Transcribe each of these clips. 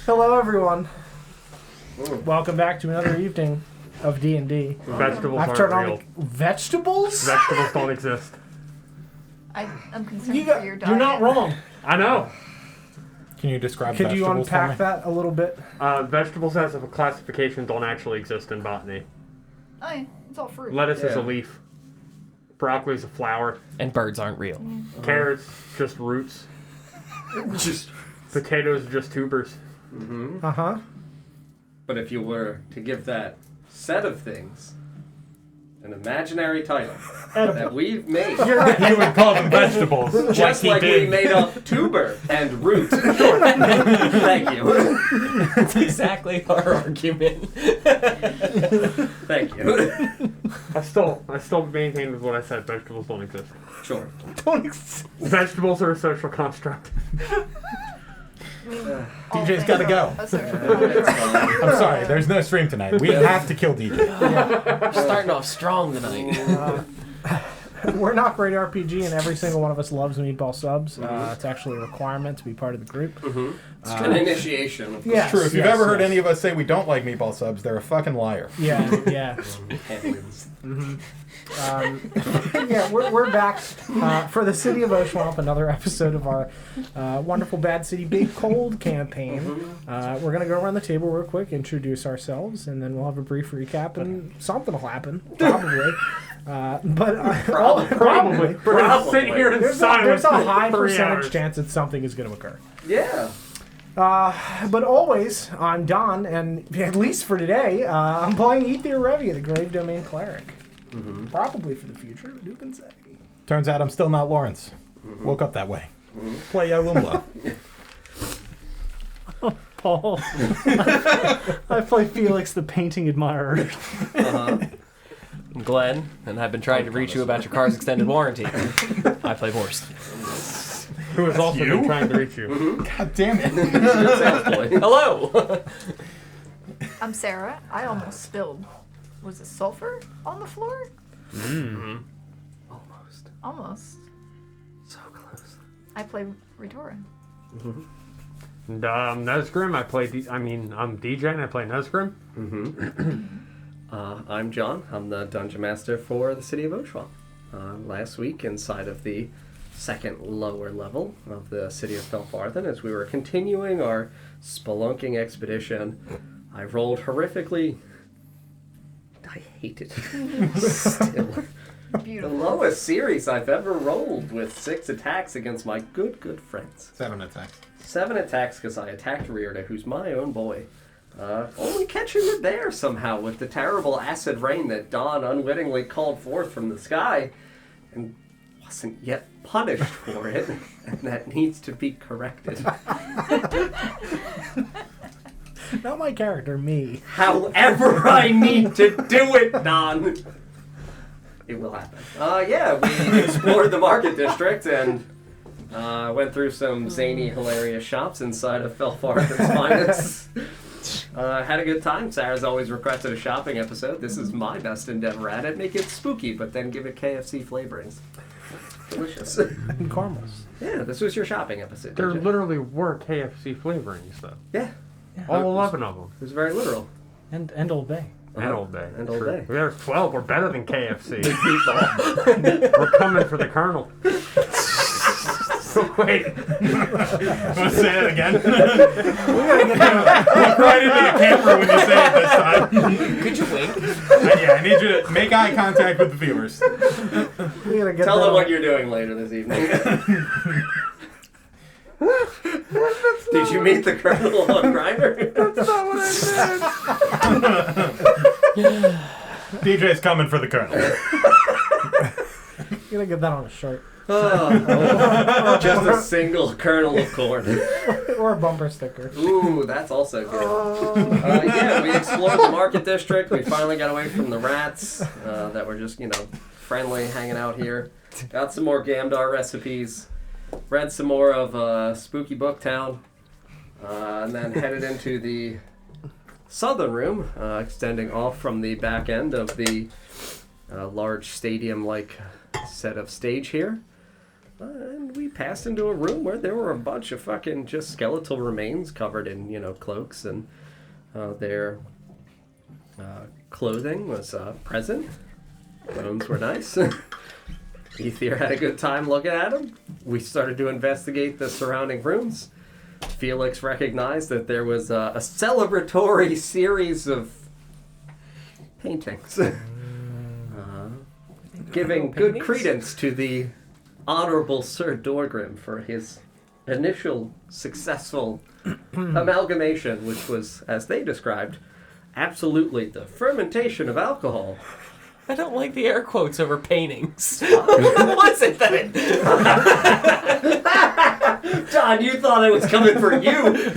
Hello, everyone. Welcome back to another evening of D&D. Vegetables I've aren't turned on real. Vegetables? Vegetables don't exist. I'm concerned for your diet. You're not wrong. I know. Can you describe Could you vegetables unpack for me? that a little bit? Vegetables as a classification don't actually exist in botany. Oh, yeah. It's all fruit. Lettuce is a leaf. Broccoli is a flower. And birds aren't real. Carrots, just roots. Potatoes, just tubers. Mm-hmm. Uh-huh. But if you were to give that set of things an imaginary title that we've made, You would call them vegetables. just like we made up tuber and root. Thank you. That's exactly our argument. Thank you. I still maintain with what I said. Vegetables don't exist. Sure. Vegetables are a social construct. DJ's got to go. It's fine. I'm sorry, there's no stream tonight. We have to kill DJ. We're starting off strong tonight. We're NotGreatRPG, and every single one of us loves meatball subs. It's actually a requirement to be part of the group. It's an initiation. Of Yes, True, if you've yes, ever heard yes. any of us say we don't like meatball subs, they're a fucking liar. Yeah, yeah. headwinds. Yeah, we're back for the City of Oshuamp, another episode of our wonderful Bad City Big Cold campaign. We're going to go around the table real quick, introduce ourselves, and then we'll have a brief recap, and something will happen, probably. Probably. We're gonna sit here in silence There's a for high 3 percentage hours. chance that something is going to occur. Yeah. But always, I'm Don, and at least for today, I'm playing Ethir, the Grave Domain Cleric. Probably for the future, but who can say? Turns out I'm still not Lawrence. Woke up that way. Play Yolumla. Paul. I play Felix, the painting admirer. I'm Glenn, and I've been trying to reach you about your car's extended warranty. I play Horst. Who has also been trying to reach you. God damn it. Good sales boy. Hello! I'm Sarah. I almost spilled. Was it sulfur on the floor? Almost. Almost. So close. I play Ritora. And Nesgrim, I'm DJ and I play Nesgrim. I'm John. I'm the Dungeon Master for the City of Oshuamp. Last week, inside of the second lower level of the City of Felfarthen, as we were continuing our spelunking expedition, I rolled horrifically. I hate it. Still. The Beautiful. lowest series I've ever rolled with 6 attacks against my good friends. 7 attacks. 7 attacks because I attacked Riorda, who's my own boy. Only catching it there somehow with the terrible acid rain that Dawn unwittingly called forth from the sky and wasn't yet punished for it, and that needs to be corrected. Not my character, me. However I need to do it, Dawn. It will happen. We explored the market district and went through some zany, hilarious shops inside of Felfarthen's finest. Had a good time. Sarah's always requested a shopping episode. This is my best endeavor at it. Make it spooky, but then give it KFC flavorings. Delicious. And caramels. Yeah, this was your shopping episode. There didn't you? literally were KFC flavorings, though. Yeah. All 11 of them. It was very literal. And Old Bay. And Old Bay. And Old True. Bay. There's 12. We're better than KFC. Meatball. We're coming for the Colonel. Wait. Let's say it again. Look right into the camera when you say it this time. Could you wink? I need you to make eye contact with the viewers. We gotta get Tell that them what on. you're doing later this evening. Did you meet the Colonel on Grindr? That's not what I said. DJ's coming for the Colonel. We gotta get that on a shirt. Just a single kernel of corn. Or a bumper sticker. Ooh, that's also good. We explored the market district. We finally got away from the rats that were just, friendly, hanging out here. Got some more Gamdar recipes. Read some more of Spooky Booktown. And then headed into the southern room, extending off from the back end of the large stadium-like set of stage here. And we passed into a room where there were a bunch of fucking just skeletal remains covered in, cloaks, and their clothing was present. Bones were nice. Ethir had a good time looking at them. We started to investigate the surrounding rooms. Felix recognized that there was a celebratory series of paintings. Giving good credence to the Honorable Sir Dorgrim for his initial successful amalgamation, which was, as they described, absolutely the fermentation of alcohol. I don't like the air quotes over paintings. What was it then? John, you thought I was coming for you!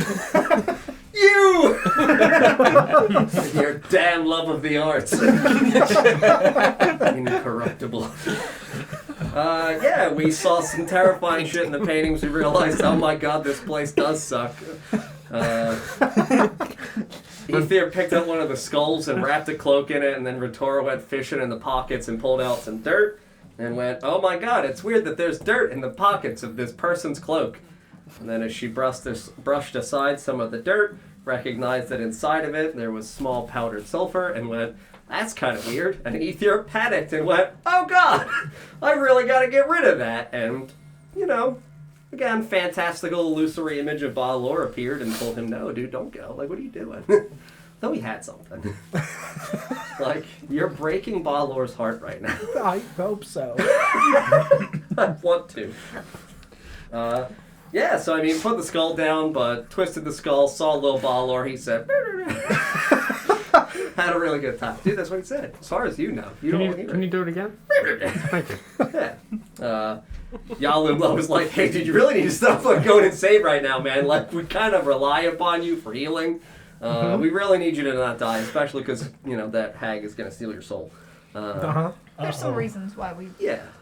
You! Your damn love of the arts. Incorruptible. Yeah, we saw some terrifying shit in the paintings. We realized, oh my god, this place does suck. Ethir picked up one of the skulls and wrapped a cloak in it, and then Ritora went fishing in the pockets and pulled out some dirt, and went, oh my god, it's weird that there's dirt in the pockets of this person's cloak. And then as she brushed aside some of the dirt, recognized that inside of it there was small powdered sulfur, and went, that's kind of weird. And Ethir panicked and went, oh god, I really got to get rid of that. And, again, fantastical illusory image of Balor appeared and told him, no, dude, don't go. Like, what are you doing? Though he had something. Like, you're breaking Balor's heart right now. I hope so. I want to. Yeah, so put the skull down, but twisted the skull, saw little Balor, he said, had a really good time. Dude, that's what he said. As far as you know. Can you do it again? Thank you. Yeah. Yalum was like, hey, dude, you really need to stop going insane right now, man. Like, we kind of rely upon you for healing. We really need you to not die, especially because, that hag is going to steal your soul. There's some reasons why we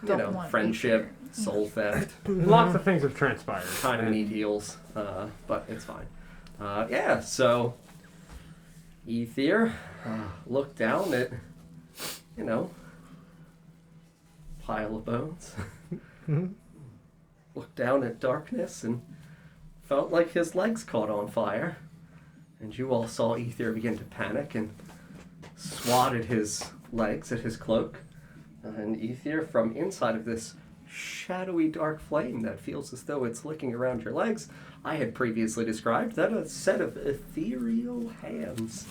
don't want friendship, soul theft. Lots of things have transpired. Kind of need heals, but it's fine. So Ethir looked down at, pile of bones. Looked down at darkness and felt like his legs caught on fire. And you all saw Ethir begin to panic and swatted his legs at his cloak. And Ethir, from inside of this shadowy dark flame that feels as though it's licking around your legs, I had previously described that a set of ethereal hands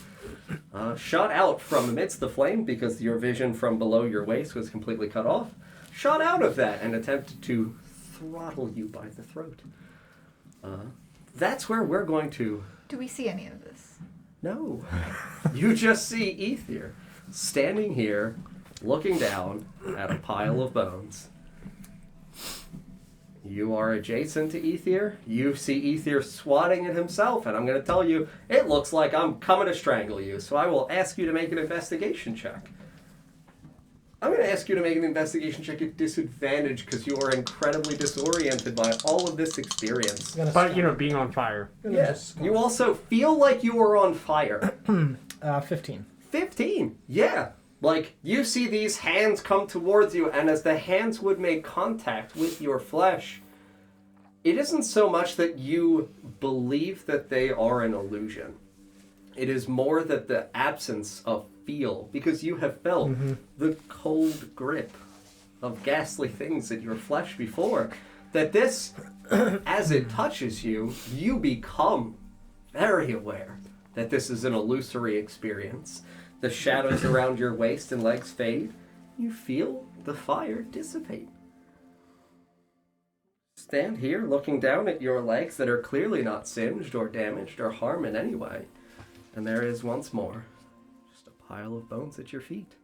shot out from amidst the flame, because your vision from below your waist was completely cut off, shot out of that and attempted to throttle you by the throat. That's where we're going to... Do we see any of this? No. You just see Ethir standing here, looking down at a pile of bones. You are adjacent to Ethir. You see Ethir swatting at himself, and I'm going to tell you, it looks like I'm coming to strangle you, so I will ask you to make an investigation check. I'm going to ask you to make an investigation check at disadvantage, because you are incredibly disoriented by all of this experience. But, being on fire. Yes. You also feel like you are on fire. 15. 15, yeah. Like, you see these hands come towards you, and as the hands would make contact with your flesh, it isn't so much that you believe that they are an illusion. It is more that the absence of feel, because you have felt the cold grip of ghastly things in your flesh before, that this, as it touches you, you become very aware that this is an illusory experience. The shadows around your waist and legs fade. You feel the fire dissipate. Stand here looking down at your legs that are clearly not singed or damaged or harmed in any way. And there is once more just a pile of bones at your feet.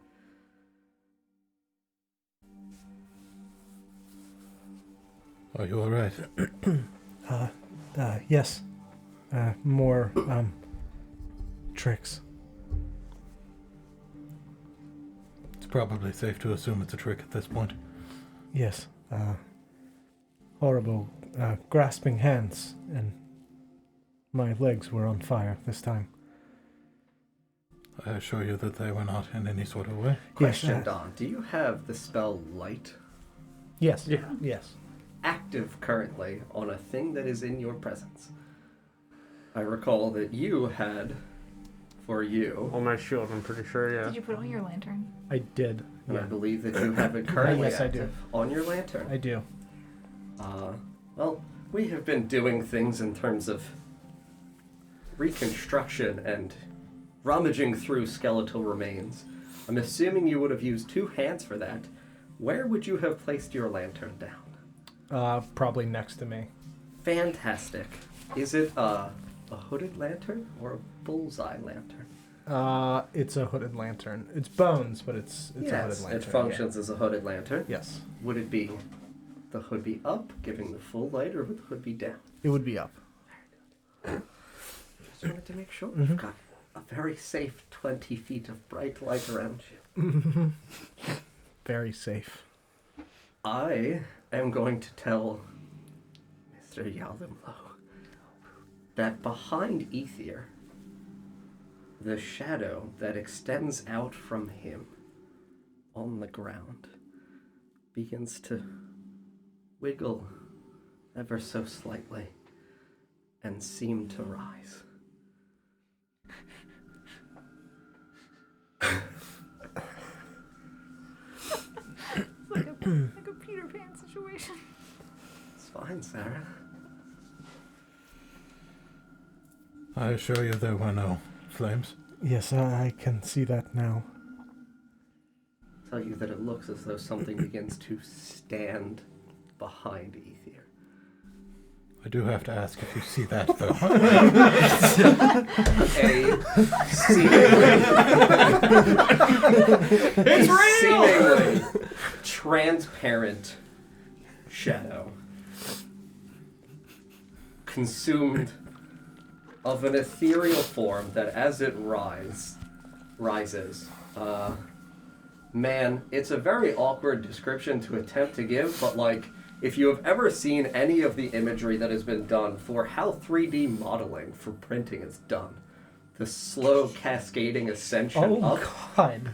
Are you alright? Yes. More, tricks. It's probably safe to assume it's a trick at this point. Yes. Horrible, grasping hands, and my legs were on fire this time. I assure you that they were not in any sort of way. Question, Don. Do you have the spell Light? Yes. Yeah. Yes. active currently on a thing that is in your presence. I recall that you had, for you, On my shield, I'm pretty sure, yeah. Did you put on your lantern? I did. and I Yeah, believe that you have it currently Yes, I do. active on your lantern. I do. Well, we have been doing things in terms of reconstruction and rummaging through skeletal remains. I'm assuming you would have used 2 hands for that. Where would you have placed your lantern down? Probably next to me. Fantastic. Is it a hooded lantern or a bullseye lantern? It's a hooded lantern. It's bones, but it's a hooded Yes, lantern. it functions as a hooded lantern. Yeah. Yes, Would it be the hood be up, giving the full light, or would the hood be down? it would be up. Just wanted to make sure. You've got a very safe 20 feet of bright light around you. Very safe. I am going to tell Mr. Yalimlo that behind Ethir, the shadow that extends out from him on the ground begins to wiggle ever so slightly and seem to rise. Like a Peter Pan situation. It's fine, Sarah. I assure you there were no flames. Yes, I can see that now. Tell you that it looks as though something begins to stand behind Ethir. I do have to ask if you see that, though. Seemingly transparent shadow consumed of an ethereal form that as it rises, man, it's a very awkward description to attempt to give, but like, if you have ever seen any of the imagery that has been done for how 3D modeling for printing is done, the slow cascading ascension up, God.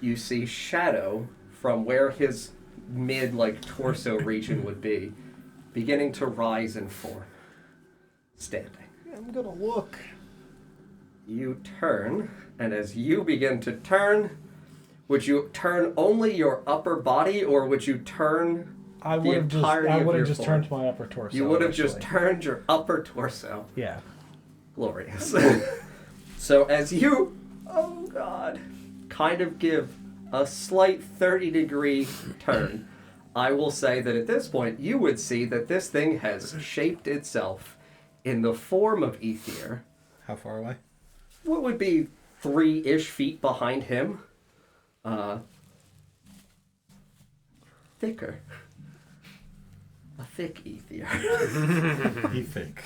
you see shadow from where his mid torso region would be, beginning to rise in form, standing. I'm gonna look. You turn, and as you begin to turn, would you turn only your upper body, or would you turn I the would have just. entirety I of would your have just form? turned to my upper torso. You would have just actually. turned your upper torso. Yeah. Glorious. So as you, oh God, kind of give a slight 30-degree turn, I will say that at this point you would see that this thing has shaped itself in the form of Ethir. How far away? What would be 3-ish feet behind him? Thicker. A thick Ethir. You think?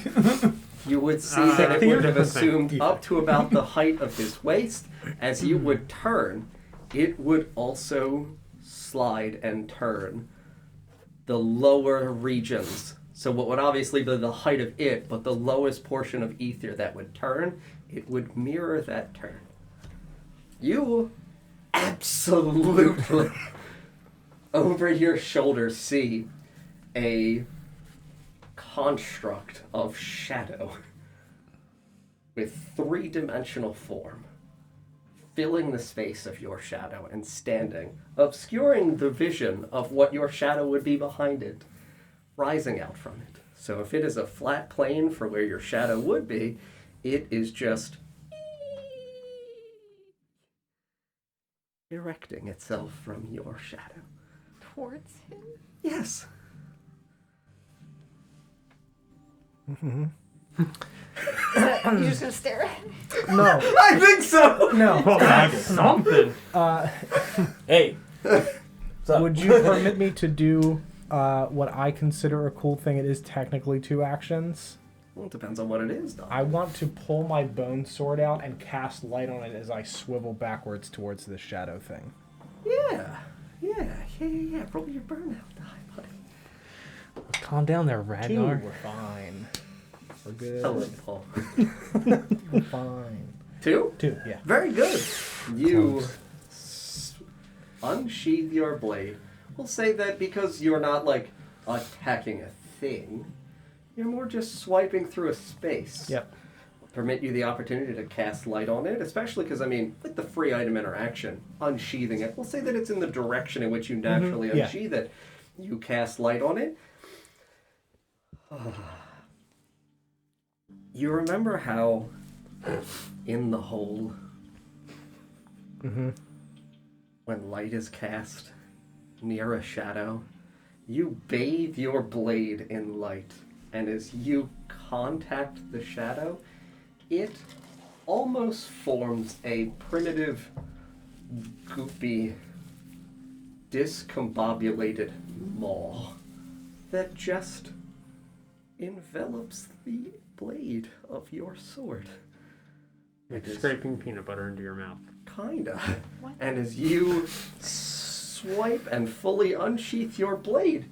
You would see that it would have Ethir? assumed up to about the height of his waist. As you would turn, it would also slide and turn the lower regions. So what would obviously be the height of it, but the lowest portion of Ethir that would turn, it would mirror that turn. You absolutely over your shoulder see a construct of shadow with 3-dimensional form filling the space of your shadow and standing, obscuring the vision of what your shadow would be behind it, rising out from it. So if it is a flat plane for where your shadow would be, it is just erecting itself from your shadow. Towards him? Yes. You're just gonna stare at him? No. I think so! No. Well, that's something. Hey. Would you permit me to do what I consider a cool thing? It is technically 2 actions. Well, it depends on what it is, though. I want to pull my bone sword out and cast light on it as I swivel backwards towards the shadow thing. Yeah. Roll your burnout die, buddy. Calm down there, 2, Ragnar. we're fine. We're good. Hello, Paul. We're fine. 2? 2, yeah. Very good. You unsheath your blade. We'll say that because you're not attacking a thing. You're more just swiping through a space. Yep. Permit you the opportunity to cast light on it, especially because, I mean, with the free item interaction, unsheathing it, we'll say that it's in the direction in which you naturally yeah. unsheath it. You cast light on it. You remember how in the hole, when light is cast near a shadow, you bathe your blade in light, and as you contact the shadow, it almost forms a primitive, goopy, discombobulated maw that just envelops the blade of your sword. Like scraping peanut butter into your mouth. Kinda. What? And as you swipe and fully unsheath your blade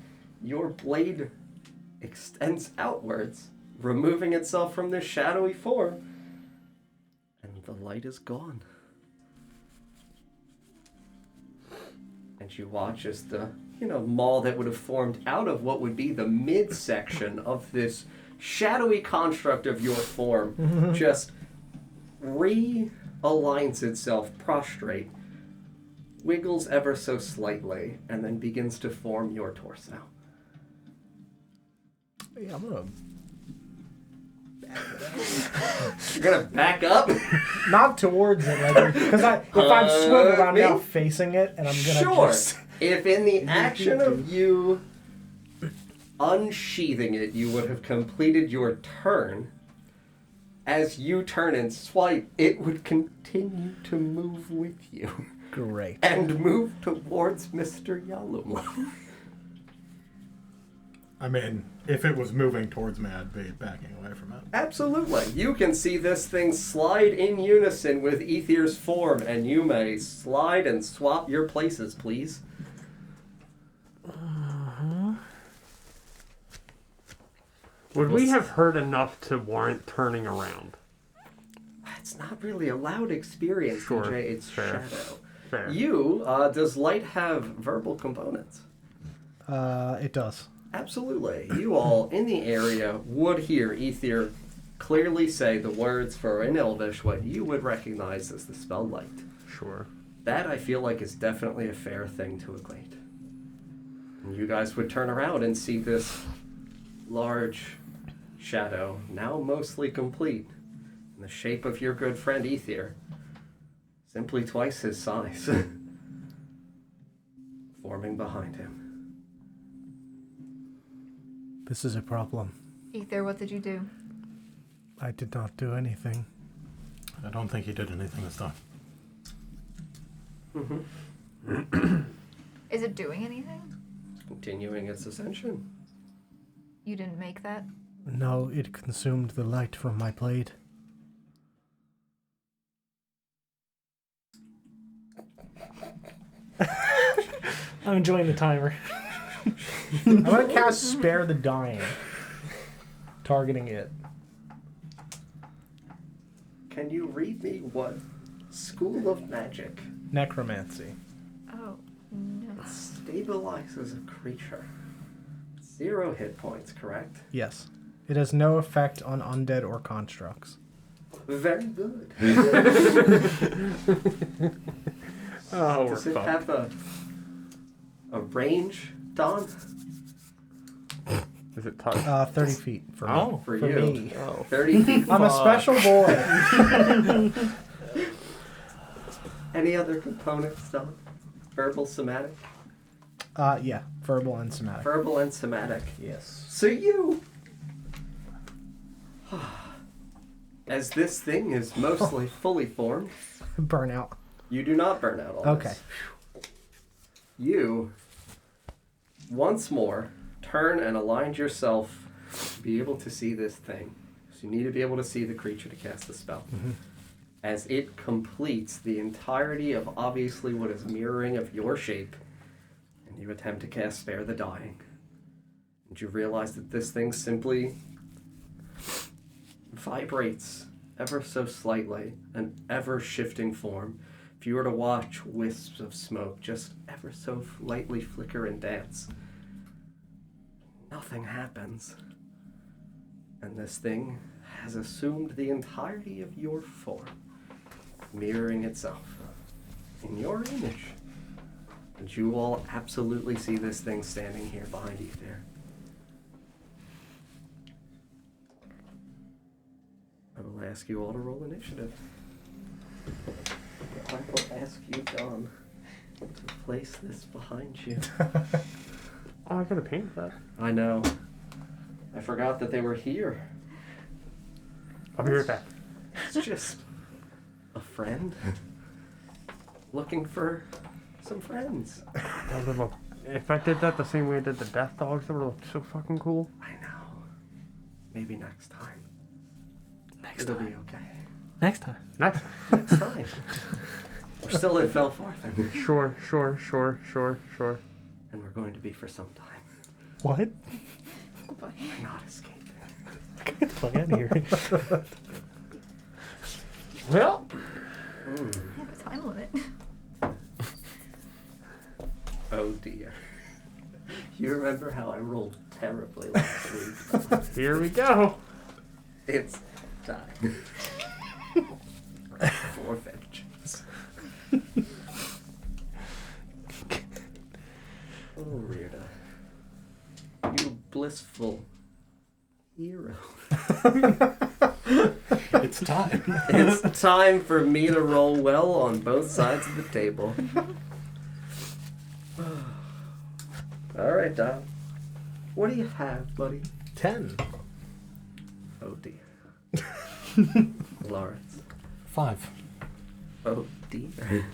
extends outwards, removing itself from this shadowy form, and the light is gone. And you watch as the, maw that would have formed out of what would be the midsection of this shadowy construct of your form just realigns itself prostrate, wiggles ever so slightly, and then begins to form your torso. Yeah, I'm gonna You're gonna back up? not towards it, like, because if I'm swivel, I'm me? now facing it, and I'm gonna Sure. just. If in the action of you unsheathing it, you would have completed your turn, as you turn and swipe, it would continue to move with you. Great. And move towards Mr. Yalum. I mean, if it was moving towards me, I'd be backing away from it. Absolutely. You can see this thing slide in unison with Ethir's form, and you may slide and swap your places, please. Would we have heard enough to warrant turning around? It's not really a loud experience, Sure. DJ. It's Fair. shadow. Fair. Does light have verbal components? It does. Absolutely. You all in the area would hear Ethir clearly say the words for in Elvish what you would recognize as the spell light. Sure. That, I feel like, is definitely a fair thing to equate. And you guys would turn around and see this large shadow, now mostly complete, in the shape of your good friend Ethir, simply twice his size, forming behind him. This is a problem. Ether, what did you do? I did not do anything. I don't think he did anything this time. Is it doing anything? Continuing its ascension. You didn't make that? No, it consumed the light from my blade. I'm enjoying the timer. I'm gonna cast Spare the Dying, targeting it. Can you read me what School of Magic Necromancy. Oh, no. stabilizes a creature? 0 hit points, correct? Yes. It has no effect on undead or constructs. Very good. Oh, we're Does it fucked. have a range, Don? Is it touch? 30 feet for me. Oh, For For you. me. 30 feet. I'm a special boy. Any other components, Don? Verbal, somatic? Yeah. Verbal and somatic. Verbal and somatic. Yes. So you... As this thing is mostly fully formed, Burnout. you do not burn out on Okay. this. You, once more, turn and align yourself to be able to see this thing. So you need to be able to see the creature to cast the spell. As it completes the entirety of obviously what is mirroring of your shape, and you attempt to cast Spare the Dying. And you realize that this thing simply vibrates ever so slightly, an ever-shifting form. If you were to watch wisps of smoke just ever so lightly flicker and dance, nothing happens. And this thing has assumed the entirety of your form, mirroring itself in your image. And you all absolutely see this thing standing here behind Ethir. I will ask you all to roll initiative. I will ask you, Don, to place this behind you. Oh, I gotta paint that. I know. I forgot that they were here. I'll be right back. It's just a friend looking for some friends. If I did that the same way I did the death dogs, that would look so fucking cool. I know. Maybe next time. Next It'll time. be okay. Next time. Next. Next time. We're still in Felforth, Sure. and we're going to be for some time. What? We're not escaping. Get the fuck out of here. Well, I have a time limit. Oh dear. You remember how I rolled terribly last week? here we go. It's time. For vengeance. Oh, Rita. You blissful hero. It's time. It's time for me to roll well on both sides of the table. Alright, Don. What do you have, buddy? 10. Oh dear. Lawrence. 5. Oh dear.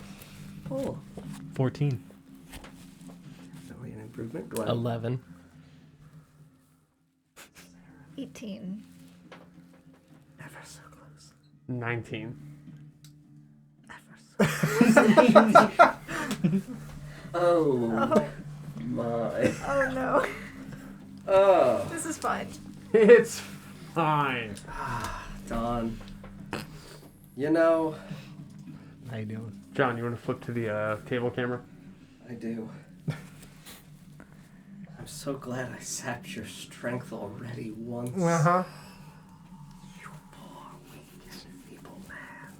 Oh. 14. Definitely an improvement. Glenn. 11. 18. Ever so close. 19. Ever so close. Oh my. Oh no. Oh. This is fine. It's fine. Don. You know, How you doing? John, you want to flip to the table camera? I do. I'm so glad I sapped your strength already once. Uh-huh. You poor, weak, and feeble man.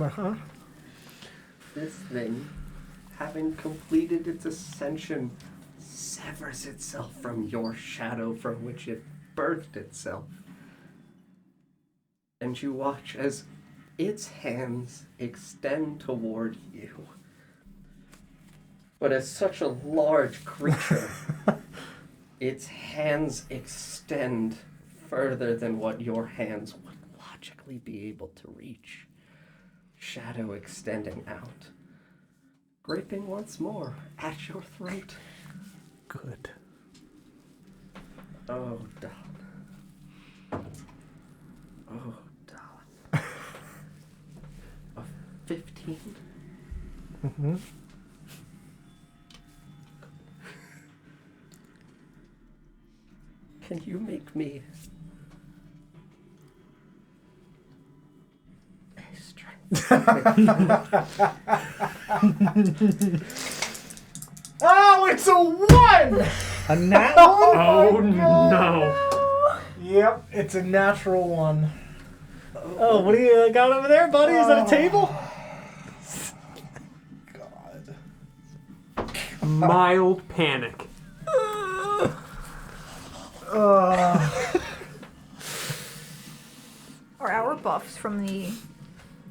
Uh-huh. This thing, having completed its ascension, severs itself from your shadow from which it birthed itself. And you watch as its hands extend toward you. But as such a large creature, its hands extend further than what your hands would logically be able to reach. Shadow extending out, gripping once more at your throat. Good. Oh, Don. Oh, Don. A 15? Mm-hmm. Can you make me a strength? Oh, it's a 1! A nat 1? Oh, no. Yep, it's a natural 1. Oh, what do you got over there, buddy? Is that a table? God. Mild panic. Are our buffs from the...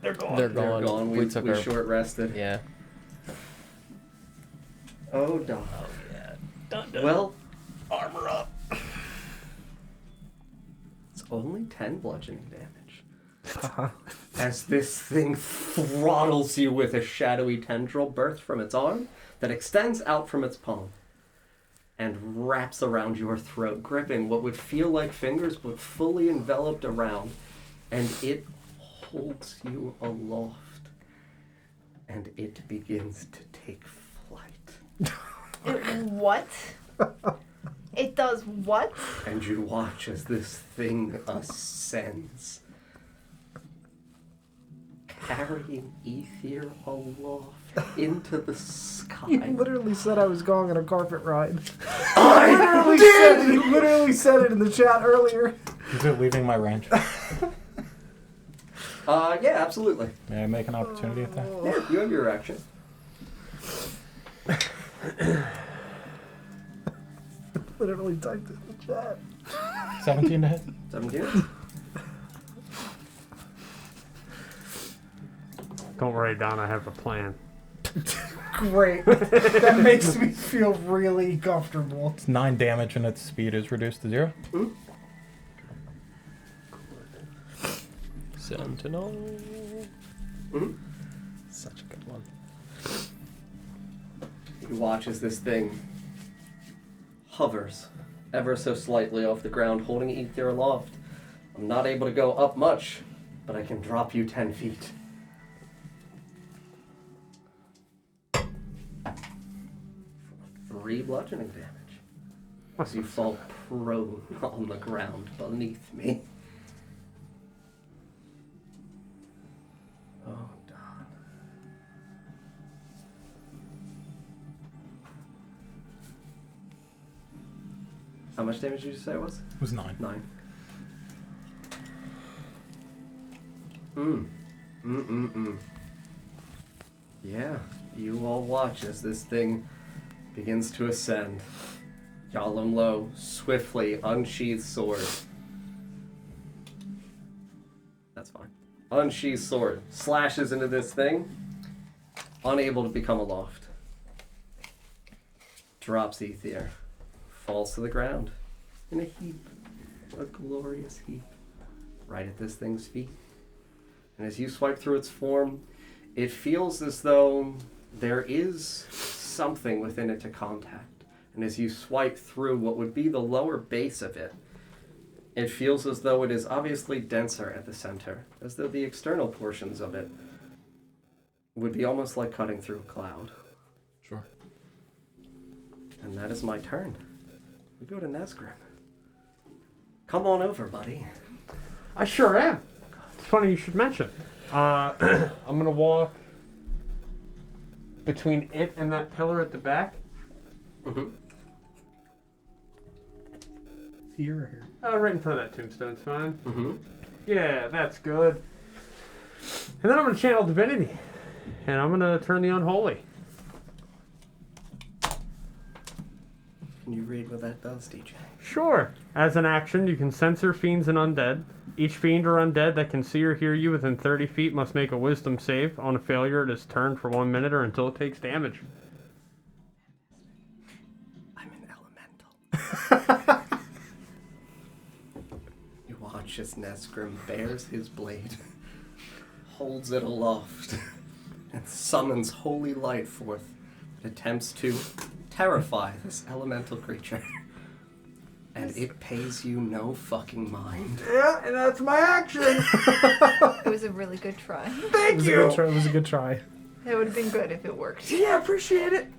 They're gone. They're They're gone. gone. We took our... short rested. Yeah. Oh, Don. Dun, dun. Well, Armor up. it's only 10 bludgeoning damage. As this thing throttles you with a shadowy tendril birthed from its arm that extends out from its palm and wraps around your throat, gripping what would feel like fingers but fully enveloped around, and it holds you aloft, and it begins to take flight. It what? It does what? And you watch as this thing ascends, carrying Ethir aloft into the sky. You literally said I was going on a carpet ride. I did! You literally said it in the chat earlier. Is it leaving my range? Yeah, absolutely. May I make an opportunity attack? Yeah, you have your action. Literally typed it in the chat. 17 to hit. 17. Don't worry, Don. I have a plan. Great. That makes me feel really comfortable. It's 9 damage and its speed is reduced to 0. Sentinel. Such a good one. You watch as this thing hovers ever so slightly off the ground, holding Ethir aloft. I'm not able to go up much, but I can drop you 10 feet. Three bludgeoning damage as you fall prone on the ground beneath me. Oh, Don. How much damage did you say it was? It was 9. 9. Yeah, you all watch as this thing begins to ascend. Yalom Lo swiftly unsheathes sword. That's fine. Unsheathes sword. Slashes into this thing. Unable to become aloft. Drops Ethir. Falls to the ground. In a heap. A glorious heap. Right at this thing's feet. And as you swipe through its form, it feels as though there is something within it to contact. And as you swipe through what would be the lower base of it, it feels as though it is obviously denser at the center, as though the external portions of it would be almost like cutting through a cloud. Sure. And that is my turn. We go to Nesgrim. Come on over, buddy. I sure am. It's funny you should mention. I'm gonna walk between it and that pillar at the back. Mm-hmm. Here or here? Right in front of that tombstone's fine. Mm-hmm. Yeah, that's good. And then I'm gonna channel divinity, and I'm gonna turn the unholy. Can you read what that does, DJ? Sure. As an action, you can censor fiends and undead. Each fiend or undead that can see or hear you within 30 feet must make a wisdom save. On a failure, it is turned for 1 minute or until it takes damage. I'm an elemental. You watch as Nesgrim bears his blade, holds it aloft, and summons holy light forth that attempts to terrify this elemental creature. And it pays you no fucking mind. Yeah, and that's my action. It was a really good try. Thank It was a good try. It would have been good if it worked. Yeah, appreciate it.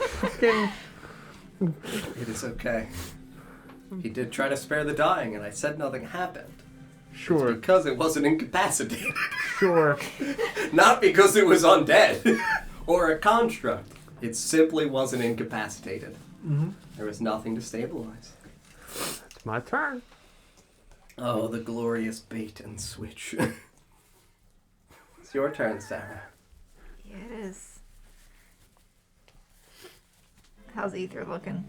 Fucking. It is okay. He did try to spare the dying, and I said nothing happened. Sure. It's because it wasn't incapacitated. Sure. Not because it was undead or a construct. It simply wasn't incapacitated. Mm-hmm. There was nothing to stabilize. It's my turn. Oh, the glorious bait and switch. It's your turn, Sarah. Yeah, it is. How's Ethir looking?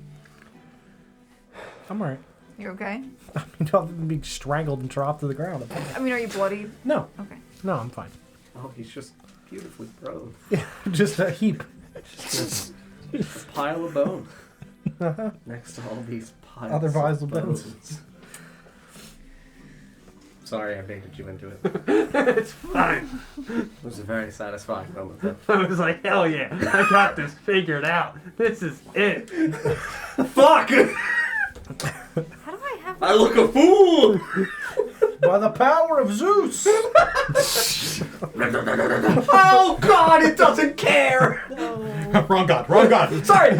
I'm alright. You okay? I mean, other than being strangled and dropped to the ground. I mean, are you bloodied? No. Okay. No, I'm fine. Oh, he's just beautifully prone. Yeah, just a heap. A pile of bone. Next to all these piles Other piles of of bones. Sorry, I baited you into it. It's fine. It was a very satisfying moment, though. I was like, hell yeah, I got this figured out. This is it. Fuck! How do I have I look a fool! By the power of Zeus! Oh god, it doesn't care! Wrong god, wrong god. Sorry!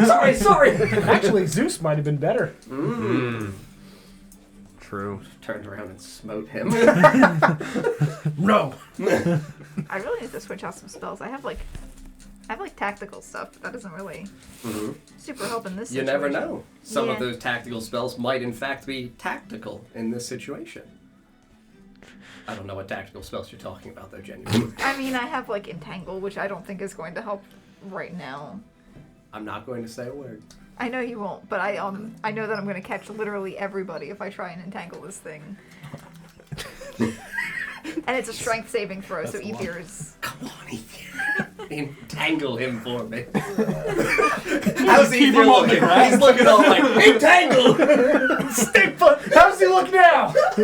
Actually, Zeus might have been better. true. Turned around and smote him. No. I really need to switch out some spells. I have like tactical stuff, but that doesn't really super help in this You situation. never know. Some of Yeah. those tactical spells might in fact be tactical in this situation. I don't know what tactical spells you're talking about though, genuinely. I mean, I have like Entangle, which I don't think is going to help right now. I'm not going to say a word. I know you won't, but I know that I'm going to catch literally everybody if I try and entangle this thing. And it's a strength saving throw, so Ethir is... Come on, Ethir. Entangle him for me. How's Ethir looking? He's looking all like, entangle! Stick foot! How does he look now? He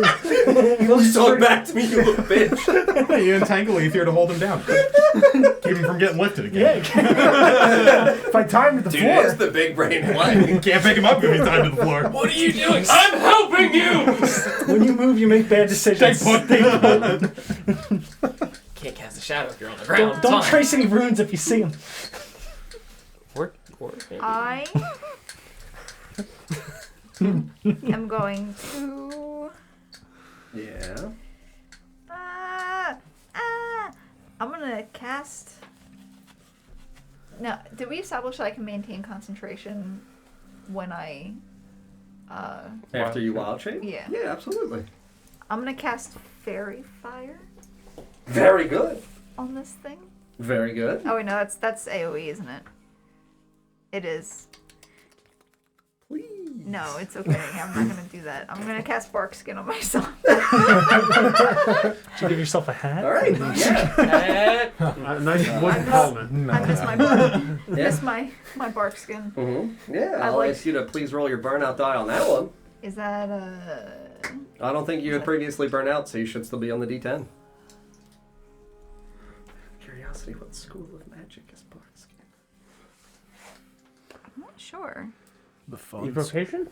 looks You talk back to me, you little bitch. You entangle Ethir to hold him down. Keep him from getting lifted again. Yeah. If I timed the Dude, floor. it's the big brain one. You can't pick him up if he's tied to the floor. What are you doing? I'm helping you! When you move, you make bad decisions. Can't cast a shadow if you're on the ground. Don't Fine. trace any runes if you see them. Or maybe. I am going to... Yeah. I'm going to cast... Now, did we establish that I can maintain concentration when I... After you wild shape? Yeah. Yeah, absolutely. I'm going to cast Fairy Fire Very good. on this thing. Very good. Oh, wait, no, that's AoE, isn't it? It is. Please. No, it's okay. I'm not going to do that. I'm going to cast Bark Skin on myself. Did you give yourself a hat? All right. Yeah. A nice wooden helmet. I miss my bark. Miss my Bark Skin. Yeah. I I'll like- ask you to please roll your burnout die on that one. Is that I don't think you had previously burned out, so you should still be on the D10. Curiosity, what school of magic is Barkskin? I'm not sure. The phones. Evocation?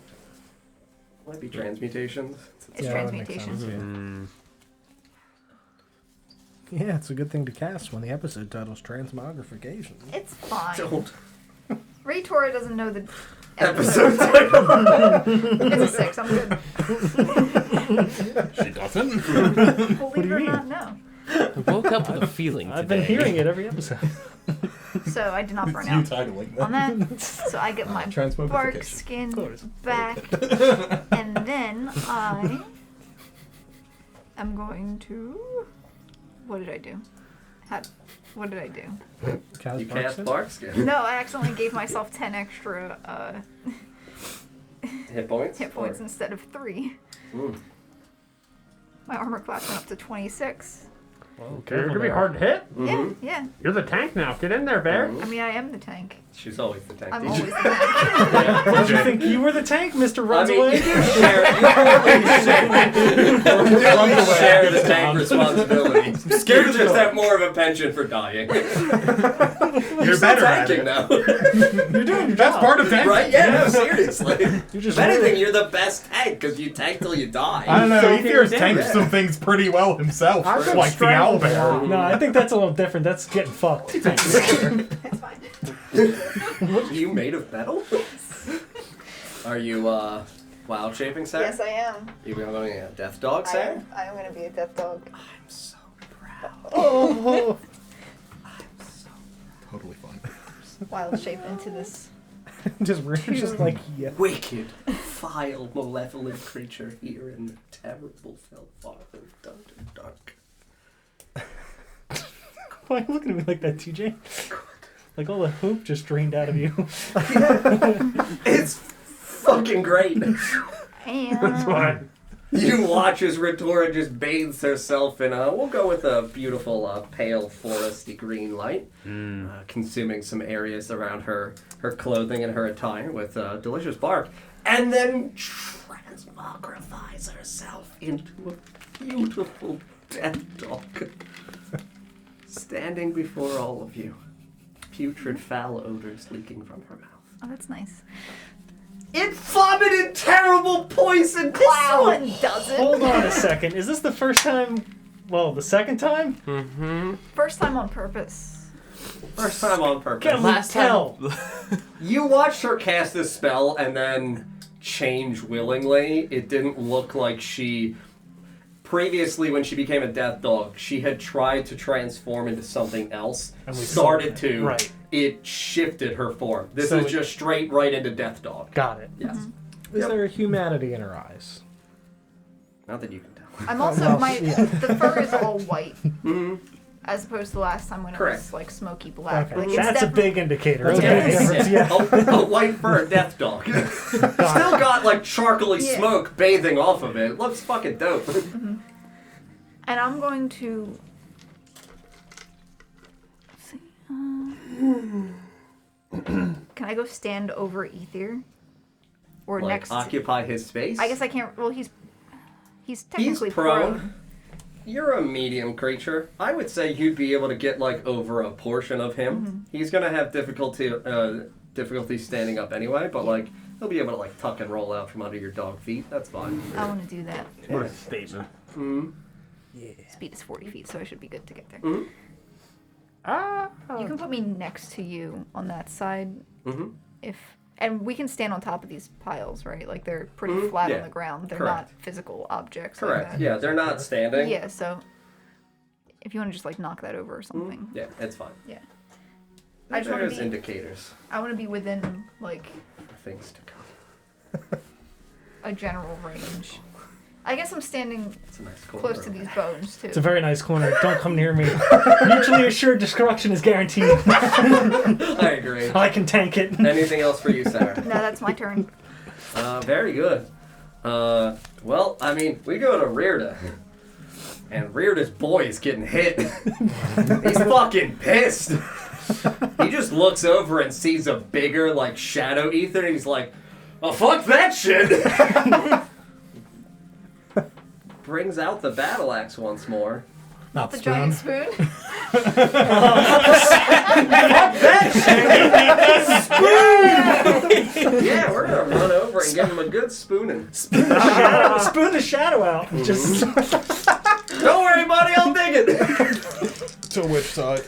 Might be transmutations. It's Yeah, that makes transmutation. Yeah, it's a good thing to cast when the episode title's Transmogrification. It's fine. Don't. Ray Tora doesn't know the Episode episode. title. It's a 6. I'm good. She doesn't. Believe it or not, no. I woke up with a feeling I've been today. hearing it every episode. So I did not burn You out titling on that. So I get my Transmogrification. bark skin back, and then I am going to. What did I do? What did I do? Cast You cast Barkskin. No, I accidentally gave myself 10 extra Hit points? hit points instead of 3. Mm. My armor class went up to 26. You're gonna be hard to hit. Yeah, yeah. You're the tank now. Get in there, Bear. I mean, I am the tank. She's always the tank. I'm teacher. always the tank. Did you think you were the tank, Mr. I Runs mean, away? you share the tank responsibility. You just have more of a penchant for dying. You're still better at tanking it. now. You're doing your That's job. part of tanking. Right? Yeah, no, seriously. You're just If anything, you're the best tank because you tank till you die. I don't know. So Ethir's can- tanked yeah. some things pretty well himself, I've been like the strangled a owlbear. lot. No, I think that's a little different. That's getting fucked. It's fine. Are you made of metal? Are you wild shaping, Sarah? Yes, I am. You going to death dog, Sarah? I am going to be a death dog. I'm so proud. Oh, Totally fine. Wild shape into this. just like yeah. Wicked, vile, malevolent creature here in the terrible Fellfather Dark. Why are you looking at me like that, TJ? Like all the hope just drained out of you. It's fucking great. And That's why. You watch as Retora just bathes herself in we'll go with a beautiful pale foresty green light, consuming some areas around her clothing and her attire with delicious bark, and then transmogrifies herself into a beautiful death dog, standing before all of you, putrid foul odors leaking from her mouth. oh, that's nice. It vomited terrible poison This clouds! one doesn't. Hold on a second. Is this the first time? Well, the second time? First time on purpose. First time on purpose. Can we Last tell? You watched her cast this spell, and then change willingly. It didn't look like she... Previously, when she became a death dog, she had tried to transform into something else. And we Started saw that. to. Right. It shifted her form. This So is just straight right into death dog. Got it. Yes. Is Yep. there a humanity in her eyes? Not that you can tell. I'm also well, the fur is all white, Mm-hmm. as opposed to last time when it Correct. was like smoky black. Okay. Like, it's That's a definitely- big indicator. That's a Okay. big difference, yeah. A white fur death dog. Still got like charcoaly Yeah. smoke bathing off of it. It looks fucking dope. And I'm going to. Let's see. Can I go stand over Ethir? Or Like next? occupy his space. I guess I can't. Well, he's technically prone. You're a medium creature. I would say you'd be able to get like over a portion of him. He's gonna have difficulty standing up anyway, but like he'll be able to like tuck and roll out from under your dog feet. That's fine. I want to do that. What a statement. Mm-hmm. Speed is 40 feet, so I should be good to get there. Mm-hmm. You can put me next to you on that side, Mm-hmm. and we can stand on top of these piles, right? Like they're pretty Mhm, flat yeah. on the ground. They're Correct. not physical objects. Correct. Like that. Yeah, they're not standing. Yeah. So if you want to just like knock that over or something, Mhm. Yeah, it's fine. yeah. I just want There's to be. indicators I want to be within like for things to come. a general range. I guess I'm standing It's a nice corner. close to these bones too. It's a very nice corner. Don't come near me. Mutually assured destruction is guaranteed. I agree. I can tank it. Anything else for you, Sarah? No, that's my turn. Very good. Well, I mean, we go to Rearda. And Rearda's boy is getting hit. He's fucking pissed. He just looks over and sees a bigger, like, shadow Ether, and he's like, oh, fuck that shit! Brings out the battle axe once more. Not The spoon. giant spoon. Yeah, we're gonna run over and give him a good spooning. Spoon the shadow out. Just Don't worry, buddy, I'll dig it! To which side?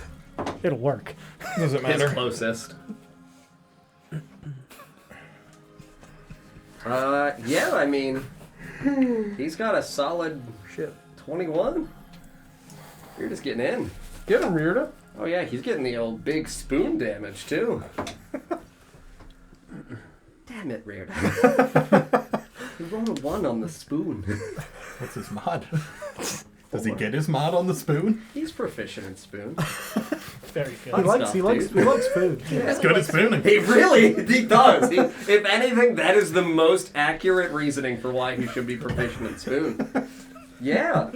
it'll work. Does it His matter? closest. Yeah, I mean, he's got a solid 21. You're just getting in. Get him, Rearda. Oh yeah, he's getting the old big spoon damage too. Damn it, Rearda. You rolled a 1 on the spoon. What's his mod? Does he get his mod on the spoon? He's proficient in spoon. Very He good. likes food. He's good at spooning. He does. If anything, that is the most accurate reasoning for why he should be proficient in spoon. Yeah.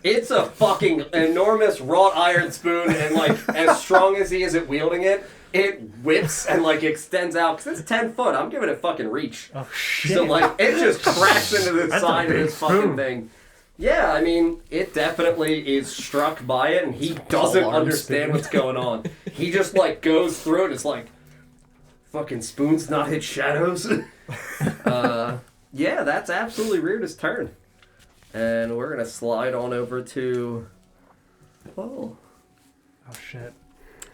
It's a fucking enormous wrought iron spoon, and like, as strong as he is at wielding it, it whips and like extends out, because it's 10 foot. I'm giving it fucking reach. Oh shit. So like, it just cracks into the That's a side of big this fucking spoon. thing. Yeah, I mean, it definitely is struck by it, and he doesn't Alarm understand spoon. what's going on. He just like goes through it. It's like, fucking spoons not hit shadows. Yeah, that's absolutely Rearda's turn. And we're gonna slide on over to. Oh. Oh shit.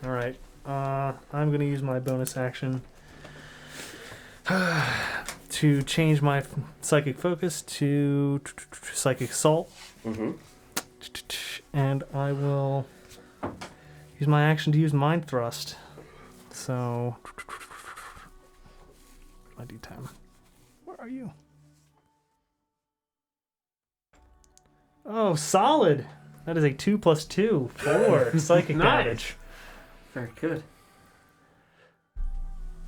All right. I'm gonna use my bonus action to change my psychic focus to psychic assault, Mm-hmm. and I will use my action to use mind thrust. So my D10. Where are you? Oh, solid. That is a 2 + 2, 4 psychic Nice. damage. Very good.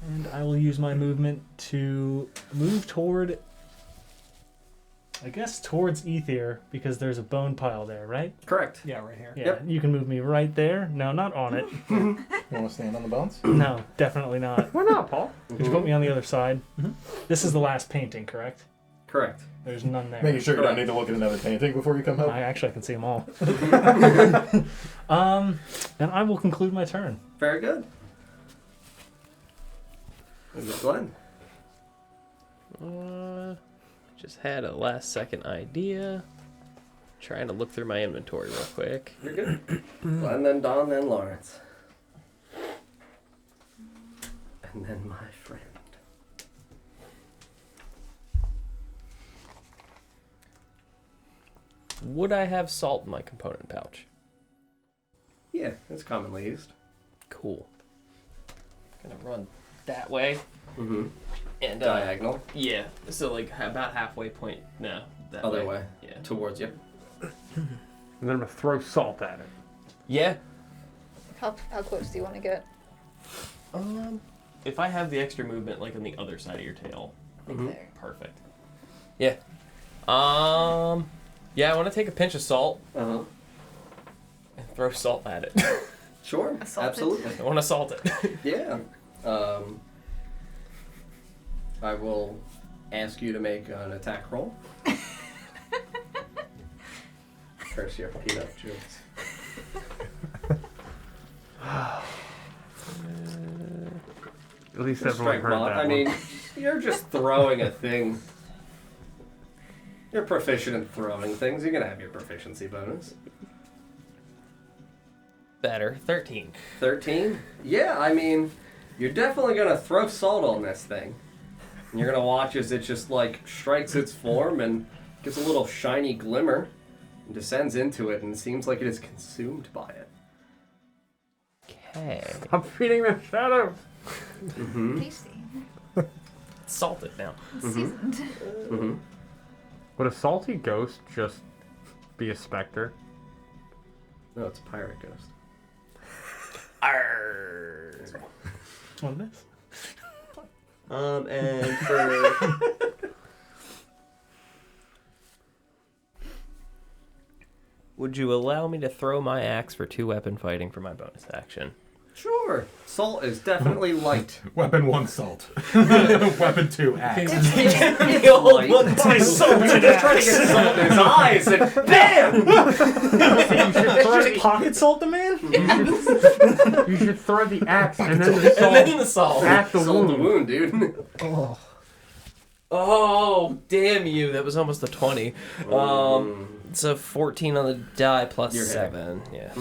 And I will use my movement to move toward, I guess, towards Ethir, because there's a bone pile there, right? Correct. Yeah, right here. Yeah, Yep. you can move me right there. No, not on it. You want to stand on the bones? No, definitely not. Why not, Paul? Could you put me on the other side? This is the last painting, correct? Correct. There's none there. Making sure you don't need to look at another painting before you come home. I can see them all. And I will conclude my turn. Very good. Is it Glenn? Just had a last second idea. Trying to look through my inventory real quick. You're good. Glenn, then Don, then Lawrence. And then my friend. Would I have salt in my component pouch? Yeah, it's commonly used. Cool. Gonna run that way. Mm-hmm. And Diagonal. Yeah, so like about halfway point. No, that Other way. Yeah. Towards you. And then I'm gonna throw salt at it. Yeah. How close do you want to get? If I have the extra movement, like on the other side of your tail, There. perfect. Yeah. Yeah, I want to take a pinch of salt Uh-huh. and throw salt at it. Sure. Assault it. Absolutely. I want to salt it. Yeah. I will ask you to make an attack roll. Curse your peanut jokes. At least Just everyone strike heard while- that I one. mean, you're just throwing a thing. You're proficient in throwing things. You're gonna have your proficiency bonus. Better. 13. 13? Yeah, I mean, you're definitely gonna throw salt on this thing. And you're gonna watch as it just like strikes its form and gets a little shiny glimmer and descends into it and seems like it is consumed by it. Okay. I'm feeding the shadows. Mm-hmm. Tasty. Salt it now. Seasoned. Mm-hmm. Would a salty ghost just be a specter? No, it's a pirate ghost. Arr. On this. And for Would you allow me to throw my axe for 2-weapon fighting for my bonus action? sure, salt is definitely light. Weapon 1, salt. Weapon 2, axe. The old Light. one too. Salt. You're just trying to get salt in his eyes, and bam! Just pocket salt the man? You should throw the axe and then the salt And then the salt. at the Salt the wound. wound, dude. Oh, damn you. That was almost a 20. So 14 on the die plus You're 7. Yeah.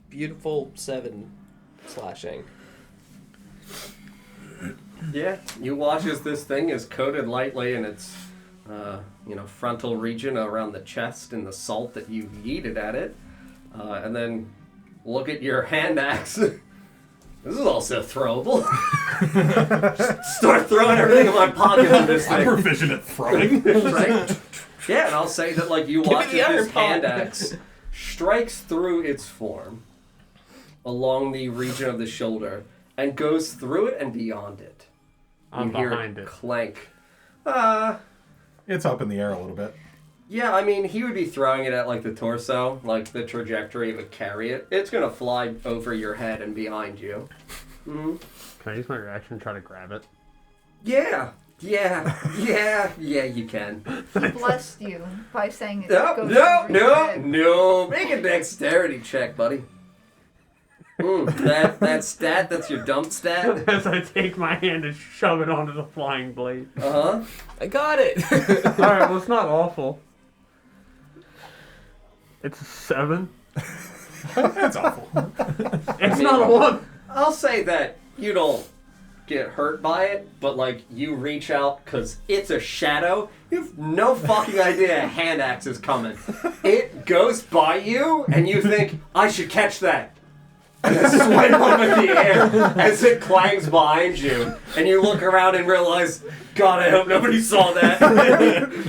Beautiful 7 slashing. Yeah, you watch as this thing is coated lightly in its, frontal region around the chest in the salt that you yeeted at it, and then look at your hand axe. This is also throwable. Just start throwing everything in my pocket with this I'm thing. proficient at throwing. Right? Yeah, and I'll say that you Give me watch the as iron this pot. hand axe strikes through its form along the region of the shoulder and goes through it and beyond it. I'm You hear behind it. clank. It's up in the air a little bit. Yeah, I mean, he would be throwing it at the torso, the trajectory would carry it. It's gonna fly over your head and behind you. Mm-hmm. Can I use my reaction to try to grab it? Yeah, you can. He blessed you by saying it No, goes no, over your no, head. no. Make a dexterity check, buddy. That stat, that's your dump stat. As I take my hand and shove it onto the flying blade. Uh-huh. I got it! Alright, well, it's not awful. It's a 7. That's awful. It's not a 1. I'll say that you don't get hurt by it, but you reach out because it's a shadow. You have no fucking idea a hand axe is coming. It goes by you, and you think, I should catch that. And then swing up in the air as it clangs behind you. And you look around and realize, God, I hope nobody saw that.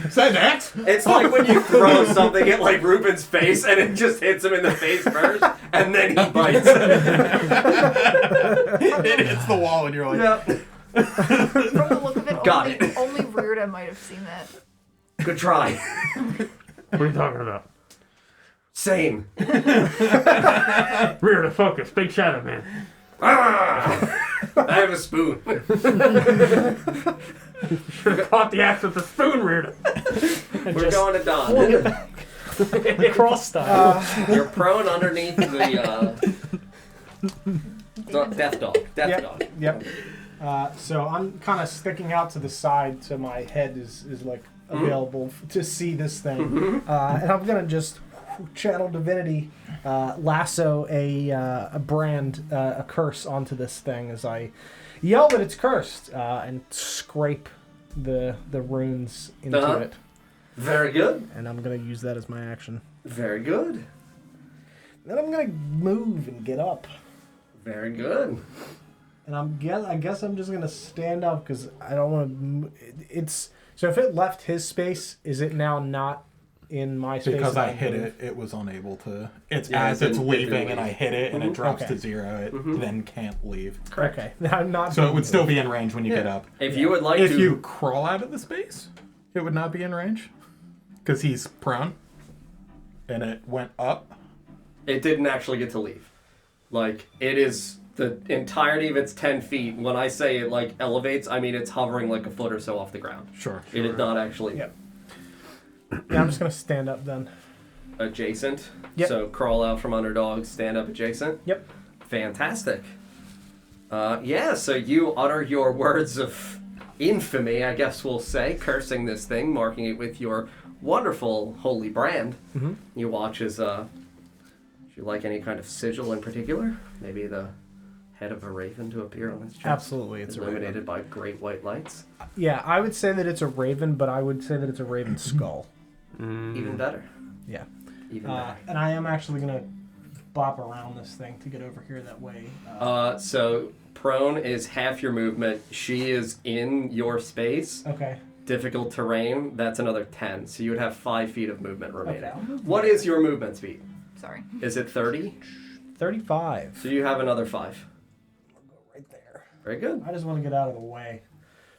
Is that an axe? It's like when you throw something at Ruben's face and it just hits him in the face first, and then he bites. It hits the wall and you're like, Yep. From the look of it, Got only Weirda might have seen that. Good try. What are you talking about? Same. Rear to focus. Big shadow, man. I have a spoon. Should have caught the axe with the spoon, Rear. We're going to Don. Cross style. You're prone underneath the death dog. Death dog. Yep. So I'm kind of sticking out to the side, so my head is available to see this thing, and I'm gonna just channel divinity, lasso a brand, a curse onto this thing as I yell that it's cursed and scrape the runes into it. Very good. And I'm going to use that as my action. Very good. Then I'm going to move and get up. Very good. And I guess I'm just going to stand up because I don't want to... So if it left his space, is it now not in my space? Because I hit it, it was unable to... It's Yeah, as it it's didn't leaving and I leave. hit it and it drops Okay. to 0, it then can't leave. Okay. I'm not... So it would still be in range when you get up. If you would like If to... you crawl out of the space, it would not be in range. Because he's prone. And it went up. It didn't actually get to leave. Like, it is... The entirety of its 10 feet, when I say it, like, elevates, I mean it's hovering like a foot or so off the ground. Sure. It did not actually... Yep. Yeah, I'm just going to stand up then. Adjacent. Yep. So crawl out from underdog, stand up adjacent. Yep. Fantastic. Yeah, so you utter your words of infamy, I guess we'll say, cursing this thing, marking it with your wonderful holy brand. Mm-hmm. You watch as, do you like any kind of sigil in particular? Maybe the head of a raven to appear on his chest? Absolutely, it's a illuminated raven. by great white lights. Yeah, I would say that it's a raven, but I would say that it's a raven skull. Even better. Yeah. Even better. And I am actually going to bop around this thing to get over here that way. So prone is half your movement. She is in your space. Okay. Difficult terrain, that's another 10. So you would have 5 feet of movement remaining. Okay, I'll move What is your movement speed? Sorry. Is it 30? 35. So you have another 5. Right there. Very good. I just want to get out of the way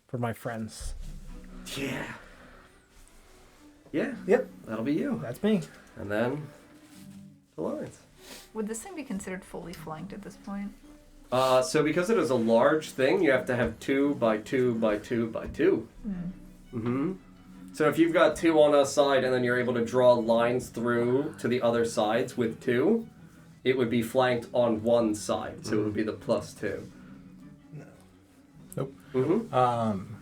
for my friends. Yeah. Yeah. Yep. That'll be you. That's me. And then the Lawrence. Would this thing be considered fully flanked at this point? So because it is a large thing, you have to have 2 by 2 by 2 by 2. Mm-hmm. So if you've got 2 on a side and then you're able to draw lines through to the other sides with 2, it would be flanked on one side. So it would be the +2. Nope. Mm-hmm.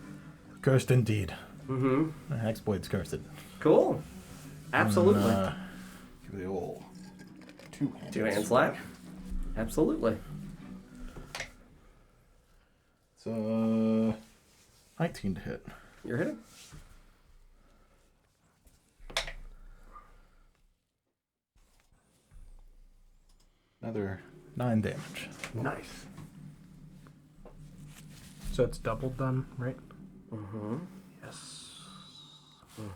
Cursed indeed. Mm-hmm. Hexblade's cursed. Cool. Absolutely. Give the old 2 hands. 2 hand slap. Absolutely. It's 19 to hit. You're hitting. Another 9 damage. Nice. So it's doubled then, right? Mm-hmm. Yes.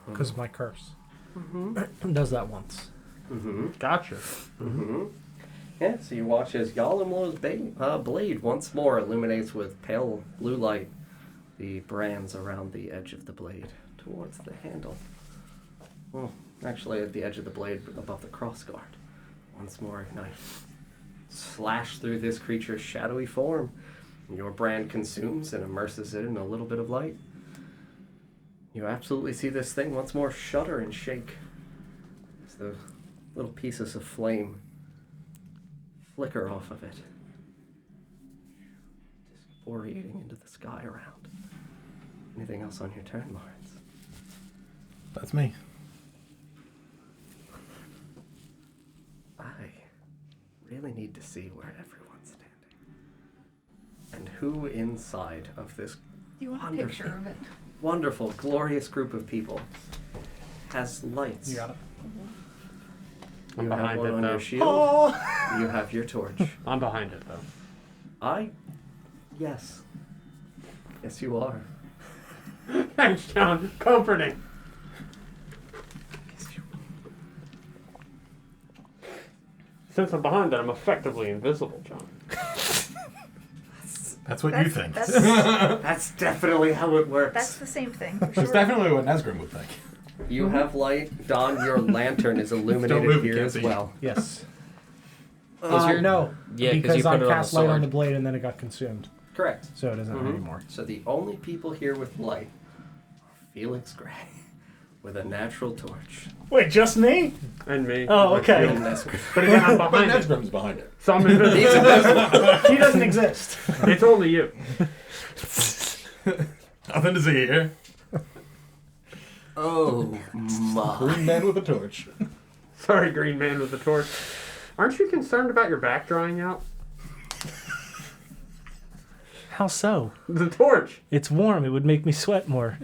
Because of my curse. Does that once. Mm-hmm. Gotcha. Mm-hmm. Yeah, so you watch as Yalimlo's blade once more illuminates with pale blue light the brands around the edge of the blade towards the handle. Well, actually at the edge of the blade above the crossguard. Once more ignite. Slash through this creature's shadowy form. Your brand consumes and immerses it in a little bit of light. You absolutely see this thing once more shudder and shake as the little pieces of flame flicker off of it, disorientating into the sky around. Anything else on your turn, Lawrence? That's me. I really need to see where everyone's standing. And who inside of this Do you want a Wonderful. picture of it? wonderful, glorious group of people has lights. You got it. I'm You have behind one it on though. your shield. You have your torch. I'm behind it though. Yes. Yes, you are. Thanks, John. Comforting. Yes, you Since I'm behind it, I'm effectively invisible, John. That's what you think. That's definitely how it works. That's the same thing. For That's sure. definitely what Nesgrim would think. You have light. Don, your lantern is illuminated Don't move, you here can't as see. well. Yes. Is your- No. Yeah, 'cause because you put I it on cast the light on sword. the blade and then it got consumed. Correct. So it doesn't Mhm. anymore. So the only people here with light are Felix Gray with a natural torch. Wait, just me? And me. Oh, My okay. shield. And Nesgrim. But again, I'm But behind it. Nesgrim's behind it. So I'm invisible. He's invisible. He doesn't exist. It's only you. Nothing to see here. Oh my. Green man with a torch. Sorry, green man with the torch. Aren't you concerned about your back drying out? How so? The torch. It's warm. It would make me sweat more.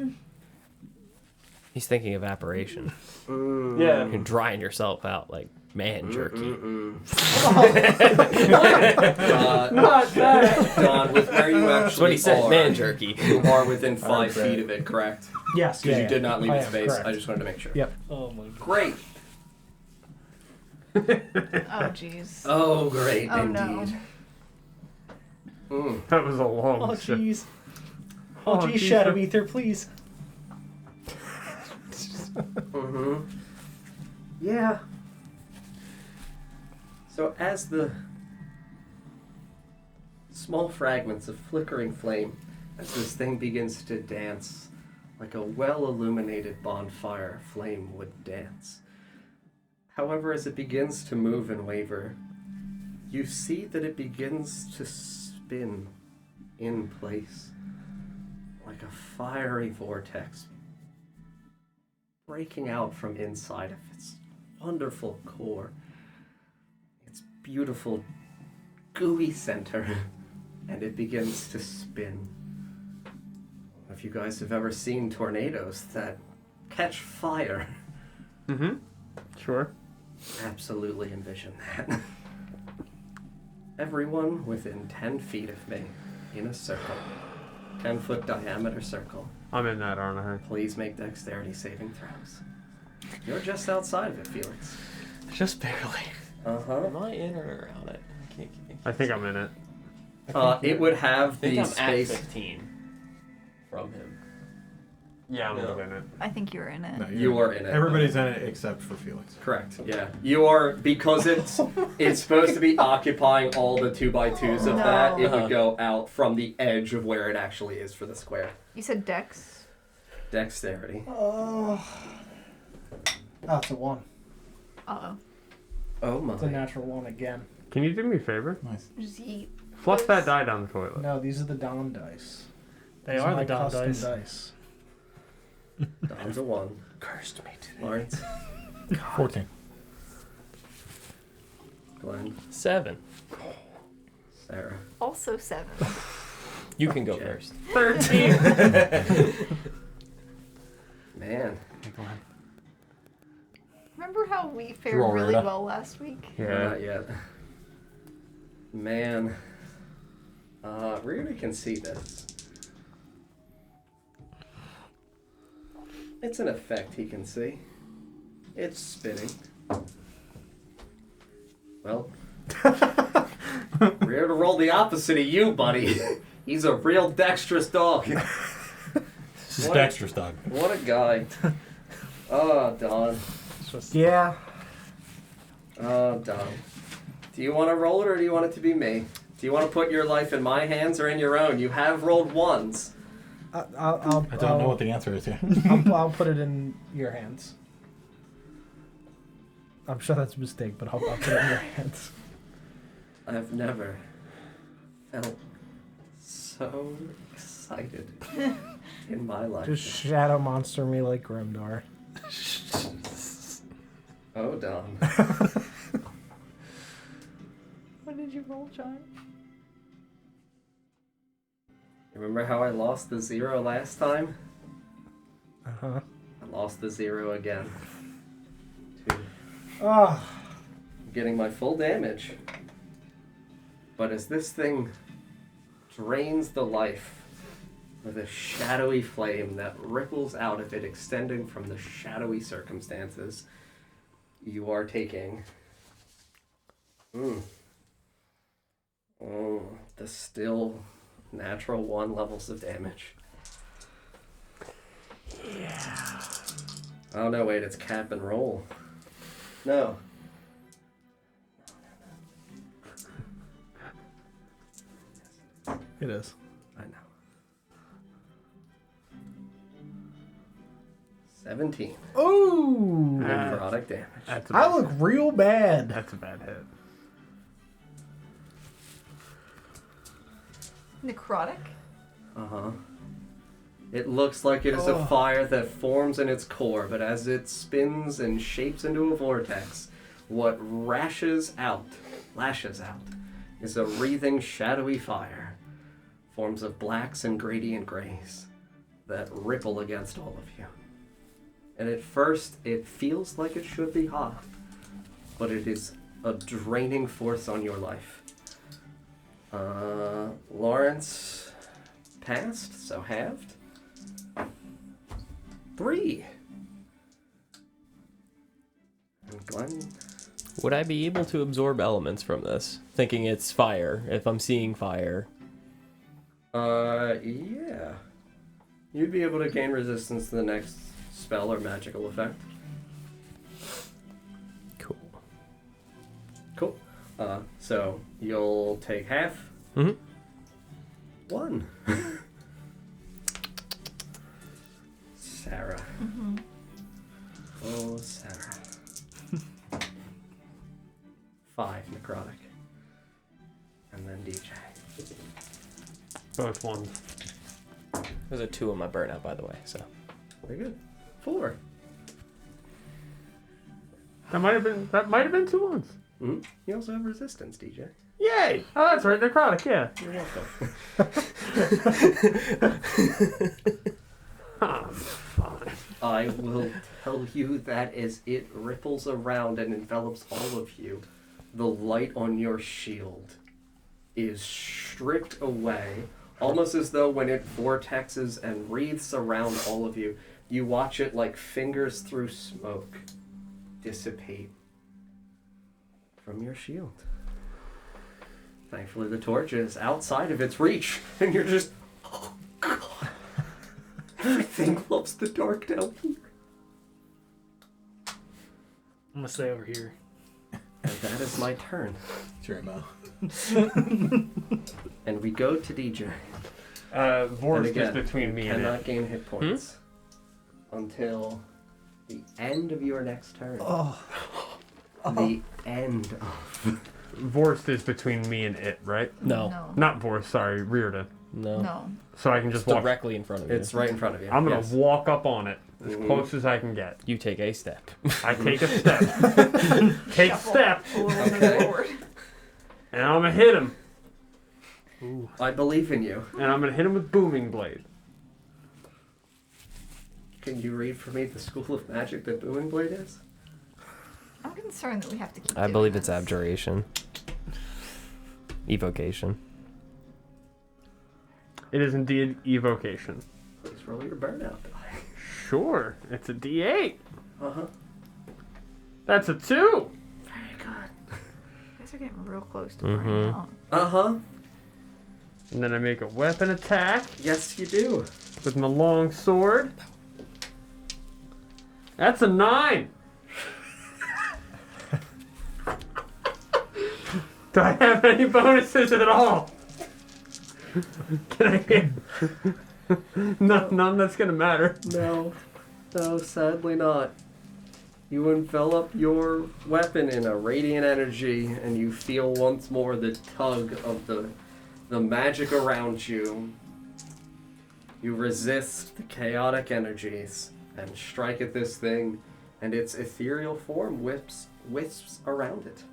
He's thinking evaporation. Yeah. You're drying yourself out like man jerky. Not that. Don, with where you That's what actually he said, are, man jerky. you are within 5 feet of it, correct? Yes. Because Yeah, you did not leave I its am, space. correct. I just wanted to make sure. Yep. Oh my god. Great. Oh, jeez. Oh, great Oh, no. indeed. Mm. That was a long Oh shift. jeez. Oh, Oh jeez, geez. Shadow Ether, please. Mm-hmm. Yeah. So as the small fragments of flickering flame, as this thing begins to dance like a well-illuminated bonfire flame would dance. However, as it begins to move and waver, you see that it begins to spin in place like a fiery vortex breaking out from inside of its wonderful core, its beautiful gooey center, and it begins to spin. If you guys have ever seen tornadoes that catch fire, Mm-hmm. Sure. absolutely envision that. Everyone within 10 feet of me, in a circle, 10-foot diameter circle, I'm in that, aren't I? please make dexterity saving throws. You're just outside of it, Felix. Just barely. Uh-huh. Am I in or around it? I can't keep I think I'm in it. It would I have think the I'm space. at 15 from him. Yeah, I'm No. in it. I think you're in it. No, You are in it. Everybody's in it except for Felix. Correct. Yeah, you are, because it's supposed to be occupying all the 2x2s of that. It No. would go out from the edge of where it actually is for the square. You said Dex? Dexterity. Oh, it's a 1. Uh-oh. Oh my. It's a natural 1 again. Can you do me a favor? Nice. Just yeet. Flush that die down the toilet. No, these are the Dom dice. They These are my the Dom custom dice. Don's a 1. Cursed me today. Lawrence. 14. Glenn. 7. Sarah. Also 7. You can go Jack. first. 13. Man. Remember how we fared Roll really Rita. well last week? Yeah. Not yet. Man. Rita can see this. It's an effect he can see. It's spinning. Well. We're to roll the opposite of you, buddy. He's a real dexterous dog. This is What? Dexter's dog. What a guy. Oh, Don. Yeah. Oh, Don. Do you want to roll it or do you want it to be me? Do you want to put your life in my hands or in your own? You have rolled ones. I'll I don't know what the answer is here. I'll put it in your hands. I'm sure that's a mistake, but I'll put it in your hands. I've never felt so excited in my life. Just shadow monster me like Grimdar. Oh, Don. What did you roll, John? Remember how I lost the 0 last time? Uh-huh. I lost the 0 again. 2. Oh, I'm getting my full damage. But as this thing drains the life with a shadowy flame that ripples out of it, extending from the shadowy circumstances, you are taking... Oh, the still natural 1 levels of damage. Yeah. Oh, no, wait, it's cap and roll. No. it is. I know. 17 Ooh, necrotic damage. That's a I bad, look real bad. that's a bad hit. Necrotic? Uh-huh. It looks like it is a fire that forms in its core, but as it spins and shapes into a vortex, what lashes out, is a wreathing, shadowy fire. Forms of blacks and gradient grays that ripple against all of you. And at first, it feels like it should be hot, but it is a draining force on your life. Lawrence passed, so halved. 3. And Glenn. Would I be able to absorb elements from this? Thinking it's fire, if I'm seeing fire. Yeah. You'd be able to gain resistance to the next spell or magical effect. Cool. Cool. So you'll take half. Mm-hmm. 1. Sarah. Mm-hmm. Oh, Sarah. 5 necrotic. And then DJ. Both ones. Those are 2 on my burnout, by the way, so. Very good. 4. That might have been 2 ones. Mm-hmm. You also have resistance, DJ. Yay! Oh, that's right, necrotic. Yeah. You're welcome. Oh, fine. I will tell you that as it ripples around and envelops all of you, the light on your shield is stripped away, almost as though when it vortexes and wreaths around all of you, you watch it like fingers through smoke dissipate from your shield. Thankfully, the torch is outside of its reach, and you're just, oh God. Everything loves the dark down here. I'm gonna stay over here. And that is my turn. Jeremo. And we go to DJ. Vorst is between me and cannot it. gain hit points until the end of your next turn. The end of. Vorst is between me and it, right? No. Not Vorst, sorry, Reardon. No. So I can just walk. Directly in front of you. It's right in front of you. I'm gonna yes. walk up on it as close as I can get. You take a step. I take a step. Take step, A little Okay. bit forward. and I'm gonna hit him. I believe in you. And I'm gonna hit him with Booming Blade. Can you read for me the school of magic that Booming Blade is? I'm concerned that we have to keep I doing believe this. it's abjuration. Evocation. It is indeed evocation. Please roll your burnout die. Sure, it's a D8. Uh-huh. That's a 2. Very good. You guys are getting real close to burning out. Uh-huh. And then I make a weapon attack Yes, you do. with my long sword. That's a 9. Do I have any bonuses at all? Can I get none that's gonna matter? No, sadly not. You envelop your weapon in a radiant energy, and you feel once more the tug of the magic around you. You resist the chaotic energies and strike at this thing, and its ethereal form wisps around it.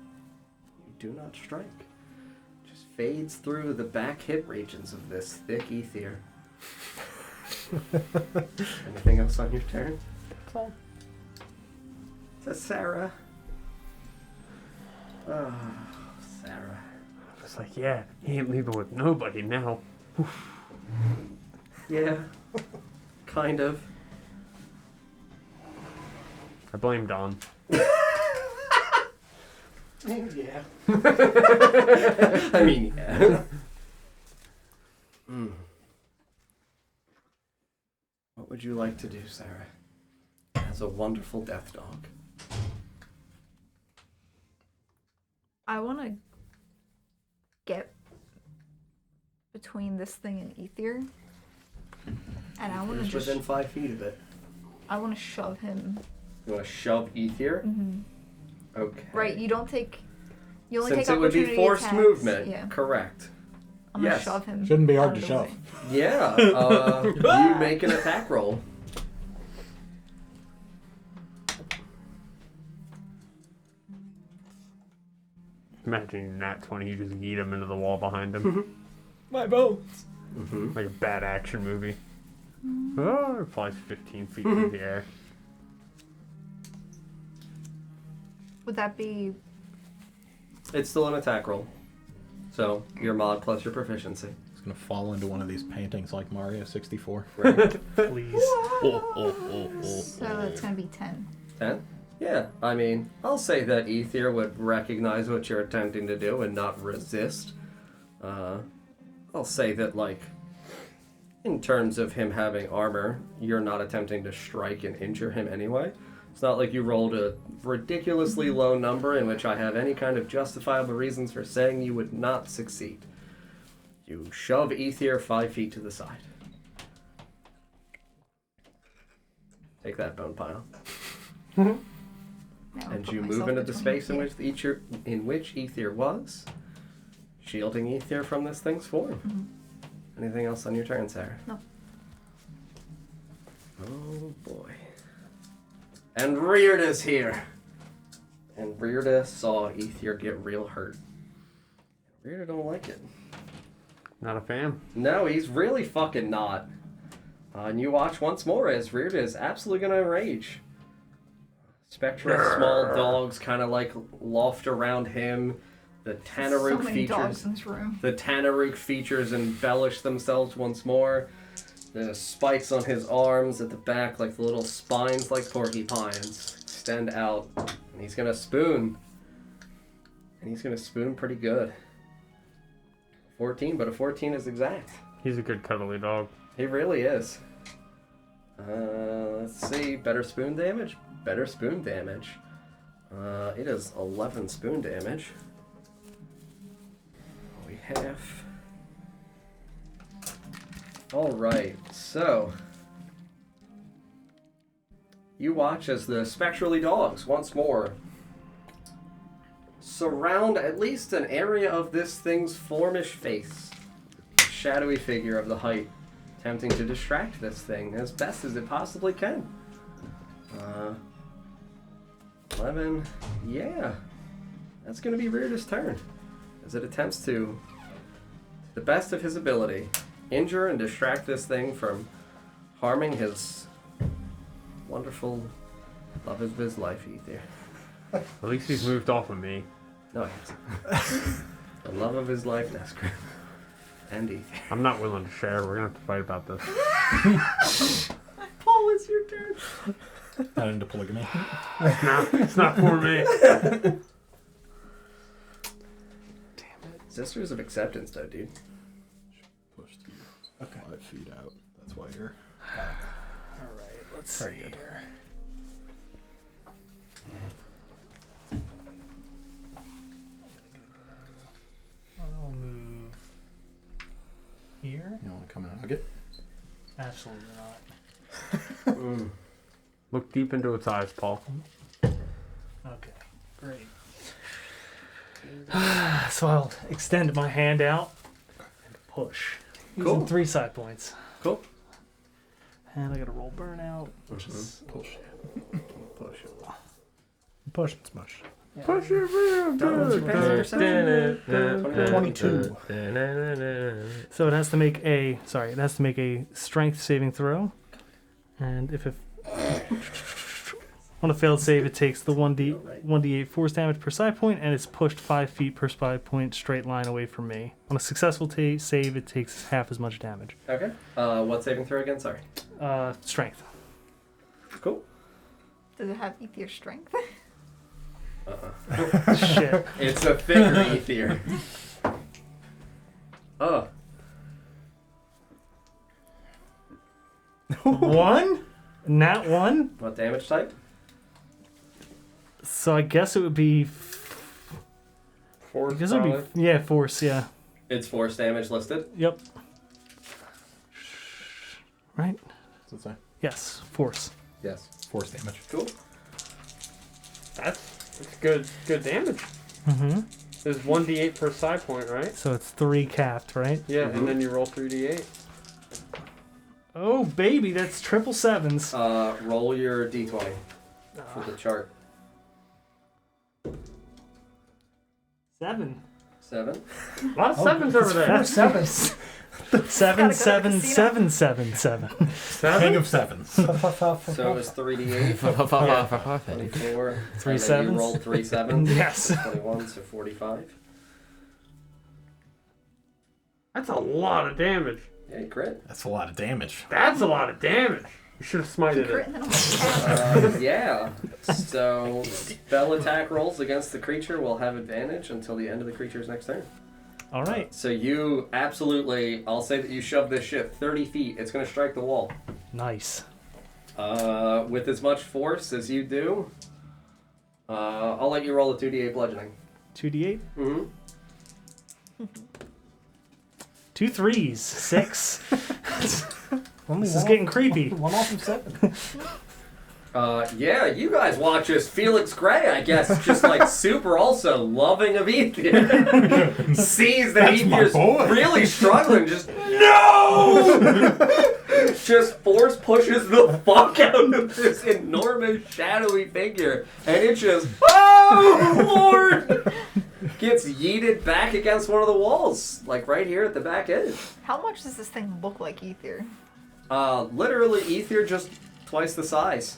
You do not strike. Just fades through the back hip regions of this thick Ethir. Anything else on your turn? That's all. That's Sarah. Oh, Sarah. It's like, yeah, he ain't leaving with nobody now. Yeah, kind of. I blame Don. Yeah. I mean, yeah. What would you like to do, Sarah? As a wonderful death dog. I want to get between this thing and Ethir. And I want to Who's just... within 5 feet of it? I want to shove him. You want to shove Ethir? Mm-hmm. Okay. Right, you don't take... You only Since take it would be opportunity forced attacks. movement, Yeah. correct. I'm gonna Yes. shove him. Shouldn't be out hard of to the shove. way. Yeah. You make an attack roll. Imagine nat 20, you just yeet him into the wall behind him. My bones. Like a bad action movie. Oh, it flies 15 feet through the air. Would that be? It's still an attack roll. So your mod plus your proficiency. It's gonna fall into one of these paintings like Mario 64. Please. So it's gonna be 10. 10? Yeah, I mean, I'll say that Ethir would recognize what you're attempting to do and not resist. I'll say that, like, in terms of him having armor, you're not attempting to strike and injure him anyway. It's not like you rolled a ridiculously low number in which I have any kind of justifiable reasons for saying you would not succeed. You shove Ethir 5 feet to the side. Take that, bone pile. Now I'll And put you myself move into the between space in which Ethir was, shielding Ethir from this thing's form. Anything else on your turn, Sarah? No. Oh boy. And Rearda's here. And Rearda saw Ethir get real hurt. Rearda don't like it. Not a fan. No, he's really fucking not. And you watch once more as Rearda is absolutely gonna enrage. Spectral small dogs kind of like loft around him. The So Tanaruk many dogs features. in this room. The Tanaruk features embellish themselves once more. The spikes on his arms at the back, like the little spines, like porcupines, extend out. And he's gonna spoon. And he's gonna spoon pretty good. 14, but a 14 is exact. He's a good cuddly dog. He really is. Let's see. Better spoon damage? Better spoon damage. It is 11 spoon damage. We have... Alright, so... You watch as the spectrally dogs, once more, surround at least an area of this thing's formish face. A shadowy figure of the height, attempting to distract this thing as best as it possibly can. 11, yeah. That's going to be Rearda's turn, as it attempts to the best of his ability, injure and distract this thing from harming his wonderful love of his life, Ethir. At least he's moved off of me. No, he hasn't. The love of his life, Neskrim. And Ethir. I'm not willing to share. We're gonna have to fight about this. Paul, it's your turn. Not into polygamy. It's not for me. Sisters of Acceptance, though, dude. Pushed you 5 feet out. That's why you're. Alright, let's see here. I'll move here. You want to come and hug it? Absolutely not. Look deep into its eyes, Paul. Okay, great. So I'll extend my hand out and push. Using Cool. 3 side points. Cool. And I gotta roll burnout, which is Push. Push. Push and smush. Push it real What's your passive perception? 22. so it has to make a strength saving throw, and if it on a failed save, it takes the 1d8 force damage per side point, and it's pushed 5 feet per side point straight line away from me. On a successful save, it takes half as much damage. Okay. What saving throw again? Sorry. Strength. Cool. Does it have Ethir strength? Shit. It's a thicker Ethir. Oh. 1? Nat 1? What damage type? So I guess it would be... Force, Because it would be... Yeah, force, yeah. It's force damage listed. Yep. Right? What's that say? Yes, force. Yes. Force damage. Cool. That's good damage. Mm-hmm. There's 1d8 per side point, right? So it's 3 capped, right? Yeah, and then you roll 3d8. Oh, baby, that's triple sevens. Roll your d20 for the chart. 7. 7. A lot of sevens over there. Four sevens. 7, to 7, the 7, 7, 7. King Seven? of sevens. So it's 3d8. 24. 3 and then sevens? You rolled 3 sevens. Yes. So 21, so 45. That's a lot of damage. Yeah, crit. That's a lot of damage. That's a lot of damage. You should have smited Crit it. and then I'm like, Yeah. So spell attack rolls against the creature will have advantage until the end of the creature's next turn. All right. So you absolutely, I'll say that you shove this shit 30 feet. It's going to strike the wall. Nice. With as much force as you do, I'll let you roll a 2d8 bludgeoning. 2d8. Mm-hmm. 2 3s. 6. Only This is getting creepy. One off of 7. Yeah, you guys watch as Felix Gray, I guess, just like super also loving of Ethir. Sees that That's my Ethir's boy. really struggling, just no! Just force pushes the fuck out of this enormous shadowy figure, and it just, oh Lord! Gets yeeted back against one of the walls, like right here at the back edge. how much does this thing look like Ethir? Literally Ethir just twice the size.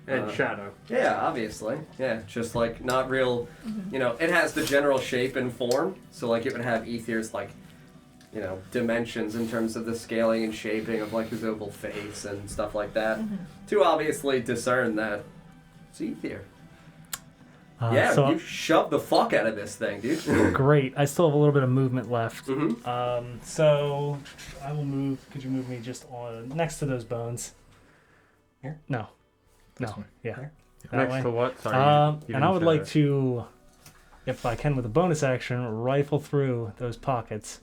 And shadow. Yeah, obviously. Yeah, just like not real, you know, it has the general shape and form, so like it would have Ethir's like, you know, dimensions in terms of the scaling and shaping of like his oval face and stuff like that, to obviously discern that it's Ethir. Yeah, So you shoved the fuck out of this thing, dude. great. I still have a little bit of movement left. Mm-hmm. So I will move. Could you move me just on next to those bones? Here? No. This No. one. Yeah. Here? That Next way. to what? Sorry. And didn't I would show like it. to, if I can, with a bonus action, rifle through those pockets.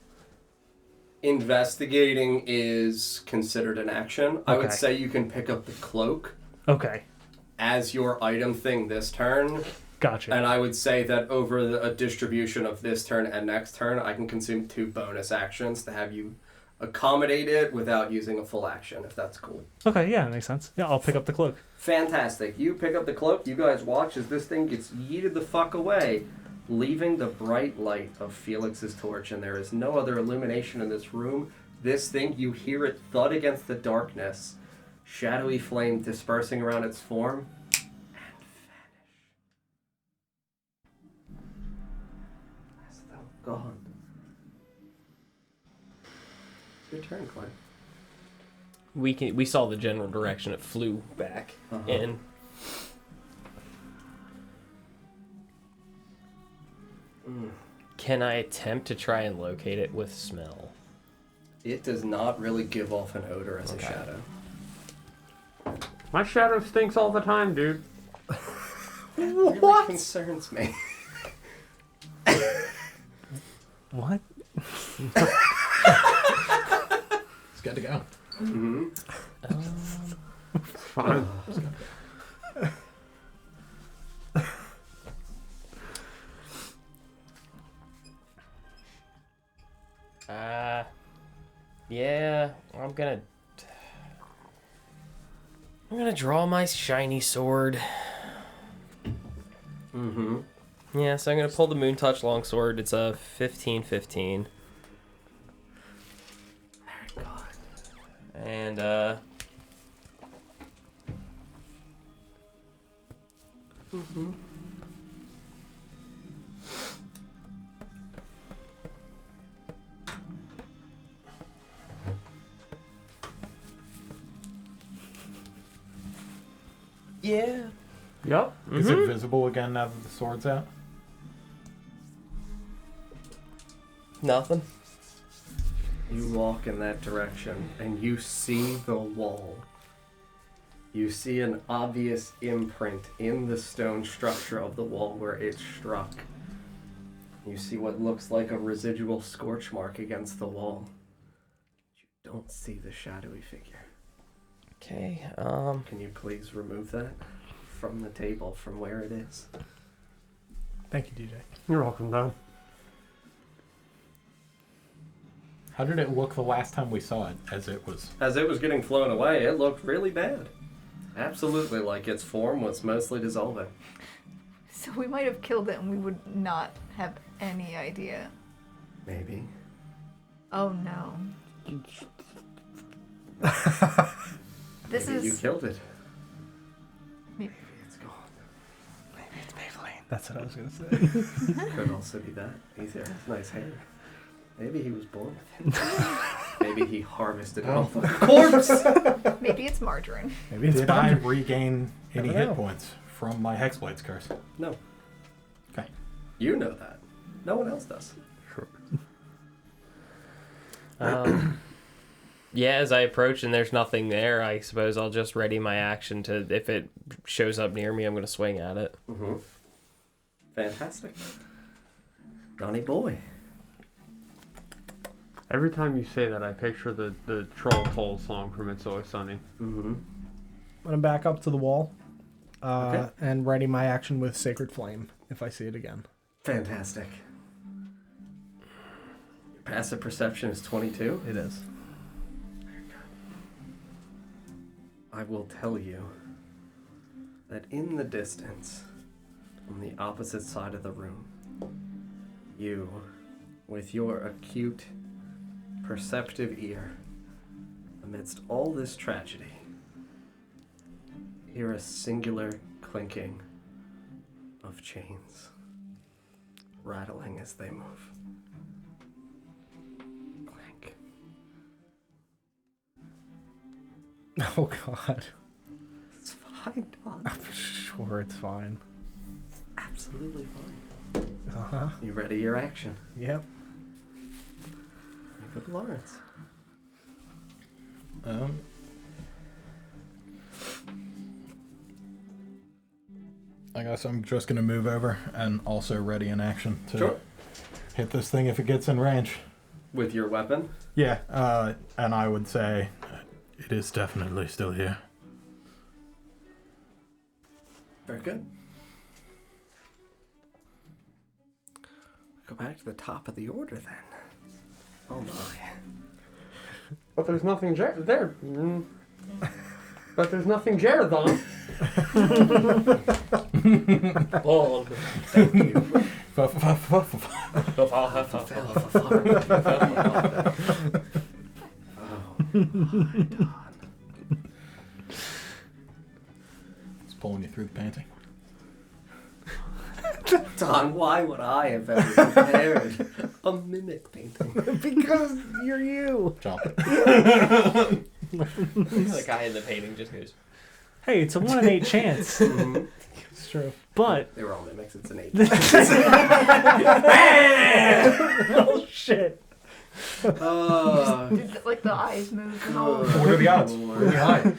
Investigating is considered an action. I would Okay. say you can pick up the cloak Okay. as your item thing this turn. Gotcha. And I would say that over a distribution of this turn and next turn, I can consume 2 bonus actions to have you accommodate it without using a full action, if that's cool. Okay, yeah, that makes sense. Yeah, I'll pick up the cloak. Fantastic. You pick up the cloak. You guys watch as this thing gets yeeted the fuck away, leaving the bright light of Felix's torch, and there is no other illumination in this room. This thing, you hear it thud against the darkness, shadowy flame dispersing around its form, as though gone. It's your turn, Clay. We saw the general direction it flew back in. Can I attempt to try and locate it with smell? It does not really give off an odor as Okay. a shadow. My shadow stinks all the time, dude. That really concerns me. What? It's got to go. Mm-hmm. It's fine. Yeah, I'm gonna draw my shiny sword. Mm-hmm. Yeah, so I'm gonna pull the Moon Touch Longsword. It's a 15-15. And yeah. Yep. Is it visible again now that the sword's out? Nothing. You walk in that direction and you see the wall. You see an obvious imprint in the stone structure of the wall where it struck. You see what looks like a residual scorch mark against the wall. You don't see the shadowy figure. Okay. Can you please remove that from the table, from where it is? Thank you, DJ. You're welcome, Don. How did it look the last time we saw it as it was? As it was getting flown away, it looked really bad. Absolutely, like its form was mostly dissolving. So we might have killed it and we would not have any idea. Maybe. Oh no. This Maybe you is. killed it. Maybe. It's gone. Maybe it's Maybelline. That's what I was going to say. Could also be that. Ethir has nice hair. Maybe he was born with it. Maybe he harvested it off of a corpse. Maybe it's margarine. Maybe it's Did I Bondra. regain any Never hit know. points from my Hexblade's curse? No. Okay. You know that. No one else does. Yeah, as I approach and there's nothing there, I suppose I'll just ready my action to, if it shows up near me, I'm going to swing at it. Mm-hmm. Fantastic. Donny boy. Every time you say that, I picture the Troll Toll song from It's Always Sunny. Mm-hmm. I'm going to back up to the wall Okay. and ready my action with Sacred Flame if I see it again. Fantastic. Your passive perception is 22. It is. I will tell you that in the distance, on the opposite side of the room, you, with your acute, perceptive ear, amidst all this tragedy, hear a singular clinking of chains, rattling as they move. Clank. Oh, God. It's fine, Don. I'm sure it's fine. Absolutely fine. Uh-huh. You ready your action? Yep. Good Lawrence. I guess I'm just going to move over and also ready an action to Sure. hit this thing if it gets in range. With your weapon? Yeah, and I would say it is definitely still here. Very good. Go back to the top of the order then. Oh my. But there's nothing there. But there's nothing there, Don. Oh, Thank you. It's pulling you through the painting. Don, why would I have ever prepared a mimic painting? Because you're you. Jump. the guy in the painting just goes, Hey, it's a 1 in 8 chance. It's true. But They were all mimics, it's an 8. oh shit. Did like the eyes move and all? What are the odds? Lord. Really high.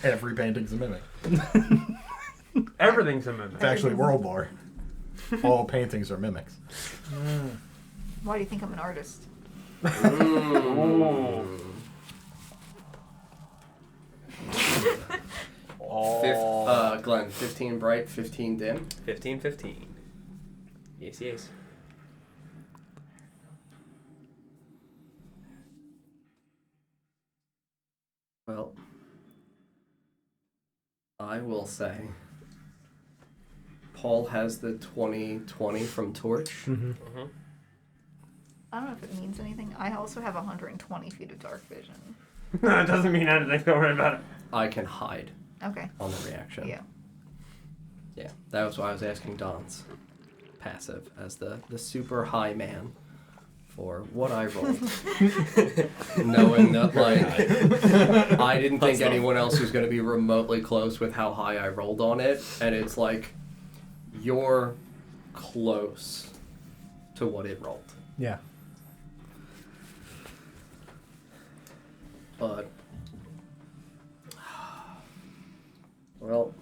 Every painting's a mimic. Everything's a mimic. It's actually world lore. All paintings are mimics. Why do you think I'm an artist? Glenn, 15 bright, 15 dim. 15-15. Yes, yes. Well, I will say Paul has the 20/20 from Torch. I don't know if it means anything. I also have 120 feet of dark vision. No, it doesn't mean anything. Don't worry about it. I can hide Okay. on the reaction. Yeah. Yeah, that was why I was asking Don's passive as the super high man for what I rolled. Knowing that, like, I didn't think anyone else was going to be remotely close with how high I rolled on it. And it's like, you're close to what it rolled. Yeah. But, well,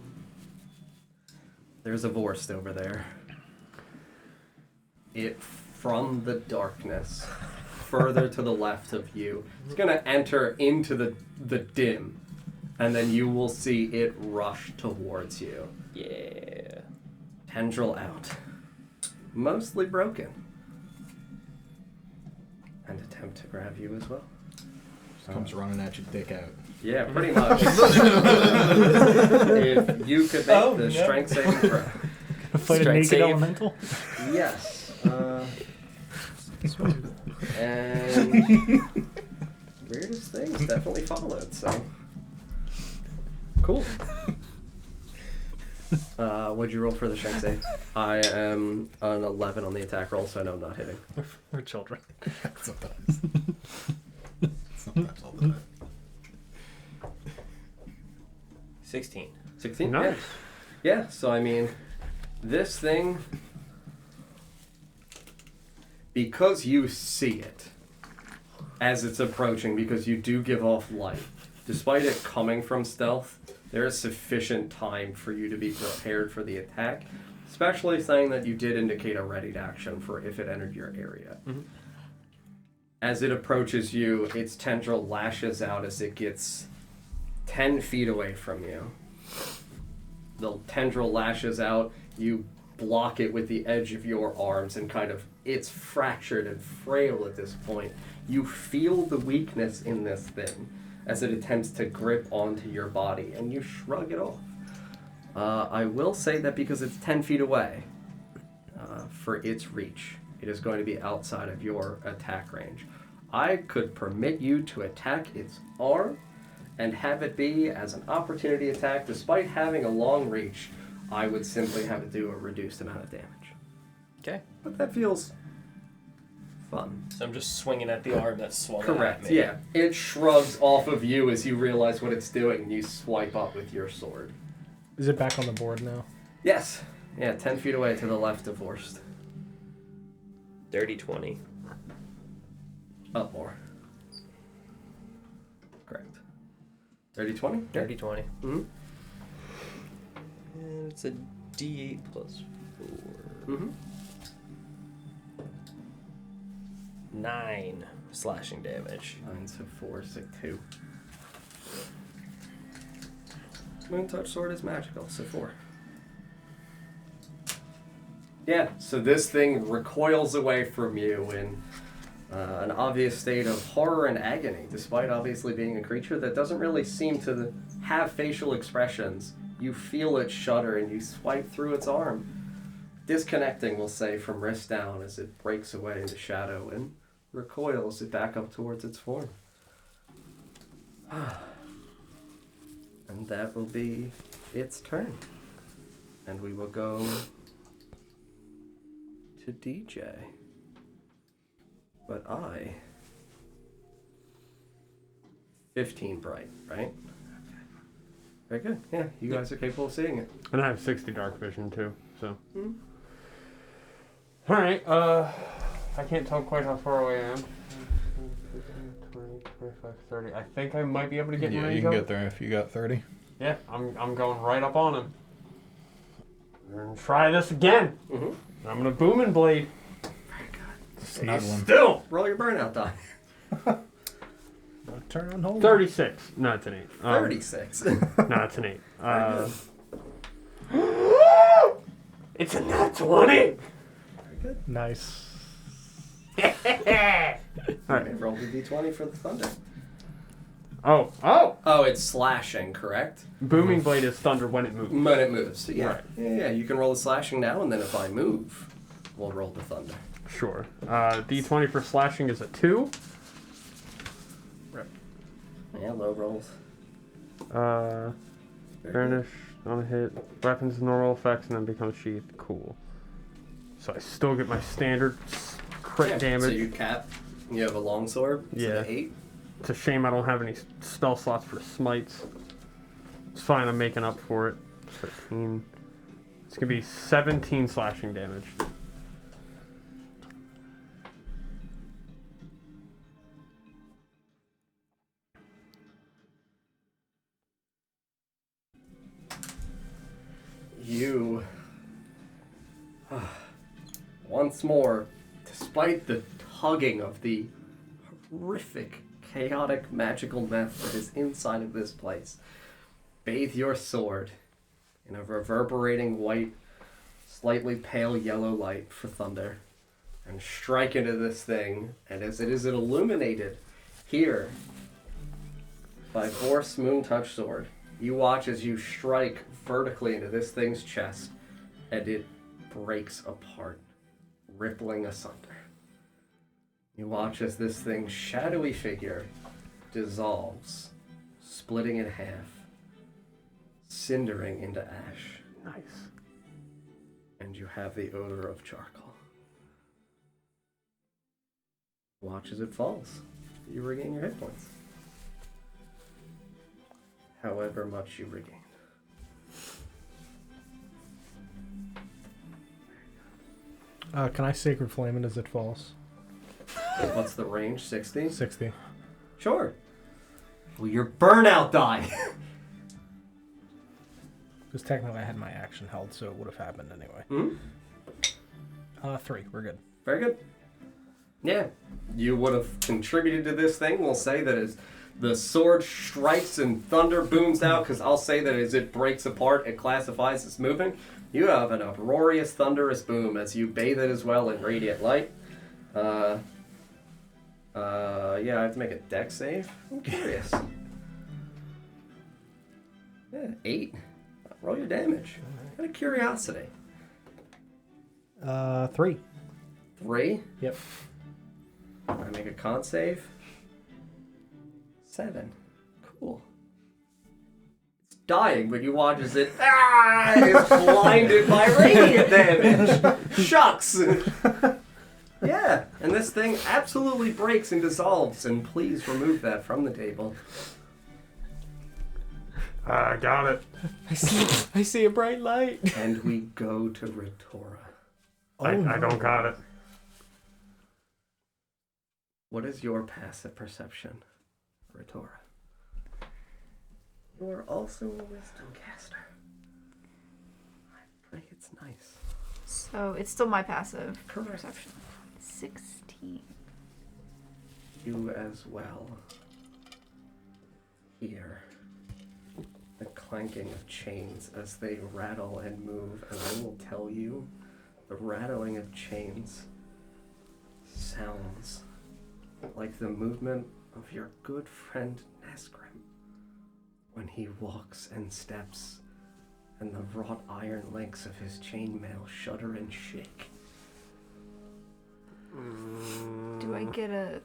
there's a Vorst over there. It, from the darkness, further to the left of you, it's going to enter into the dim, and then you will see it rush towards you. Yeah. tendril out. Mostly broken. And attempt to grab you as well. Comes running at you, dick out. Yeah, pretty much. If you could make the strength saving throw. Fight a Strength naked save. elemental. Yes. And weirdest things definitely followed, so. Cool. What'd you roll for the strength save? I am an 11 on the attack roll, so I know I'm not hitting. We're children. Sometimes. Sometimes all the time. 16. 16? Nice. Yeah, so I mean, this thing, because you see it as it's approaching, because you do give off light, despite it coming from stealth, there is sufficient time for you to be prepared for the attack, especially saying that you did indicate a ready to action for if it entered your area. Mm-hmm. As it approaches you, its tendril lashes out as it gets 10 feet away from you. The tendril lashes out, you block it with the edge of your arms and kind of, it's fractured and frail at this point. You feel the weakness in this thing as it attempts to grip onto your body, and you shrug it off. I will say that because it's 10 feet away, for its reach, it is going to be outside of your attack range. I could permit you to attack its arm and have it be as an opportunity attack. Despite having a long reach, I would simply have it do a reduced amount of damage. Okay. But that feels fun. So I'm just swinging at the arm that's swung Correct, at me. yeah. It shrugs off of you as you realize what it's doing, and you swipe up with your sword. Is it back on the board now? Yes. Yeah, 10 feet away to the left of Vorst. Dirty 20. Up more. Correct. 30-20? Dirty 20. Mm-hmm. And it's a D8 plus 4. Mm-hmm. 9 slashing damage. 9, so 4, 6, 2. Moon Touch Sword is magical, so 4. Yeah, so this thing recoils away from you in an obvious state of horror and agony, despite obviously being a creature that doesn't really seem to have facial expressions. You feel it shudder and you swipe through its arm, disconnecting, we'll say, from wrist down as it breaks away into shadow and recoils it back up towards its form. And that will be its turn. And we will go to DJ. But 15 bright, right? Very good. Yeah, you guys are capable of seeing it. And I have 60 dark vision too, so. Hmm. Alright, I can't tell quite how far away I am. 20, 25, 30. I think I might be able to get in Yeah, range you can of get it. there if you got 30. Yeah, I'm going right up on him. We're gonna try this again. Mm-hmm. I'm gonna booming blade. Snug one. Still Roll your burnout die. Turn on hold. 36. No, it's an 8. 36. No, it's an 8. It's a nat 20. Very good. Nice. Alright. Roll the d20 for the thunder. Oh. Oh, it's slashing, correct? Booming blade is thunder when it moves. When it moves. So yeah. Right. Yeah, you can roll the slashing now, and then if I move, we'll roll the thunder. Sure. D20 for slashing is a 2. Yeah, low rolls. Vanish on a hit. Weapons normal effects and then becomes sheathed. Cool. So I still get my standard crit Yeah, damage. So you cap, you have a longsword. So Yeah. 8. It's a shame I don't have any spell slots for smites. It's fine, I'm making up for it. 13. It's gonna be 17 slashing damage. You, once more, despite the tugging of the horrific, chaotic, magical meth that is inside of this place, bathe your sword in a reverberating white slightly pale yellow light for thunder, and strike into this thing. And as it is illuminated here by Vorst's Moontouch sword, you watch as you strike vertically into this thing's chest, and it breaks apart, rippling asunder. You watch as this thing's shadowy figure dissolves, splitting in half, cindering into ash. Nice. And you have the odor of charcoal. Watch as it falls. You regain your hit points. However much you regain. Can I Sacred Flame it as it falls? What's the range? 60? 60. Sure. Well, your burnout die. Because technically I had my action held, so it would have happened anyway. Hmm? 3. We're good. Very good. Yeah. You would have contributed to this thing. We'll say that as the sword strikes and thunder booms out, because I'll say that as it breaks apart, it classifies as moving. You have an uproarious, thunderous boom as you bathe it as well in radiant light. Yeah, I have to make a dex save. I'm curious. Yeah, 8. Roll your damage. Out of curiosity. 3. 3. Yep. I make a con save. 7. Cool. It's dying, but you watch as it is blinded by radiant damage. Shucks. Yeah, and this thing absolutely breaks and dissolves, and please remove that from the table. I got it. I see a bright light. And we go to Ritora. I don't got it. What is your passive perception, Ritora? You are also a wisdom caster. I think it's nice. So it's still my passive Correct. perception. 16. You as well hear the clanking of chains as they rattle and move, and I will tell you, the rattling of chains sounds like the movement of your good friend Nesgrim when he walks and steps, and the wrought iron links of his chainmail shudder and shake. Do I get a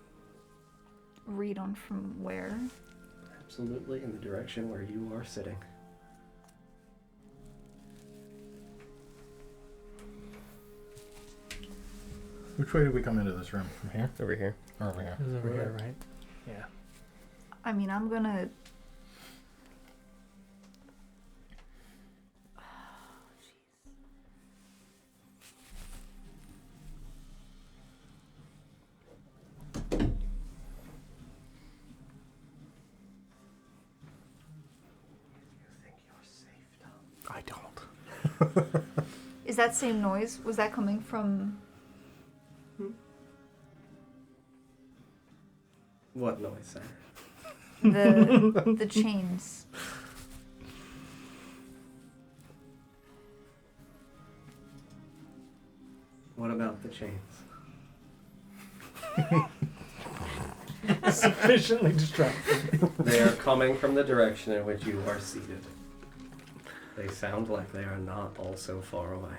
read on from where? Absolutely in the direction where you are sitting. Which way did we come into this room? From here? Over here. Or over here? Is over here, right? Yeah. I mean, I'm gonna. I don't. Is that same noise? Was that coming from? What noise, sir? The chains. What about the chains? Sufficiently distracted. They are coming from the direction in which you are seated. They sound like they are not all so far away.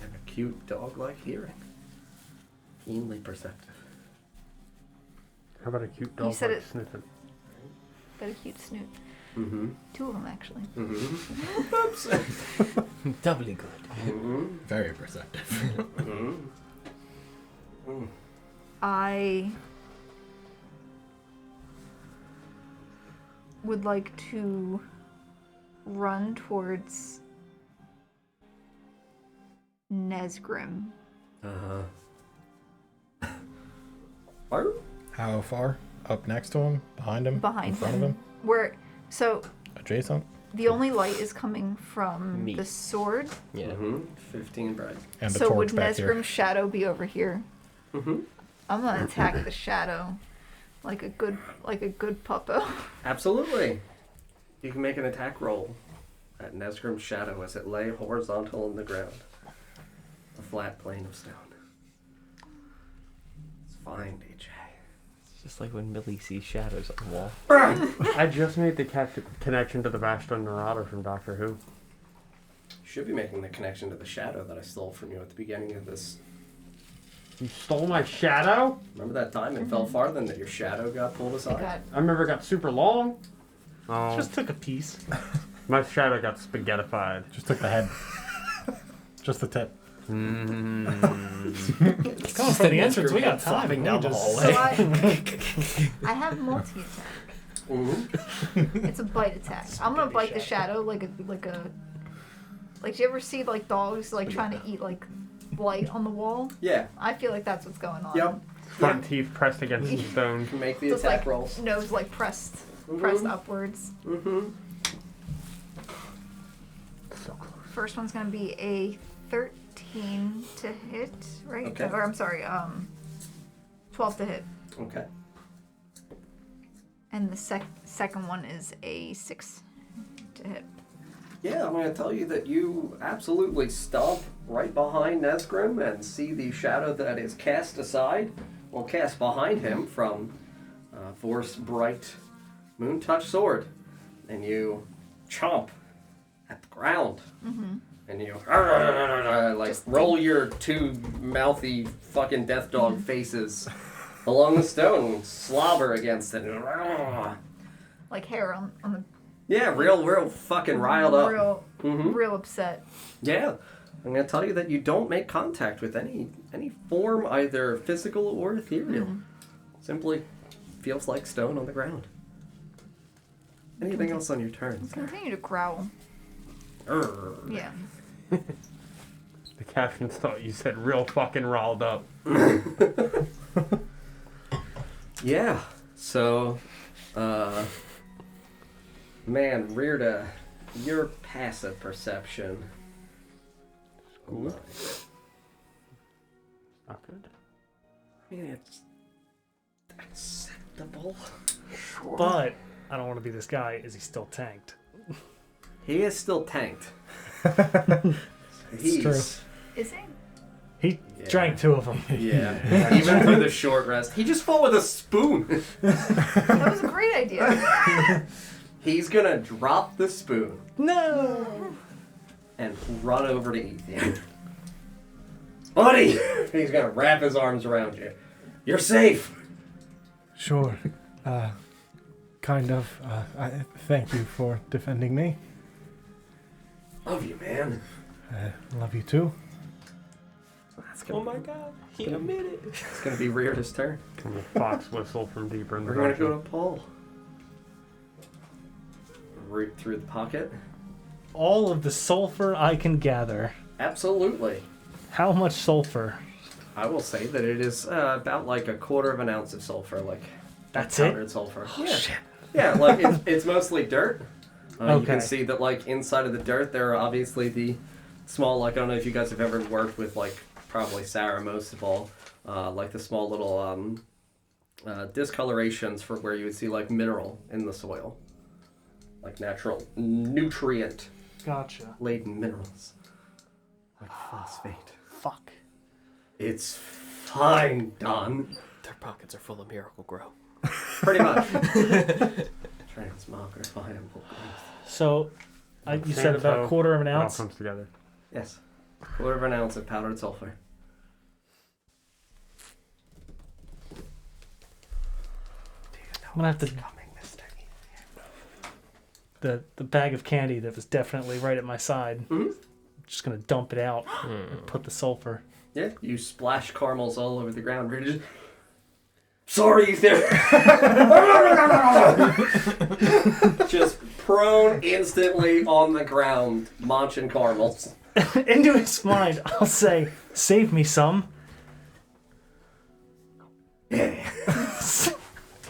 And a cute dog-like hearing. Keenly perceptive. How about a cute You dog said like it- sniffing? Got a cute snoot. Mm-hmm. 2 of them actually. Mm-hmm. Oops. Doubly good. Mm-hmm. Very perceptive. Mm-hmm. Mm. I would like to run towards Nesgrim. Uh-huh. Are How far? Up next to him? Behind him? Behind In front him. of him? So Adjacent? the only light is coming from Me. the sword. Yeah. Mm-hmm. 15 bright. And the So torch would back here. Nesgrim's shadow be over here? Mm-hmm. I'm gonna attack the shadow like a good puppo. Absolutely. You can make an attack roll at Nesgrim's shadow as it lay horizontal in the ground. A flat plane of stone. It's fine, DJ. It's just like when Millie sees shadows on the wall. I just made the connection to the Vashta Narada from Doctor Who. You should be making the connection to the shadow that I stole from you at the beginning of this. You stole my shadow? Remember that time it fell farther and that your shadow got pulled aside? God. I remember it got super long. Oh, Just took a piece. my shadow got spaghettified. Just took the head. Just the tip. Coming from the entrance, we got time. Flopping down the So hallway. I have multi-attack. Mm-hmm. It's a bite attack. I'm gonna bite the shadow like do you ever see like dogs like trying to eat like blight on the wall? Yeah. I feel like that's what's going on. Yep. Front teeth pressed against the stone. You can make the Just attack like rolls. nose like pressed upwards. Mm-hmm. So close. First one's gonna be a 13 to hit, right? Okay. Or I'm sorry, 12 to hit. Okay. And the second one is a 6 to hit. Yeah, I'm going to tell you that you absolutely stomp right behind Nesgrim and see the shadow that is cast aside, well, cast behind him from Vor's bright moon-touched sword. And you chomp at the ground. Mm-hmm. And you like roll your two mouthy fucking death dog faces along the stone and slobber against it. Like hair on the Yeah, real fucking riled up. real upset. Yeah, I'm gonna tell you that you don't make contact with any form, either physical or ethereal. Simply feels like stone on the ground. Anything else on your turn? Continue to growl. Urgh. Yeah. The captions thought you said real fucking riled up. Yeah. So, man, Rearda, your passive perception. Ooh. Not good. I mean, it's acceptable. But I don't want to be this guy. Is he still tanked? He is still tanked. It's true. Is he? He Yeah. drank 2 of them. Yeah. Even for the short rest, he just fought with a spoon. That was a great idea. He's gonna drop the spoon No. and run over to Ethir. Buddy! He's gonna wrap his arms around you. You're safe! Sure. Kind of. Thank you for defending me. Love you, man. Love you too. That's gonna, Oh my god, he admitted. it's gonna be Rearda's turn. Can a fox whistle from deeper in the We're gonna dungeon. go to Paul. Root through the pocket. All of the sulfur I can gather. Absolutely. How much sulfur? I will say that it is about like a quarter of an ounce of sulfur, like That's powdered it? sulfur. Oh, Yeah. shit. Yeah, like it's mostly dirt. You Okay. can see that like inside of the dirt there are obviously the small, like I don't know if you guys have ever worked with like probably Sarah most of all, like the small little discolorations for where you would see like mineral in the soil. Like natural nutrient Gotcha. laden minerals. Like phosphate. Fuck. It's fine, Don. Their pockets are full of Miracle Grow. Pretty much. Transmogrification. So, you said about a quarter of an It all ounce? comes together. Yes. Quarter of an ounce of powdered sulfur. I'm gonna have to... The bag of candy that was definitely right at my side. Mhm. Just gonna dump it out and put the sulfur. Yeah, you splash caramels all over the ground. Really just... Sorry, there. Just prone instantly on the ground, munching caramels. Into his mind, I'll say, save me some. Yeah.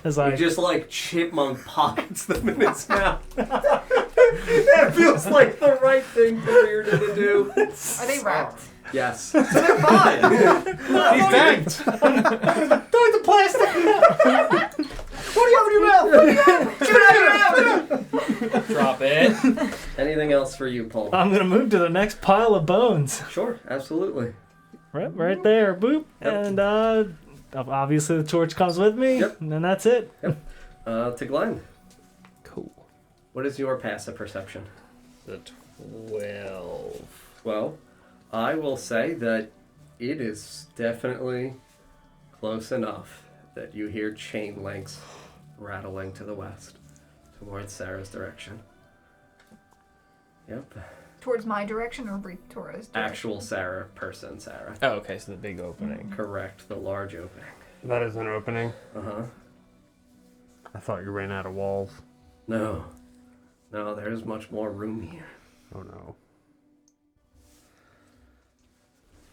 As He I... just like chipmunk pockets them in his mouth. That feels like the right thing for Rearda to do. Are they wrapped? Yes. So they're fine. He's tanked. Throw the plastic! What do you have in your mouth? What do you have? Get it out of your mouth! Drop it. Anything else for you, Paul? I'm gonna move to the next pile of bones. Sure, absolutely. Right there, boop. Yep. And obviously the torch comes with me, Yep. and then that's it. To Glenn, Cool. what is your passive perception? The 12. Well, I will say that it is definitely close enough that you hear chain links rattling to the west, towards Sarah's direction. Yep. Towards my direction or Torres' direction? Actual Sarah, person Sarah. Oh, okay, so the big opening. Correct, the large opening. That is an opening. Uh-huh. I thought you ran out of walls. No, there's much more room here. Oh no.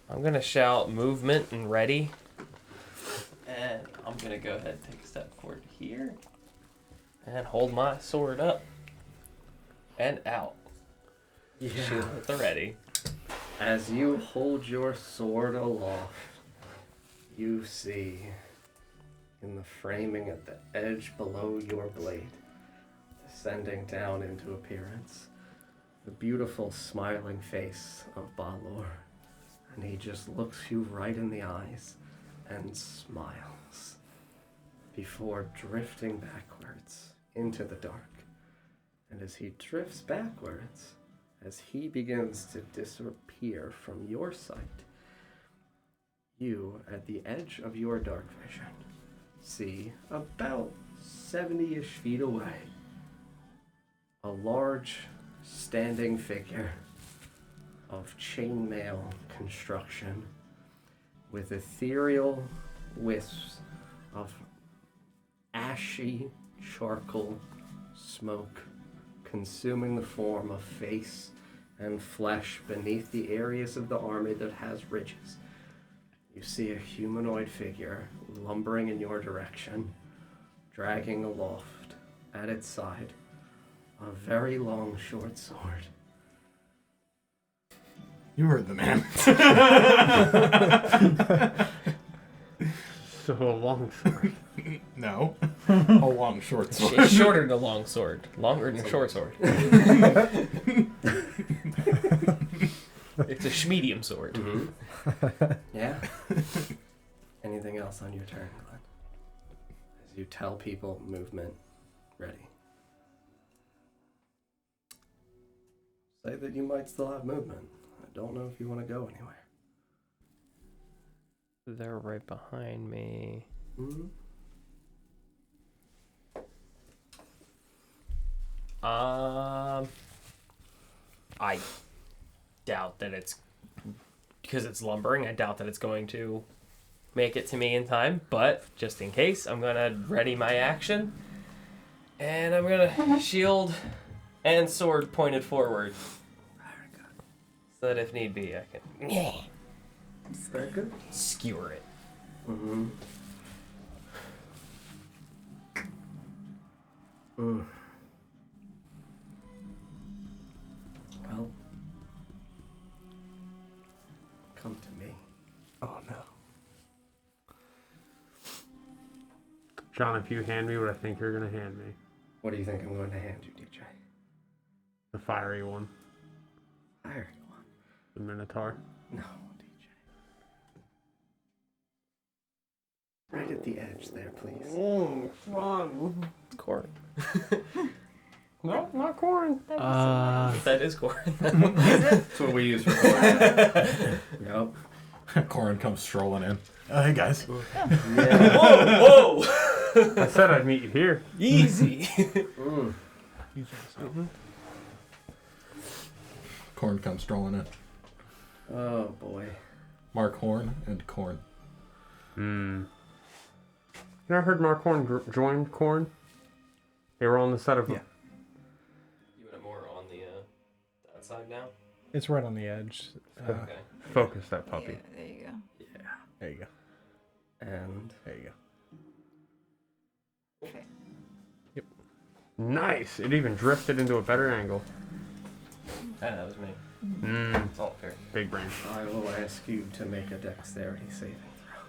I'm gonna shout movement and ready. And I'm gonna go ahead and take a step forward here. And hold my sword up. And out. Shoot with the ready. As you hold your sword aloft, you see in the framing at the edge below your blade, descending down into appearance, the beautiful smiling face of Balor. And he just looks you right in the eyes and smiles before drifting backwards into the dark. And as he drifts backwards, as he begins to disappear from your sight, you, at the edge of your dark vision, see about 70-ish feet away a large standing figure of chainmail construction with ethereal wisps of ashy charcoal smoke consuming the form of face and flesh beneath the areas of the army that has ridges. You see a humanoid figure lumbering in your direction, dragging aloft at its side a very long short sword. You heard the man. So a long sword. No. A long short sword. It's shorter than a long sword. Longer than a short sword. It's a medium sword. Mm-hmm. Yeah. Anything else on your turn, Glenn? As you tell people movement ready. Say that you might still have movement. I don't know if you want to go anywhere. They're right behind me. Mm-hmm. I doubt that it's because it's lumbering. I doubt that it's going to make it to me in time. But just in case, I'm gonna ready my action, and I'm gonna shield and sword pointed forward, so that if need be, I can Very good. skewer it. Mm-hmm. Mm. Well, come to me. Oh no. John, if you hand me what I think you're going to hand me, What do you think I'm going to hand you, DJ? the fiery one, Fire you one. the Minotaur. No, DJ. Right at the edge there, please. Corn. No, not corn. That is corn. That's what we use for corn. Yep. Corin comes strolling in. Oh, hey guys. Whoa, whoa! I said I'd meet you here. Easy. Mm. Corin comes strolling in. Oh boy. Mark Horn and Corn. Hmm. You know, I heard Mark Horn joined Corn. They were on the set of. Yeah. You want it more on the that side now? It's right on the edge. Okay. Focus that puppy. Yeah, there you go. Yeah. There you go. And There you go. Okay. Nice. It even drifted into a better angle. That was me. Mmm. It's all fair. Big brain. I will ask you to make a dexterity saving throw.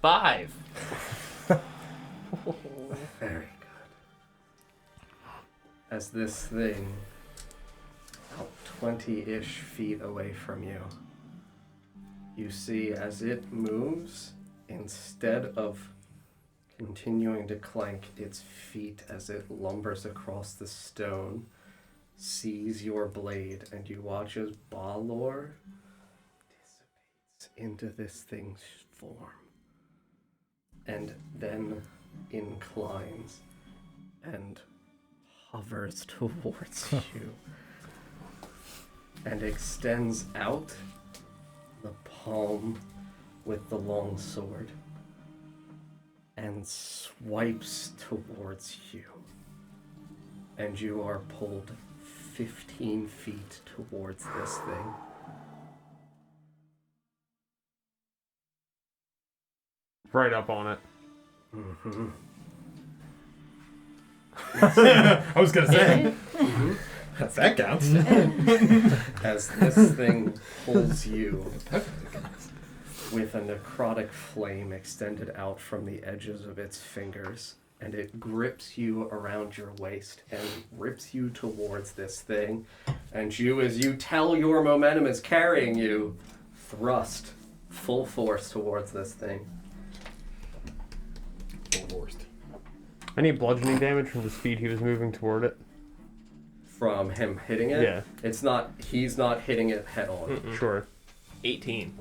5. Very good. As this thing, about 20-ish feet away from you, you see as it moves, instead of continuing to clank its feet as it lumbers across the stone, sees your blade, and you watch as Balor dissipates into this thing's form, and then inclines and hovers towards you and extends out the palm with the long sword and swipes towards you, and you are pulled 15 feet towards this thing. Right up on it. Mm-hmm. I was gonna say. That counts. As this thing pulls you with a necrotic flame extended out from the edges of its fingers, and it grips you around your waist and rips you towards this thing, and you, as you tell your momentum is carrying you, thrust full force towards this thing. Any bludgeoning damage from the speed he was moving toward it? From him hitting it? Yeah. It's not, he's not hitting it head on. Mm-mm. Sure. 18.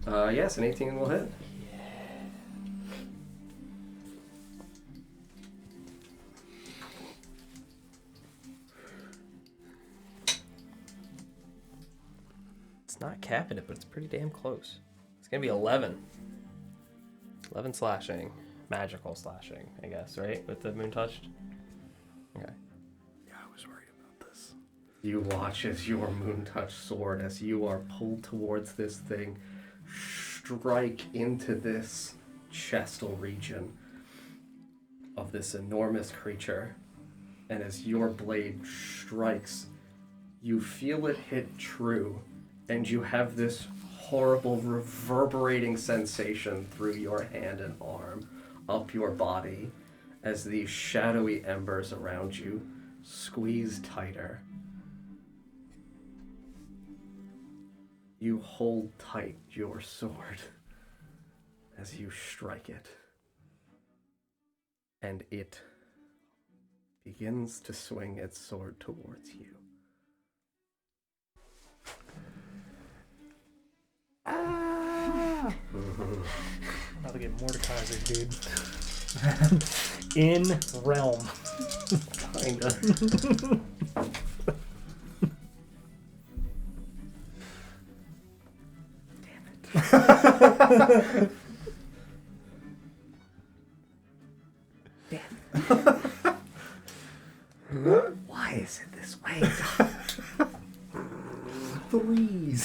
Yes, an 18 will hit. It's not capping it, but it's pretty damn close. It's gonna be 11. 11 slashing. Magical slashing, I guess, right? With the moon touched? Okay. Yeah, I was worried about this. You watch as your moon-touched sword, as you are pulled towards this thing, strike into this chestal region of this enormous creature. And as your blade strikes, you feel it hit true, and you have this horrible reverberating sensation through your hand and arm, up your body, as these shadowy embers around you squeeze tighter. You hold tight your sword as you strike it, and it begins to swing its sword towards you. About to get Mordekaiser, dude. In realm. Kinda. Why is it this way? Threes.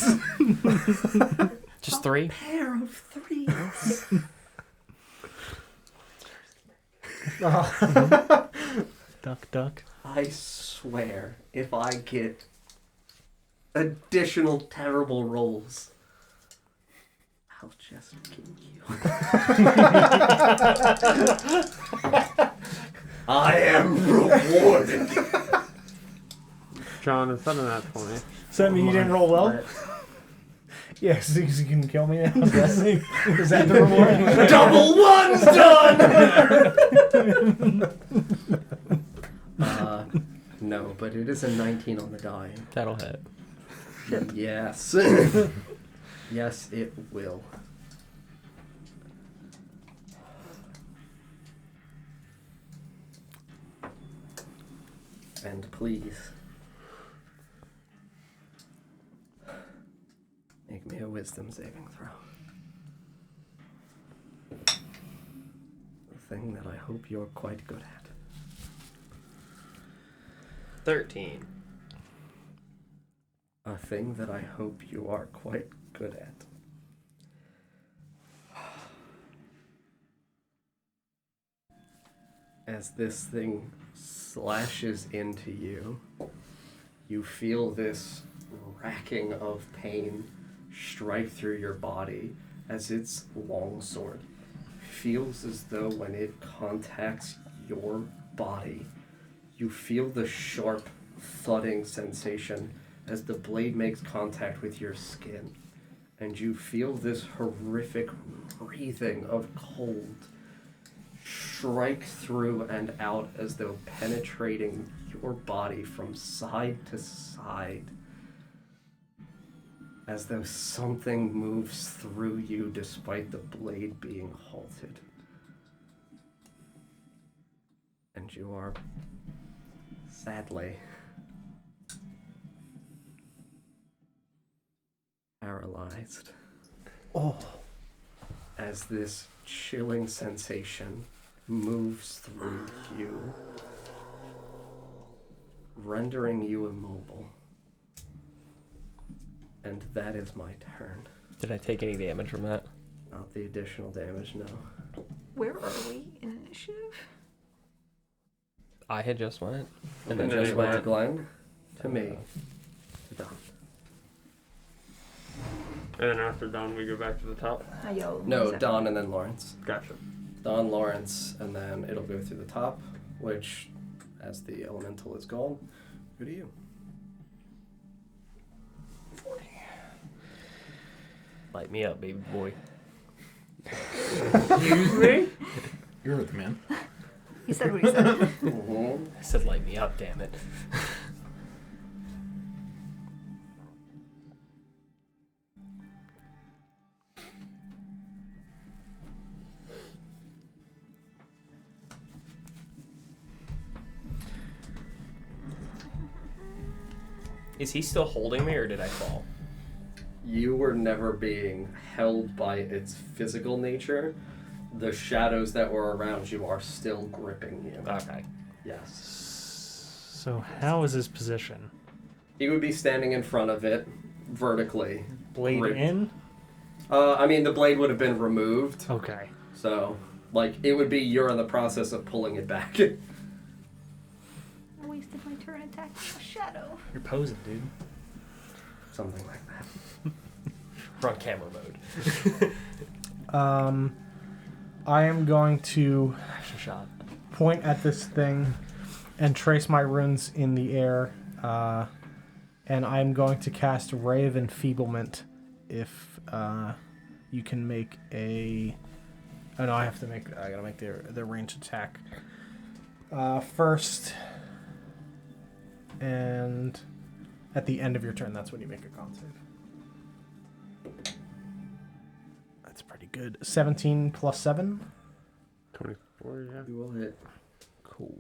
Just 3? Pair of threes. Duck, duck. I swear, if I get additional terrible rolls, I'll just kill you. I am rewarded. John, is that an nat 20? Does that mean you didn't roll well? Yes, you can kill me now. Is that the reward? Double one's done! No, but it is a 19 on the die. That'll hit. Yes. Yes, it will. And please, make me a wisdom saving throw. The thing that I hope you're quite good at. 13. A thing that I hope you are quite good at. As this thing slashes into you, you feel this racking of pain strike through your body as its long sword feels as though when it contacts your body, you feel the sharp thudding sensation as the blade makes contact with your skin. And you feel this horrific breathing of cold strike through and out as though penetrating your body from side to side. As though something moves through you despite the blade being halted. And you are, sadly, paralyzed. Oh. As this chilling sensation moves through you, rendering you immobile. And that is my turn. Did I take any damage from that? Not the additional damage, no. Where are we in initiative? I had just went. And then then just it went to went- Glenn, to me, to Don. And then after Don, we go back to the top. Yo. No, Don and then Lawrence. Gotcha. Don, Lawrence, and then it'll go through the top, which, as the elemental is gone, go to you. 40. Light me up, baby boy. Excuse me? You're the man. He said what he said. I said light me up, damn it. Is he still holding me, or did I fall? You were never being held by its physical nature. The shadows that were around you are still gripping you. Okay. Yes. So how is his position? He would be standing in front of it, vertically. Blade Ripped. in? I mean, the blade would have been removed, Okay. so, like, it would be you're in the process of pulling it back. I wasted my turn attacking a shadow. You're posing, dude. Something like that. We're on camera mode. I am going to Extra shot. point at this thing and trace my runes in the air, and I'm going to cast Ray of Enfeeblement. If you can make a, oh no, I gotta make the ranged attack first, and at the end of your turn, that's when you make a con save. That's pretty good. 17 plus 7. 24, yeah. You will hit. Cool.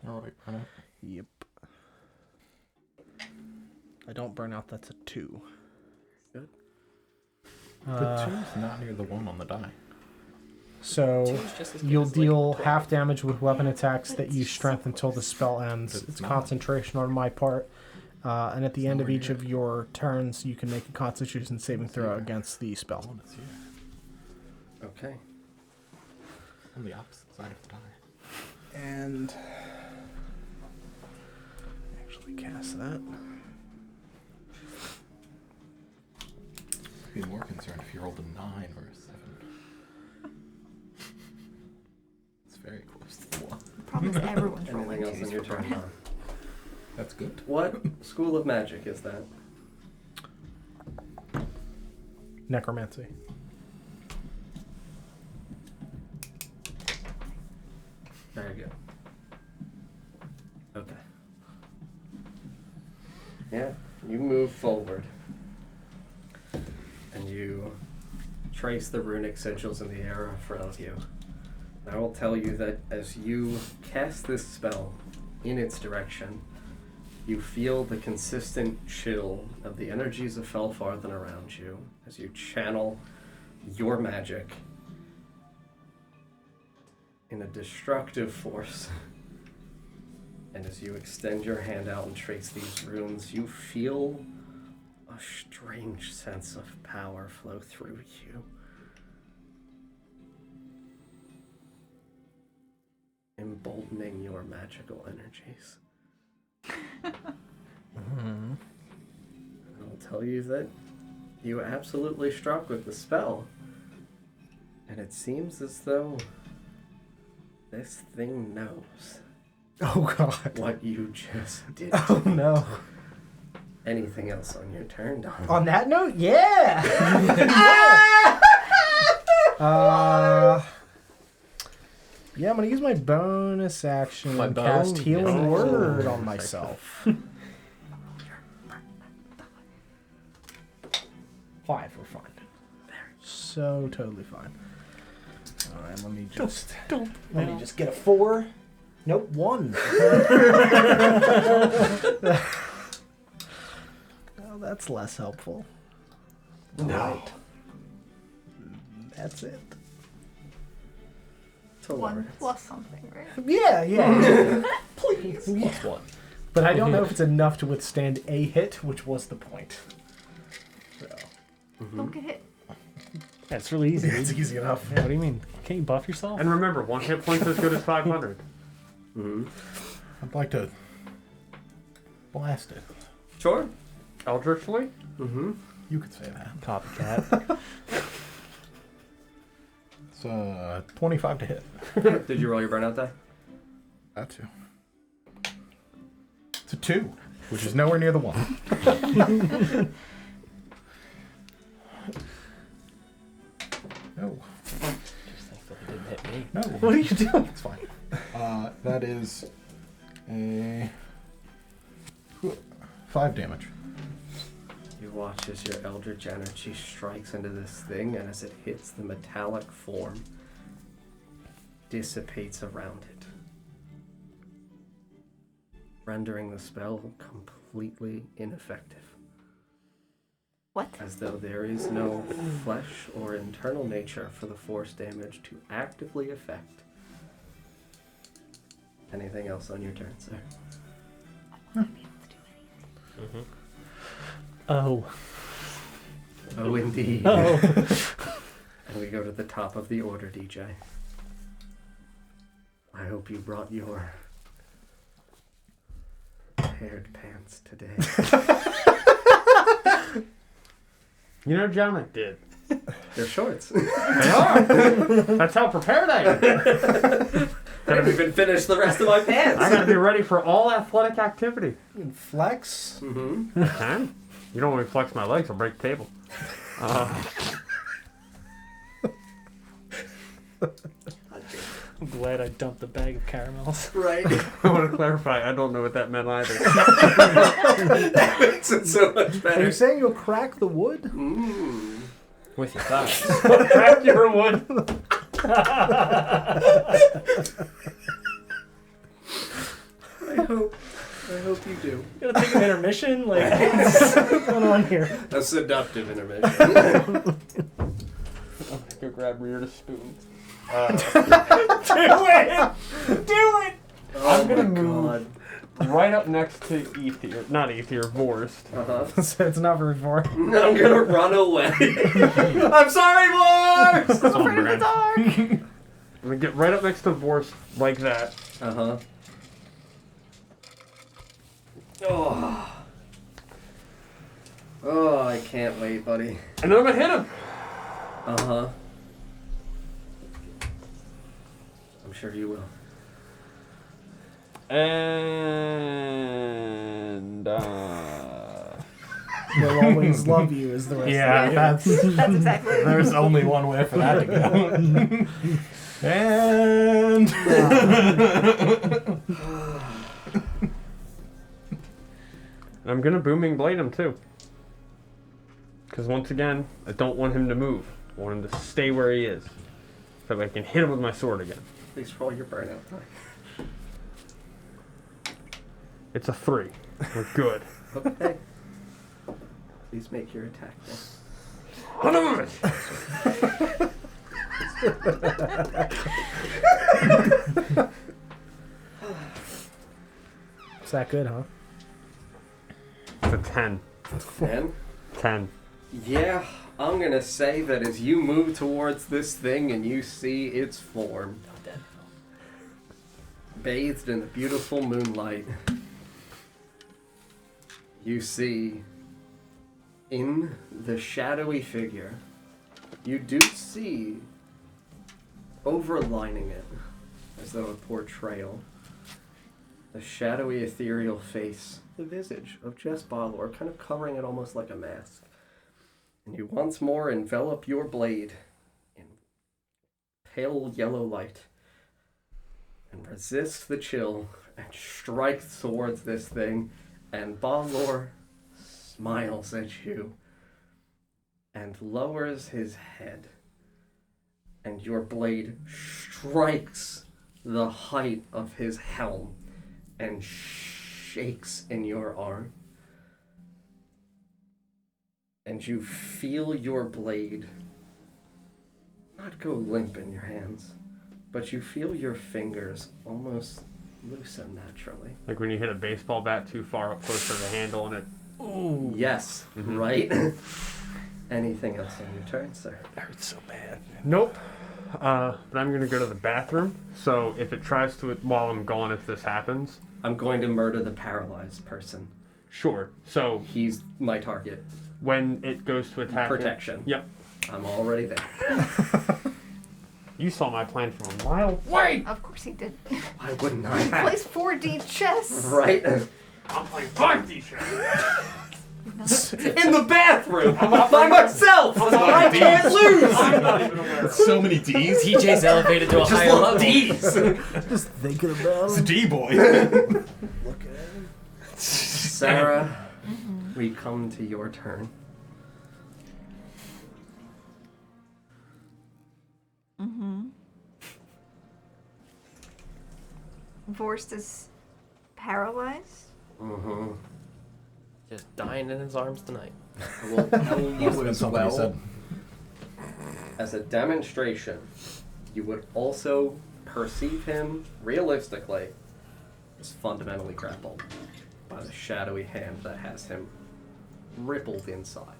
Alright, run out. Yep. I don't burn out. That's a 2. Good. The 2's not near the 1 on the die. So Two's just as good you'll as, like, deal 12. half damage with weapon attacks that use strength until the spell ends. But it's It's not. concentration on my part. And at the end of nowhere each near of your turns, you can make a Constitution saving throw Here. against the spell. One is here. Okay. On the opposite side of the die. And actually cast that. I'd be more concerned if you rolled a 9 or a 7. It's very close to the 1. The problem is everyone's rolling Anything else twos on your for turn, Brian. Don? That's good. What school of magic is that? Necromancy. Very good. Okay. Yeah, you move forward. And you trace the runic sigils in the air in front of you. And I will tell you that as you cast this spell in its direction, you feel the consistent chill of the energies of Felfarthen around you as you channel your magic in a destructive force. And as you extend your hand out and trace these runes, you feel a strange sense of power flow through you. Emboldening your magical energies. I'll tell you that you absolutely struck with the spell. And it seems as though this thing knows Oh God. what you just did. Oh no. Anything else on your turn, Don? On that note, yeah. Yeah, I'm gonna use my bonus action My and cast bone? Healing Oh. Word on myself. 5, we're fine. So totally fine. All right, let me just get a 4. Nope, 1. Well, that's less helpful. No. That's it. It's a 1 lot. plus something, right? Yeah. Please. Plus 1. But I don't know if it's enough to withstand a hit, which was the point. So. Don't get hit. Yeah, it's really easy. It's easy enough. Yeah, what do you mean? Can't you buff yourself? And remember, 1 hit point's as good as 500. Mm-hmm. I'd like to blast it. Sure. Eldritchly? Mm-hmm. You could say that. Copycat. It's 25 to hit. Did you roll your burnout die? That's 2. It's a 2, which is nowhere near the 1. No. Just thankful it didn't hit me. No. What are you doing? It's fine. That is a 5 damage. You watch as your eldritch energy strikes into this thing, and as it hits the metallic form, dissipates around it, rendering the spell completely ineffective. What? As though there is no flesh or internal nature for the force damage to actively affect. Anything else on your turn, sir? Mm-hmm. Oh. Oh, indeed. Oh. And we go to the top of the order, DJ. I hope you brought your haired pants today. You know, John, I did. They're shorts. They are. That's how prepared I am. I haven't even finished the rest of my pants. I gotta be ready for all athletic activity. You can flex. Mm-hmm. I can. You don't want me to flex my legs, I'll break the table. I'm glad I dumped the bag of caramels. Right. I want to clarify, I don't know what that meant either. That makes it so much Are you better. saying you'll crack the wood? Mm. With your thighs. Crack your wood. I hope you do. You gotta take an intermission? Like, what's going on here? A seductive intermission. I'm gonna go grab Rita's spoon. Do it! Do it! Oh I'm gonna my move. God. Right up next to Ethir. Not Ethir, Vorst. Uh-huh. So it's not very far. I'm gonna run away. I'm sorry, boys! I'm afraid of the dark. I'm gonna get right up next to Vorst like that. Uh-huh. Oh. Oh, I can't wait, buddy. And then I'm gonna hit him. Uh-huh. I'm sure you will. And They'll always love you is the rest Yeah, of it. that's. That's exactly it. There's only one way for that to go. And. And I'm gonna booming blade him too. Because once again, I don't want him to move. I want him to stay where he is. So that I can hit him with my sword again. Please roll your burnout. It's a 3. We're good. Okay. Please make your attack roll. Son of a bitch. Is that good, huh? It's a 10. 10? 10. Yeah, I'm gonna say that as you move towards this thing and you see its form, bathed in the beautiful moonlight, you see in the shadowy figure, you do see overlining it, as though a portrayal, the shadowy, ethereal face, the visage of Jess Balor, kind of covering it almost like a mask. And you once more envelop your blade in pale yellow light and resist the chill and strike towards this thing, and Balor smiles at you and lowers his head, and your blade strikes the height of his helm and shakes in your arm. And you feel your blade not go limp in your hands, but you feel your fingers almost loosen naturally. Like when you hit a baseball bat too far up close to the handle and it... Ooh. Yes, right? Anything else on your turn, sir? That hurts so bad. Nope. But I'm going to go to the bathroom. So if it tries to, while I'm gone, if this happens... I'm going to murder the paralyzed person. Sure. So... He's my target. When it goes to attack... Protection. Yep. I'm already there. You saw my plan from a mile away! Of course he did. Why wouldn't He I? plays 4D chess. Right? I'm playing 5D chess! In the bathroom! By myself! I can't lose! I'm not even aware of it. So many D's. TJ's elevated to a higher level. D's! Just thinking about It's a D boy. Look at him. Sarah, we come to your turn. Vorst is paralyzed. Mm-hmm. Just dying in his arms tonight. I will tell Must you have been as something he well, said. as a demonstration, you would also perceive him realistically as fundamentally grappled by the shadowy hand that has him rippled inside.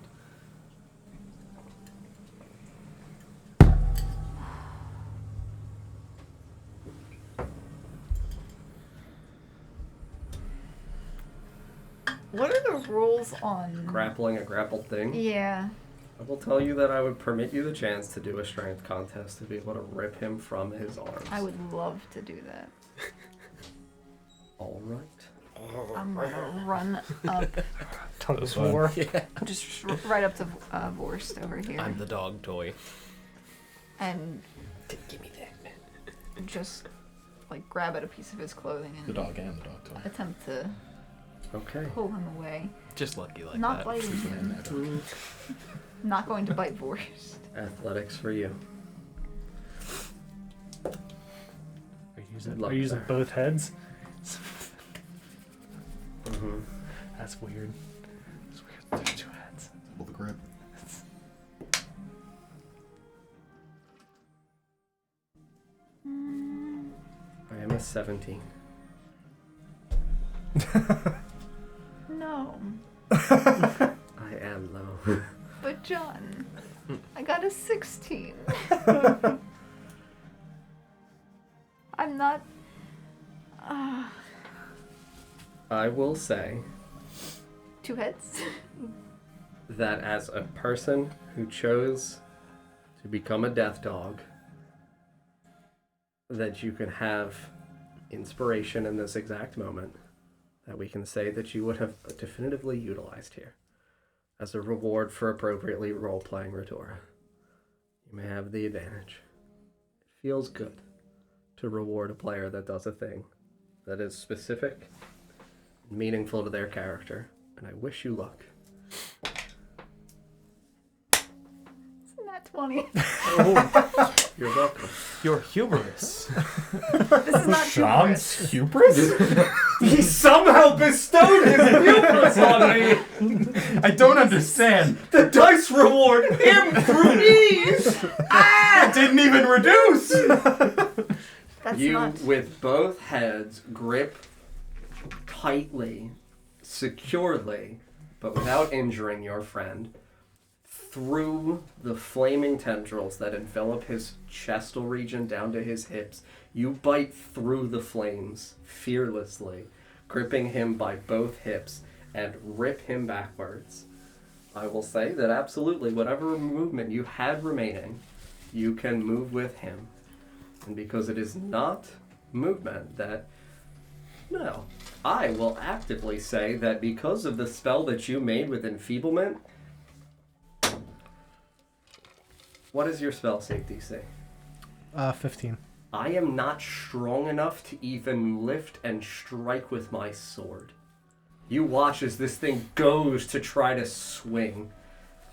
What are the rules on? Grappling a grappled thing. Yeah. I will tell you that I would permit you the chance to do a strength contest to be able to rip him from his arms. I would love to do that. All right. I'm gonna run up, Tug of war. just right up to Vorst over here, I'm the dog toy. and Give me that. just like grab at a piece of his clothing The and dog and the dog toy. attempt to Okay. pull him away. Just lucky like Not that. biting him. Not going to bite Vorst. Athletics for you. Are you using, Good luck, are you using sir. both heads? Mm-hmm. That's weird. That's weird. There's two heads. Pull the grip. I am a 17. No, I am, though. but John, I got a 16. I'm not. I will say Two heads. that as a person who chose to become a death dog, that you can have inspiration in this exact moment that we can say that you would have definitively utilized here as a reward for appropriately role-playing Retora. You may have the advantage. It feels good to reward a player that does a thing that is specific, meaningful to their character, and I wish you luck. Isn't that 20? You're welcome. Your hubris. This is not Sean's hubris. hubris? He somehow bestowed his hubris on me! I don't understand. The dice reward him through ease! It didn't even reduce! That's You, not. with both heads, grip tightly, securely, but without injuring your friend, through the flaming tendrils that envelop his chestal region down to his hips. You bite through the flames fearlessly, gripping him by both hips, and rip him backwards. I will say that absolutely, whatever movement you had remaining, you can move with him. And because it is not movement, no. I will actively say that because of the spell that you made with enfeeblement, what is your spell save DC? 15. I am not strong enough to even lift and strike with my sword. You watch as this thing goes to try to swing,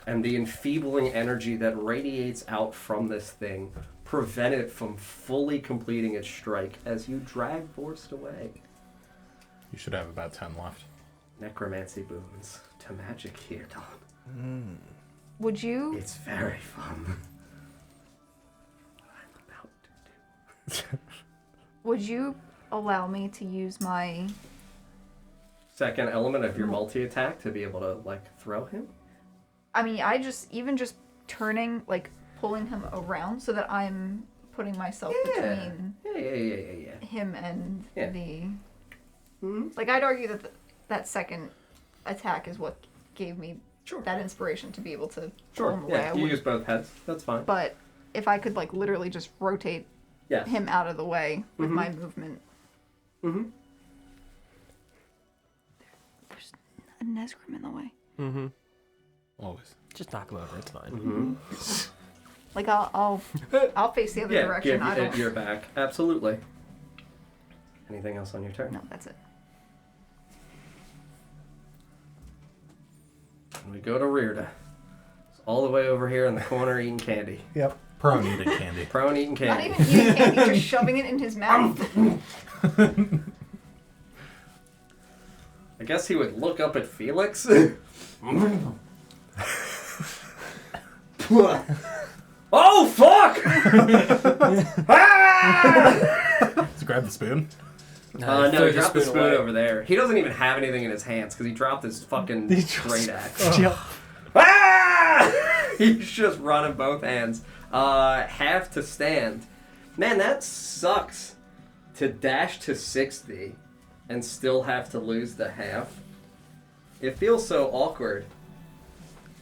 and the enfeebling energy that radiates out from this thing prevent it from fully completing its strike as you drag Vorst away. You should have about 10 left. Necromancy boons to magic here, Don. Would you? It's very fun. I'm about to do. Would you allow me to use my? Second element of your multi-attack to be able to, like, throw him? I mean, even just turning, like, pulling him around so that I'm putting myself between Yeah. him and Yeah. the. Hmm? Like, I'd argue that that second attack is what gave me Sure. that inspiration to be able to pull Sure. him away. Yeah, I you would- use both heads. That's fine. But if I could, like, literally just rotate Yes. him out of the way with Mhm. my movement. Mm-hmm. There's a Nesgrim in the way. Mm-hmm. Always. Just knock him over. It's fine. Mm-hmm. Like, I'll face the other Yeah, direction. give I don't. your back. Absolutely. Anything else on your turn? No, that's it. And we go to Rearda. It's all the way over here in the corner eating candy. Yep. Prone eating candy. Prone eating Not candy. even eating candy, just shoving it in his mouth. I guess he would look up at Felix. Oh, fuck! Ah! Let's grab the spoon. No, throw he dropped the spoon away. over there. He doesn't even have anything in his hands because he dropped his fucking He just- great axe. Yep. Ah! He's just running both hands. Half to stand. Man, that sucks. To dash to 60 and still have to lose the half. It feels so awkward.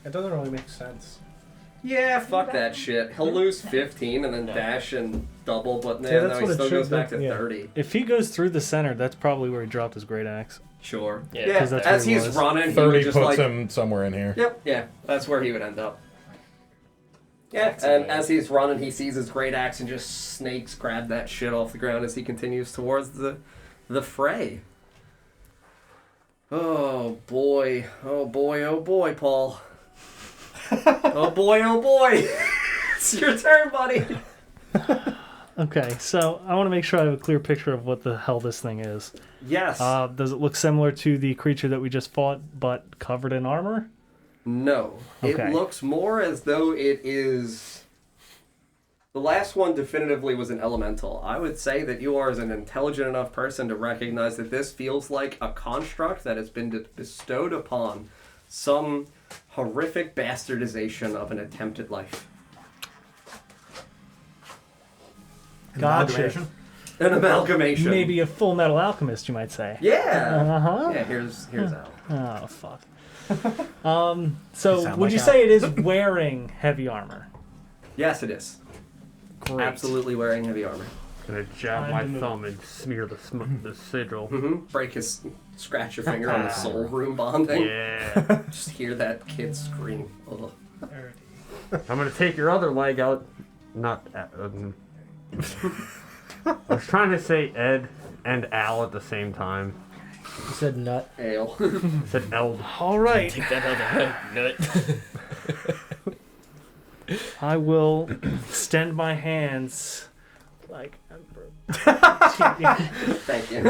It doesn't really make sense. Yeah, fuck that shit. He'll lose 15 and then dash and double, but Yeah, then that's he what it still should goes back be, to yeah. 30. If he goes through the center, that's probably where he dropped his great axe. Sure. Yeah, Yeah, 'cause that's as where he he's was. running, he 30 would just puts like... him somewhere in here. Yep, yeah, that's where he would end up. Yeah, and as he's running, he sees his great axe and just snakes grab that shit off the ground as he continues towards the fray. Oh boy, oh boy, oh boy, Paul. Oh boy, it's your turn, buddy. Okay, so I want to make sure I have a clear picture of what the hell this thing is. Yes. Does it look similar to the creature that we just fought, but covered in armor? No. Okay. It looks more as though it is... The last one definitively was an elemental. I would say that you are as an intelligent enough person to recognize that this feels like a construct that has been bestowed upon some horrific bastardization of an attempted life. Gotcha. An amalgamation. Maybe a Full Metal Alchemist, you might say. Yeah. Uh-huh. Yeah, here's Al. Oh, fuck. You So sound would like you Al. say it is wearing heavy armor? Yes, it is. Great. Absolutely wearing heavy armor. Gonna jab Time my to move. thumb and smear the sigil. Break his... Scratch your finger on the soul room bonding. Yeah. Just hear that kid scream. Ugh. I'm gonna take your other leg out. Not. I was trying to say Ed and Al at the same time. You said nut. Ale. I said Eld. All right. Take that other nut. I will extend my hands like Thank you.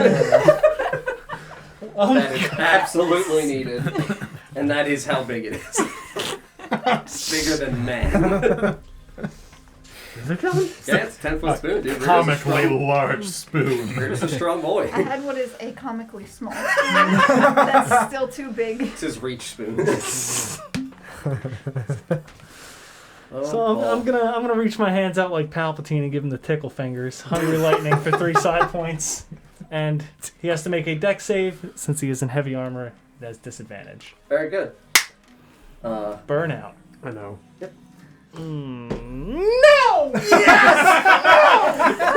That is absolutely needed. And that is how big it is. It's bigger than man. Is it coming? Yeah, it's a 10-foot spoon, dude. Comically large spoon. We're just a strong boy. I had what is a comically small spoon. That's still too big. It's his reach spoon. Oh, So I'm gonna reach my hands out like Palpatine and give him the tickle fingers, hungry lightning for 3 side points, and he has to make a dex save since he is in heavy armor. It has disadvantage. Very good. Burnout. I know. No! Yes!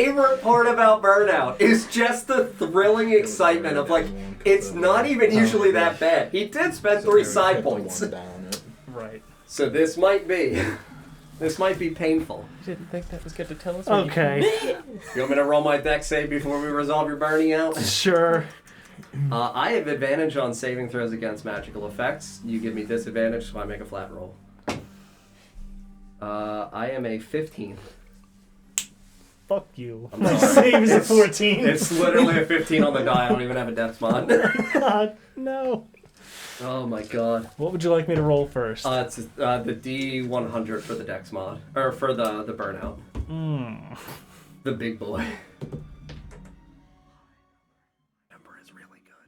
favorite part about Burnout is just the thrilling excitement of like, it's not even usually that bad. He did spend 3 side points. Right. So this might be painful. Didn't think that was good to tell us. Okay. You want me to roll my deck save before we resolve your burning out? Sure. I have advantage on saving throws against magical effects. You give me disadvantage if I make a flat roll. I am a 15. Fuck you. I'm My sorry. save is a 14. It's literally a 15 on the die. I don't even have a death mod. God, no. Oh my god. What would you like me to roll first? It's the D100 for the dex mod. Or for the burnout. The big boy. Number is really good.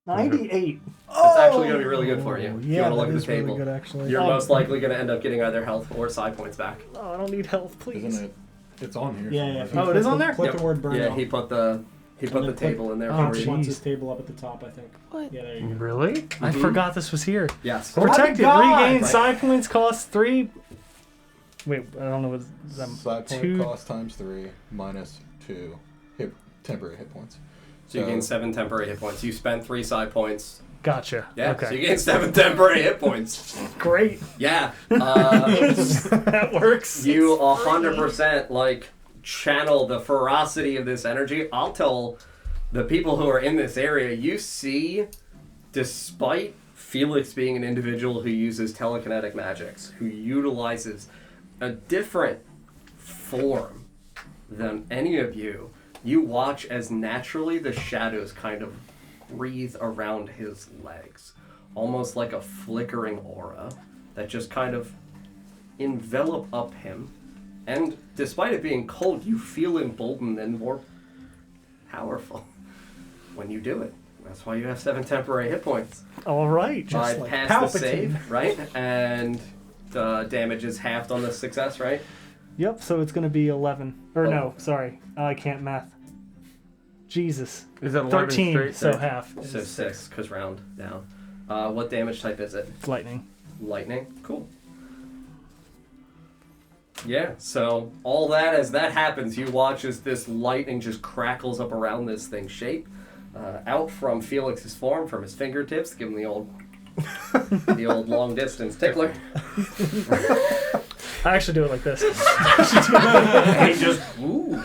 98. It's actually going to be really good for you. If you Yeah, want to look that at is the table. really good, actually. You're most likely going to end up getting either health or side points back. Oh, I don't need health, please. Isn't it? It's on here. Yeah, yeah. if you Oh, it click is on the- there? Click Yep. the word burnout. Yeah, he put the then table in there Oh, for you. Wants jeez. his table up at the top, I think. What? Yeah, there you go. Really? I forgot this was here. Yes. Oh my Protected. God! Regain Right. side points cost 3. Wait, I don't know what that Side point 2. cost times 3 minus 2 temporary hit points. So you gain 7 temporary hit points. You spent 3 side points. Gotcha. Yeah, Okay. so you gain 7 temporary hit points. Great. Yeah. That works. You 100% like channel the ferocity of this energy. I'll tell the people who are in this area, you see, despite Felix being an individual who uses telekinetic magics, who utilizes a different form than any of you, you watch as naturally the shadows kind of breathe around his legs, almost like a flickering aura that just kind of envelop up him. And despite it being cold, you feel emboldened and more powerful when you do it. That's why you have 7 temporary hit points. All right. I like pass the Palpatine. save, right? And the damage is halved on the success, right? Yep, so it's going to be 11. Or Oh. no, sorry. I can't math. Jesus. Is that 13, 11 straight? so half. So 6, because round down. What damage type is it? Lightning. Lightning. Cool. Yeah, so all that, as that happens, you watch as this lightning just crackles up around this thing's shape. Out from Felix's form, from his fingertips, give him the old long distance tickler. I actually do it like this. And he just, ooh.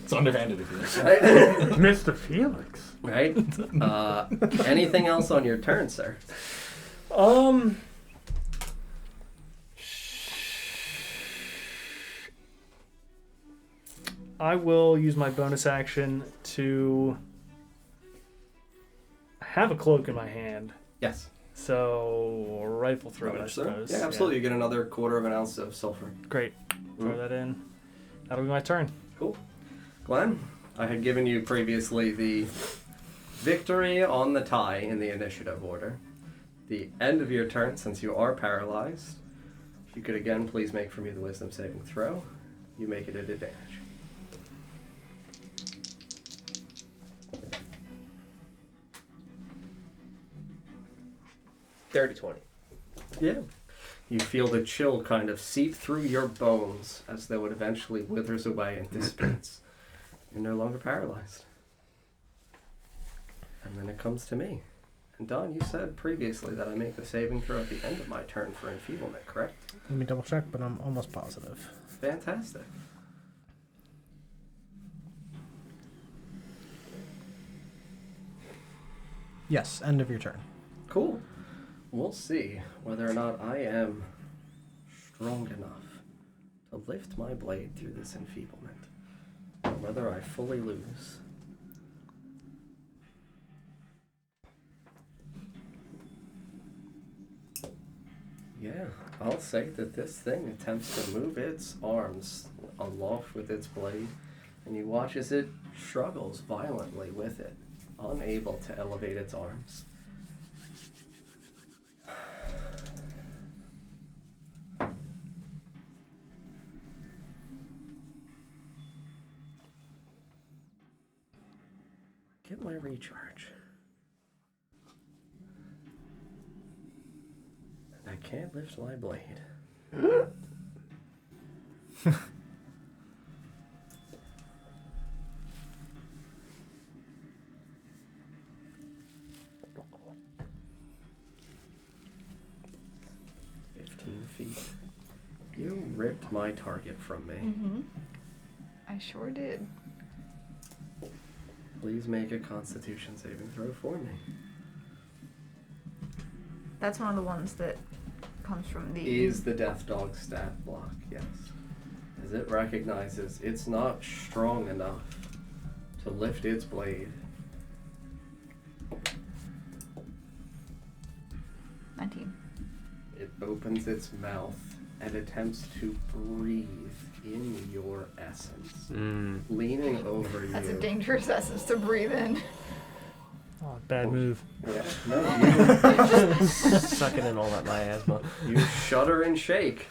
It's underhanded if you like. Right? Mr. Felix. Right? Anything else on your turn, sir? I will use my bonus action to have a cloak in my hand. Yes. So rifle throw it, I suppose. Yeah, absolutely. You get another 1/4 ounce of sulfur. Great. Throw that in. That'll be my turn. Cool. Glenn, I had given you previously the victory on the tie in the initiative order. The end of your turn, since you are paralyzed, if you could again please make for me the wisdom saving throw, you make it at advantage. Dirty 20. Yeah. You feel the chill kind of seep through your bones as though it eventually withers away and dissipates. You're no longer paralyzed. And then it comes to me. And Don, you said previously that I make the saving throw at the end of my turn for enfeeblement, correct? Let me double check, but I'm almost positive. Fantastic. Yes, end of your turn. Cool. We'll see whether or not I am strong enough to lift my blade through this enfeeblement, or whether I fully lose. Yeah, I'll say that this thing attempts to move its arms aloft with its blade, and you watch as it struggles violently with it, unable to elevate its arms. Get my recharge. And I can't lift my blade. feet. You ripped my target from me. Mm-hmm. I sure did. Please make a Constitution saving throw for me. That's one of the ones that comes from the... Is the Death Dog stat block, yes. As it recognizes it's not strong enough to lift its blade. 19. It opens its mouth and attempts to breathe in your essence. Leaning over you. That's a dangerous essence to breathe in. Oh, bad move. Yeah, no, Sucking in all that miasma. you shudder and shake,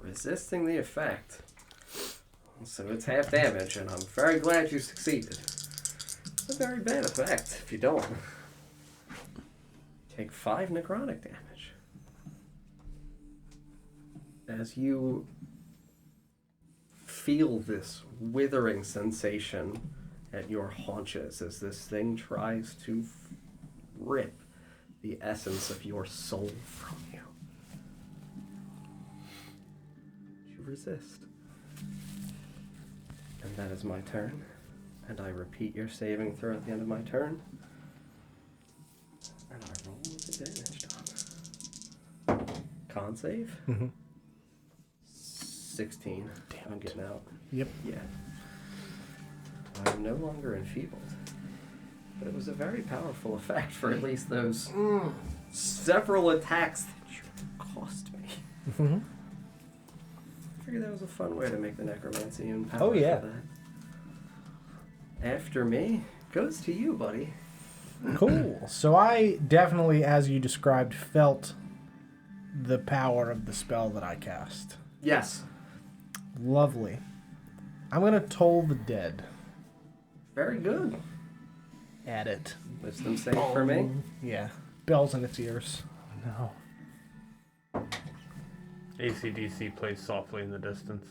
resisting the effect. So it's half damage, and I'm very glad you succeeded. It's a very bad effect if you don't. Take 5 necrotic damage. As you feel this withering sensation at your haunches as this thing tries to rip the essence of your soul from you. You resist. And that is my turn. And I repeat your saving throw at the end of my turn. And I roll with advantage, Don. Con save? Mm-hmm. 16. I'm getting out. Yep. Yeah. I'm no longer enfeebled. But it was a very powerful effect for at least those several attacks that you cost me. Mm-hmm. I figured that was a fun way to make the necromancy and power Oh, yeah. for that. After me, goes to you, buddy. Cool. So I definitely, as you described, felt the power of the spell that I cast. Yes. Lovely. I'm going to toll the dead. Very good. At it. Wisdom save for me. Yeah. Bells in its ears. No. AC/DC plays softly in the distance.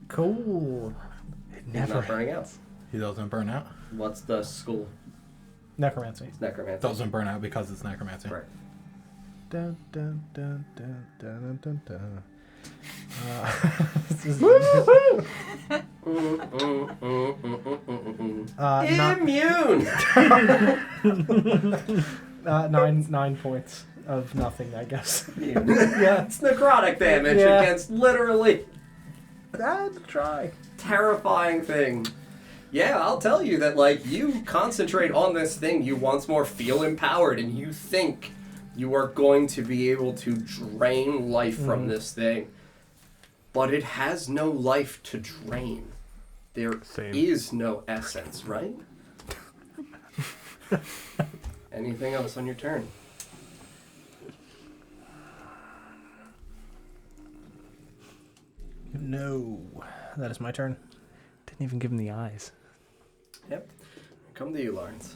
Cool. It He's never not burning out. He doesn't burn out. What's the school? Necromancy. It's necromancy. Doesn't burn out because it's necromancy. Right. Dun, dun, dun, dun, dun, dun, dun. Immune. 9 points of nothing, I guess. Yeah, it's necrotic damage Yeah. against literally I'd try. terrifying thing. Yeah, I'll tell you that, like, you concentrate on this thing, you once more feel empowered, and you think you are going to be able to drain life from this thing. But it has no life to drain. There is Same. no essence, right? Anything else on your turn? No. That is my turn. Didn't even give him the eyes. Yep. Come to you, Lawrence.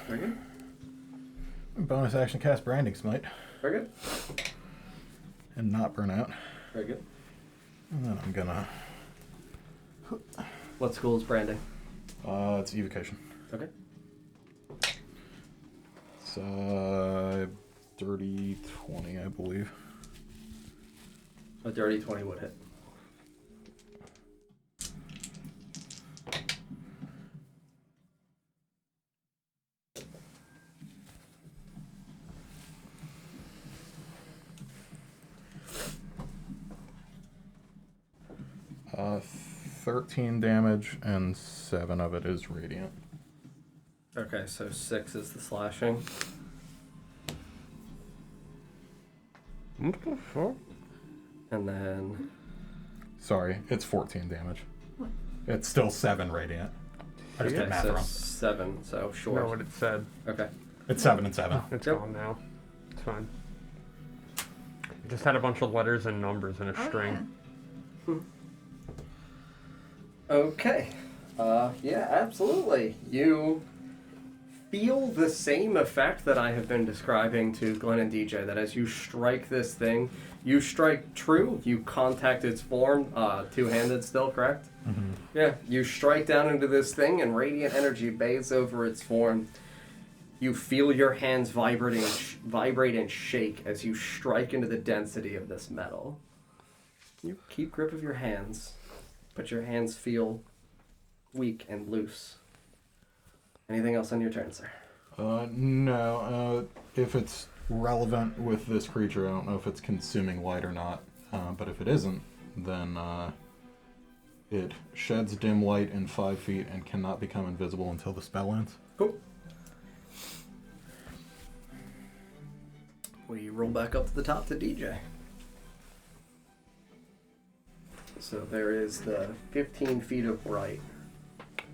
Very good. Bonus action cast Branding Smite Very good. and not burn out. Very good. And then I'm gonna. What school is branding? It's evocation. Okay. It's 30, 20, I believe. A dirty 20 would hit. Uh, 13 damage and 7 of it is radiant. Okay, so 6 is the slashing. What the fuck? And then... Sorry, it's 14 damage. It's still 7 radiant. I just did math so wrong. 7, so Know short. what it said. Okay. It's 7 and 7. It's Yep. gone now. It's fine. It just had a bunch of letters and numbers in a Oh, string. Okay. Yeah, absolutely. You feel the same effect that I have been describing to Glenn and DJ, that as you strike this thing, You strike true. You contact its form, two-handed still, correct? Mm-hmm. Yeah. You strike down into this thing, and radiant energy bathes over its form. You feel your hands vibrate and shake as you strike into the density of this metal. You keep grip of your hands, but your hands feel weak and loose. Anything else on your turn, sir? No. If it's relevant with this creature, I don't know if it's consuming light or not. But if it isn't, then it sheds dim light in 5 feet and cannot become invisible until the spell ends. Cool. We roll back up to the top to DJ. So there is the 15 feet of bright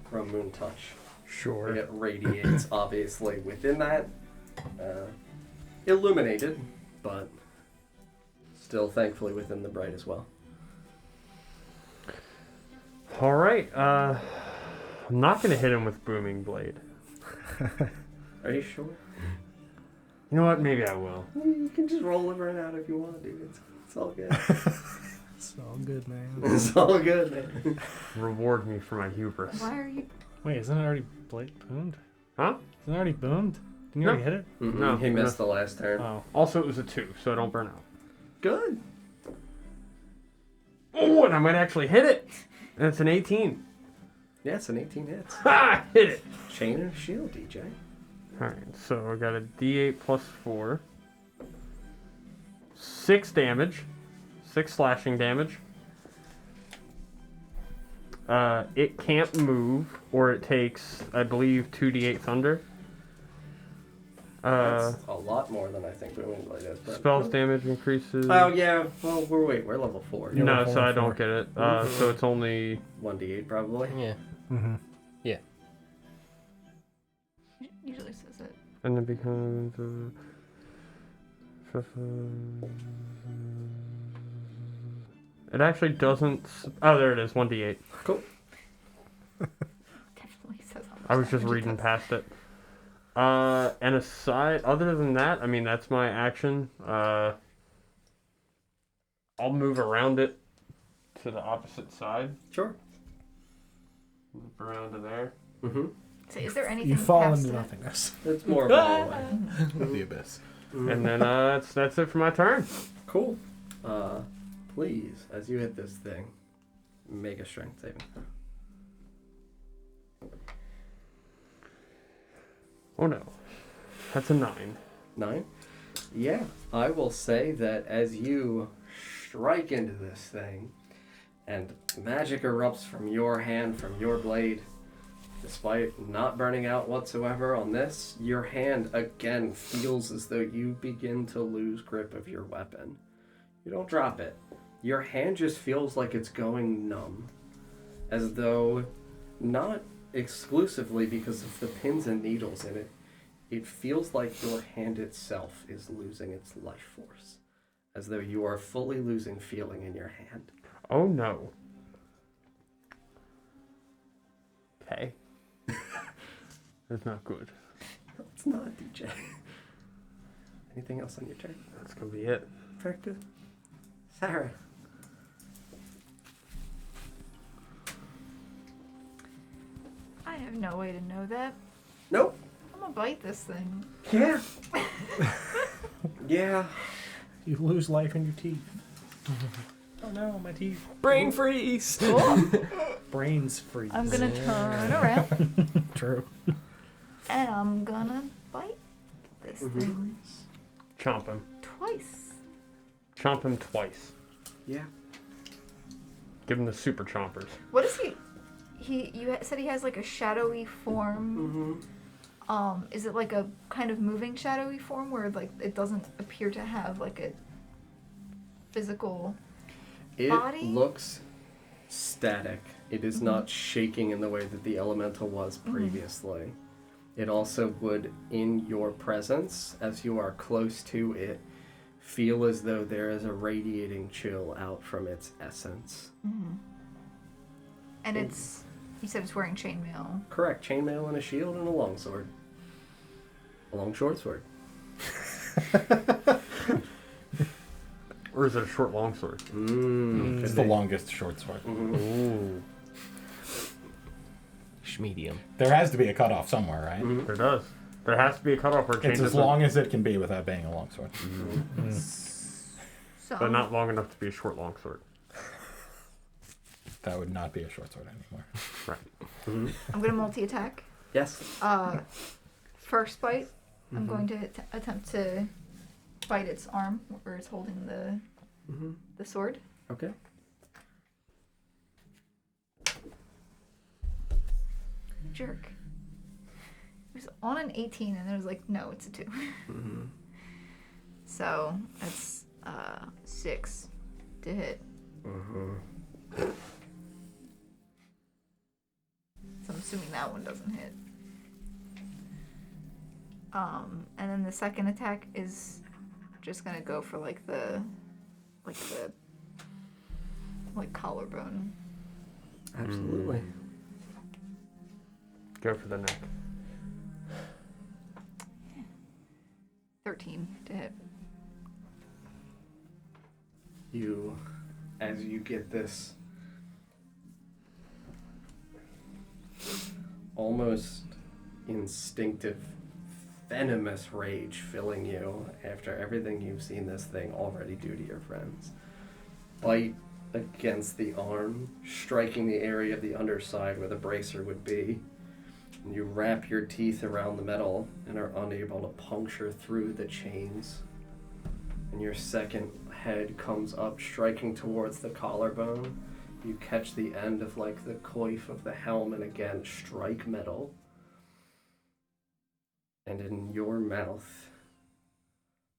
from Moon Touch. Sure. It radiates, obviously, within that. Illuminated, but still, thankfully, within the bright as well. All right. I'm not going to hit him with Booming Blade. Are you sure? You know what? Maybe I will. You can just roll over and out if you want, dude. It's all good. It's all good, man. It's all good, man. Reward me for my hubris. Why are you? Wait, isn't it already boomed? Huh? Isn't it already boomed? Didn't you No. already hit it? No, he missed the last turn. Oh. Also, it was a 2, so I don't burn out. Good. Oh, and I might actually hit it. And it's an 18. Yeah, it's an 18 hits. Ha! Hit it. Chain and shield, DJ. Alright, so I got a d8 plus 4. 6 damage. 6 slashing damage. It can't move, or it takes, I believe, 2d8 thunder. That's a lot more than I think Booming Blade is. But... Spells damage increases. Oh, yeah. Well, we're level 4. Yeah. No, level so I 4. don't get it. So it's only 1d8 probably. Yeah. Mm-hmm. Usually says it. and it becomes it actually doesn't. Oh, there it is. 1d8. Cool. Definitely says how much I was just damage it reading does. past it. And aside, other than that, I mean, that's my action. I'll move around it to the opposite side. Sure. Move around to there. Mm-hmm. So is there anything You fall past into that? nothingness. It's more of a hallway. The abyss. And then that's it for my turn. Cool. Please, as you hit this thing, make a strength saving. Oh no, that's a 9. 9? Yeah, I will say that as you strike into this thing, and magic erupts from your hand, from your blade, despite not burning out whatsoever on this, your hand again feels as though you begin to lose grip of your weapon. You don't drop it. Your hand just feels like it's going numb, as though not exclusively because of the pins and needles in it. It feels like your hand itself is losing its life force, as though you are fully losing feeling in your hand. Oh no. Okay. That's not good. It's not, DJ. Anything else on your turn? That's gonna be it. Very good. Sarah. I have no way to know that. Nope. I'm gonna bite this thing. Yeah. Yeah. You lose life in your teeth. Oh no, my teeth. Brain freeze. Cool. Brains freeze. I'm gonna turn around True. and I'm gonna bite this thing Chomp him. twice. Chomp him twice. Yeah. Give him the super chompers. What is he? You said he has like a shadowy form. Mm-hmm. Is it like a kind of moving shadowy form where like it doesn't appear to have like a physical It body? looks static. It is not shaking in the way that the elemental was previously. It also would, in your presence, as you are close to it, feel as though there is a radiating chill out from its essence. And it's you said it's wearing chainmail. Correct. Chainmail and a shield and a longsword. A long short sword. Or is it a short longsword? It's the longest short sword. Ooh. Medium. There has to be a cutoff somewhere, right? There does. There has to be a cutoff where it It's changes. as long as it can be without being a longsword. So But not long enough to be a short longsword. That would not be a short sword anymore. Right. I'm gonna multi-attack. Yes. First bite. I'm going to attempt to bite its arm where it's holding the sword. Okay. Jerk. It was on an 18 and it was like, no, it's a 2. So that's 6 to hit. So I'm assuming that one doesn't hit. And then the second attack is just gonna go for like the collarbone. Absolutely. Go for the neck. 13 to hit. As you get this almost instinctive, venomous rage filling you after everything you've seen this thing already do to your friends. Bite against the arm, striking the area of the underside where the bracer would be. And you wrap your teeth around the metal and are unable to puncture through the chains. And your second head comes up, striking towards the collarbone. You catch the end of like the coif of the helm and again strike metal. And in your mouth,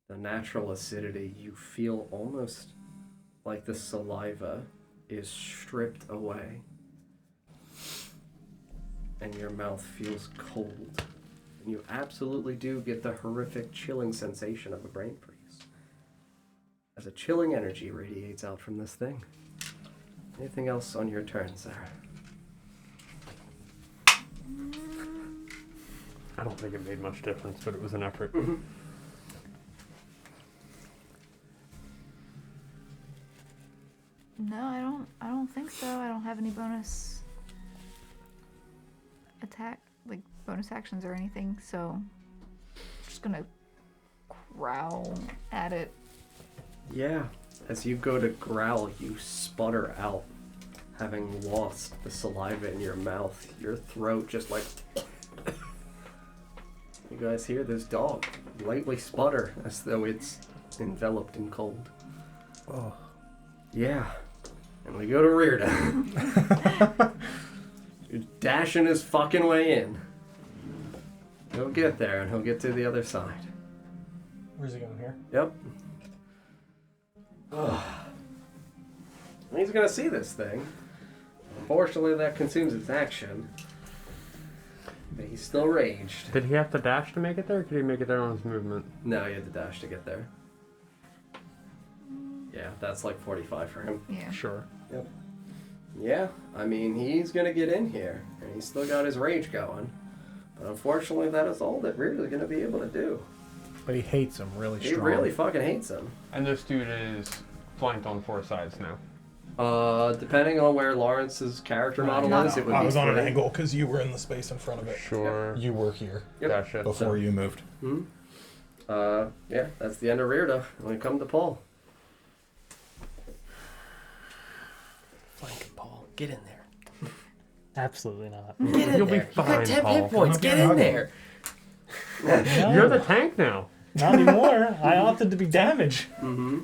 the natural acidity, you feel almost like the saliva is stripped away. And your mouth feels cold. And you absolutely do get the horrific chilling sensation of a brain freeze. As a chilling energy radiates out from this thing. Anything else on your turn, Sarah? I don't think it made much difference, but it was an effort. No, I don't think so. I don't have any bonus attack, like bonus actions or anything, so I'm just gonna growl at it. Yeah. As you go to growl, you sputter out, having lost the saliva in your mouth. Your throat just like... You guys hear this dog lightly sputter as though it's enveloped in cold. Oh. Yeah. And we go to Rearda. You're dashing his fucking way in. He'll get there and he'll get to the other side. Where's he going here? Yep. He's gonna see this thing. Unfortunately, that consumes its action. But he's still raged. Did he have to dash to make it there, or could he make it there on his movement? No, he had to dash to get there. Yeah, that's like 45 for him. Yeah. Sure. Yep. Yeah, I mean, he's gonna get in here, and he's still got his rage going. But unfortunately, that is all that Rear's gonna be able to do. But he hates him really He strong. really fucking hates him. And this dude is flanked on 4 sides now. Depending on where Lawrence's character model is, it would I be was on an 3. angle because you were in the space in front of it. Sure. You were here Yep. Gotcha. before you moved. Hmm? Yeah, that's the end of Rearda. When we come to Paul. Flank him, Paul. Get in there. Absolutely not. Get in You'll be there. You fine, got 10 Paul. hit points. Get in there. No, You're the tank now. not anymore. I opted to be damaged. Mm-hmm.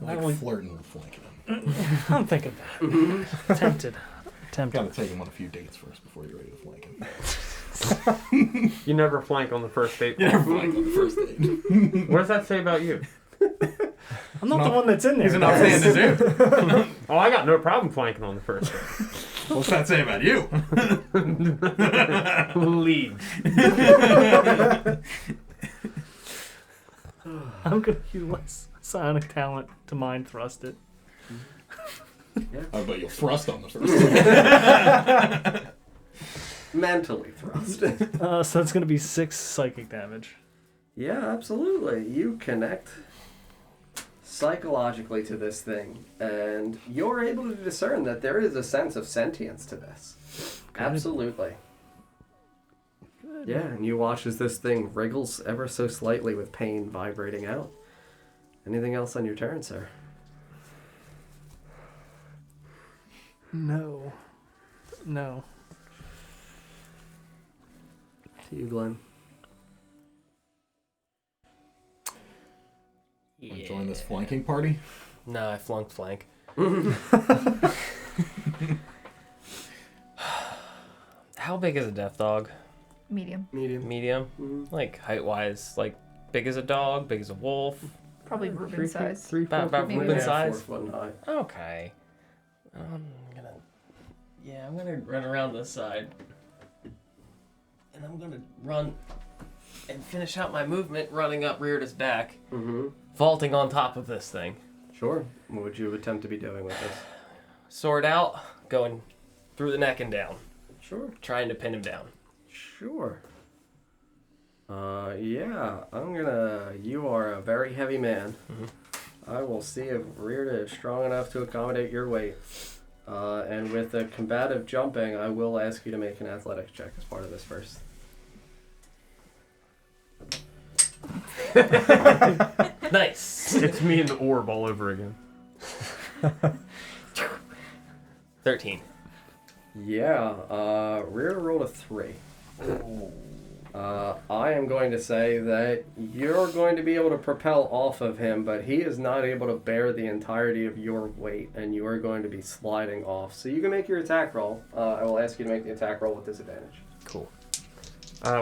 Like Well, flirting with flanking him. I'm thinking that. Tempted. Gotta take him on a few dates first before you're ready to flank him. You never flank on the first date. You never flank on the first date. What does that say about you? I'm not the one that's in there. He's an outstanding dude. Oh, I got no problem flanking on the first date. What's that say about you? Leads. I'm gonna use psionic talent to mind thrust it. Oh, but you'll thrust on the first date. Mentally thrust. So it's going to be 6 psychic damage. Yeah, absolutely. You connect psychologically to this thing, and you're able to discern that there is a sense of sentience to this. Good. Absolutely. Good. Yeah, and you watch as this thing wriggles ever so slightly with pain vibrating out. Anything else on your turn, sir? No. To you, Glenn. Want to join this flanking party? No, I flunked flank. How big is a death dog? Medium. Medium. Medium? Mhm. Like height-wise, like big as a dog, big as a wolf? Probably Reuben size. About Maybe Reuben yeah, size? 4 foot high. Okay. I'm gonna run around this side. And I'm gonna run and finish out my movement running up Rearda's back, Mm-hmm. vaulting on top of this thing. Sure. What would you attempt to be doing with this? Sword out, going through the neck and down, Sure. trying to pin him down. Sure. Yeah, you are a very heavy man. Mhm. I will see if Rearda is strong enough to accommodate your weight. And with the combative jumping, I will ask you to make an athletics check as part of this first. Nice. It's me and the orb all over again. 13. Yeah, Rearda rolled a 3. I am going to say that you're going to be able to propel off of him, but he is not able to bear the entirety of your weight, and you are going to be sliding off. So you can make your attack roll. I will ask you to make the attack roll with disadvantage. Cool.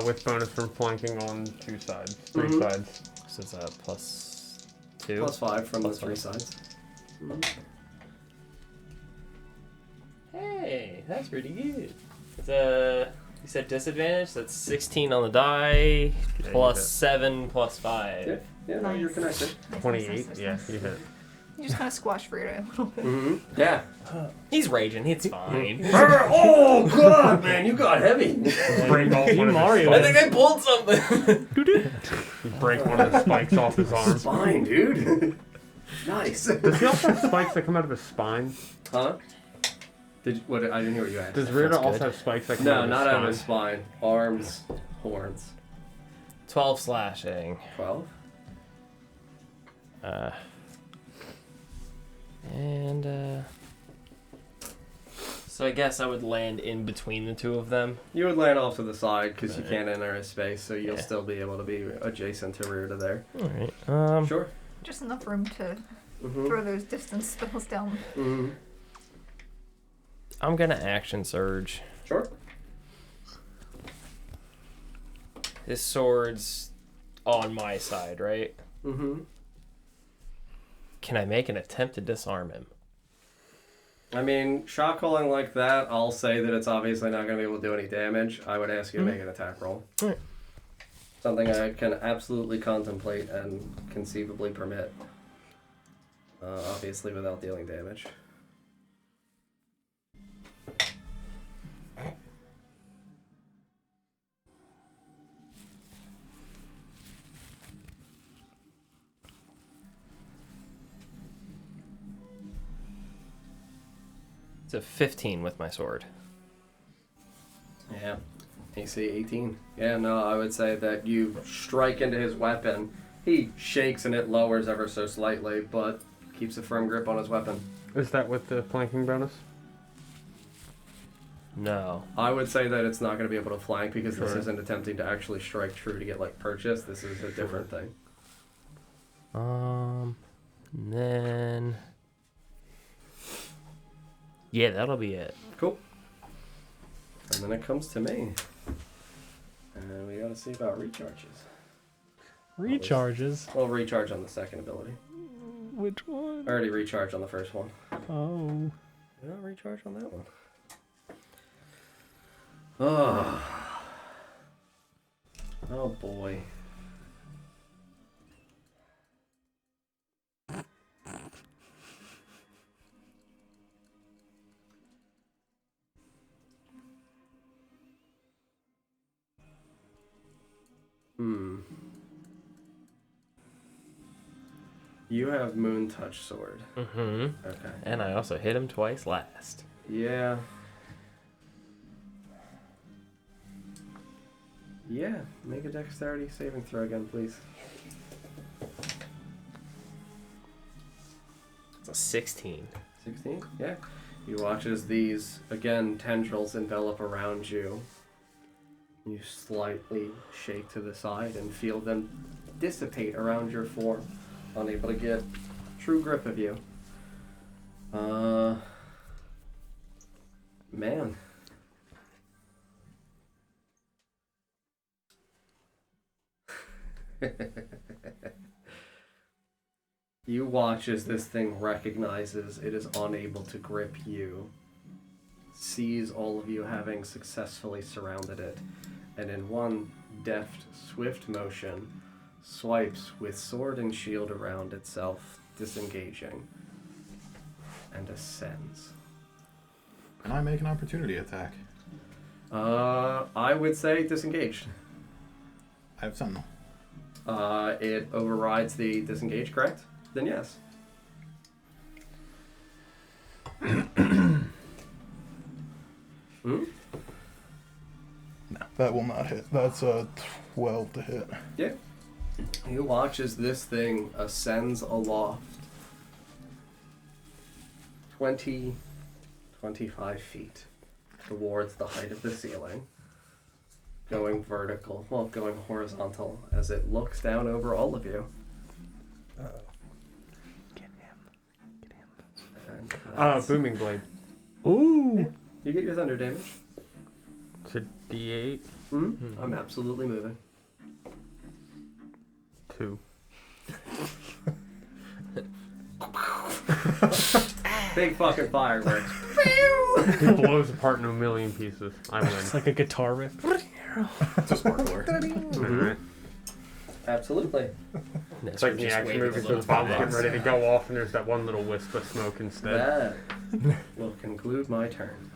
With bonus from flanking on 2 sides, 3 Mhm. sides. So it's a +2. Plus 5 from Plus the 3 five. sides. Hey, that's pretty good. It's you said disadvantage, so that's 16 on the die, Yeah, plus you hit. 7, plus 5. Yeah, no, you're Nice. connected. Nice, 28, nice, yeah, nice. you hit. You just kind of squash Frida a little bit. Mm-hmm. Yeah. He's raging, it's fine. Oh, God, man, you got heavy. Break off You one of Mario. his I think I pulled something. spikes. Break one of the spikes off his arm. Fine, dude. Nice. Does he also have spikes that come out of his spine? Huh? What? I didn't hear what you asked. Does That's Rita also good. have spikes that come out No, of his not spine? out of his spine. Arms, horns. 12 slashing. 12. So I guess I would land in between the two of them. You would land off to the side because you Right. can't enter his space, so you'll Yeah. still be able to be adjacent to rear to there. Alright. Sure. Just enough room to Mm-hmm. throw those distance spells down. Mm-hmm. I'm gonna action surge. Sure. His sword's on my side, right? Mm-hmm. Can I make an attempt to disarm him? I mean, shot calling like that, I'll say that it's obviously not going to be able to do any damage. I would ask you to make an attack roll. Alright. Something I can absolutely contemplate and conceivably permit. Obviously without dealing damage. It's a 15 with my sword. Yeah. AC 18. Yeah, no, I would say that you strike into his weapon. He shakes and it lowers ever so slightly, but keeps a firm grip on his weapon. Is that with the flanking bonus? No. I would say that it's not going to be able to flank because this Sure. isn't attempting to actually strike true to get like purchase. This is a different thing. And then... Yeah, that'll be it. Cool. And then it comes to me. And we got to see about recharges. Recharges. Well, recharge on the second ability. Which one? I already recharged on the first one. Oh. Did I recharge on that one? Oh. Oh boy. You have Moon Touch Sword. Mm-hmm. Okay. And I also hit him twice last. Yeah. Yeah, make a dexterity saving throw again, please. It's a 16. 16? Yeah. You watch as these, again, tendrils envelop around you. You slightly shake to the side and feel them dissipate around your form, unable to get true grip of you. Man. You watch as this thing recognizes it is unable to grip you, sees all of you having successfully surrounded it, and in one deft, swift motion, swipes with sword and shield around itself, disengaging, and ascends. Can I make an opportunity attack? I would say disengaged. I have Sentinel. It overrides the disengage, correct? Then yes. No, that will not hit. That's a 12 to hit. Yeah. You watch as this thing ascends aloft 20, 25 feet towards the height of the ceiling, going vertical, well, going horizontal as it looks down over all of you. Get him. And that's- Booming blade. Ooh. you get your thunder damage. It's a D8. Mm-hmm. I'm absolutely moving. 2. Big fucking fireworks. It blows apart in a million pieces. I win. It's like a guitar riff. It's a sparkler. Alright. Absolutely. It's like the action movie where the bomb's getting ready to go off and there's that one little wisp of smoke instead. That will conclude my turn.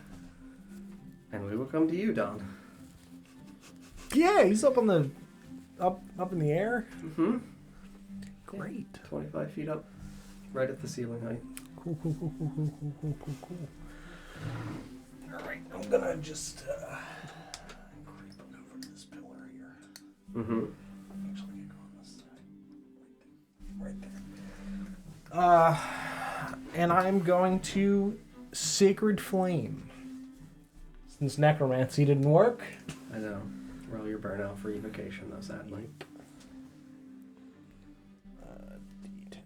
And we will come to you, Don. Yeah, he's up on the up in the air. Mm-hmm. Great. 25 feet up, right at the ceiling height. Cool. All right, I'm gonna just creep over this pillar here. Mm-hmm. Actually, go on this side, right there. And I'm going to Sacred Flame. Since Necromancy didn't work. I know. Roll your burnout for evocation, though, sadly. D10.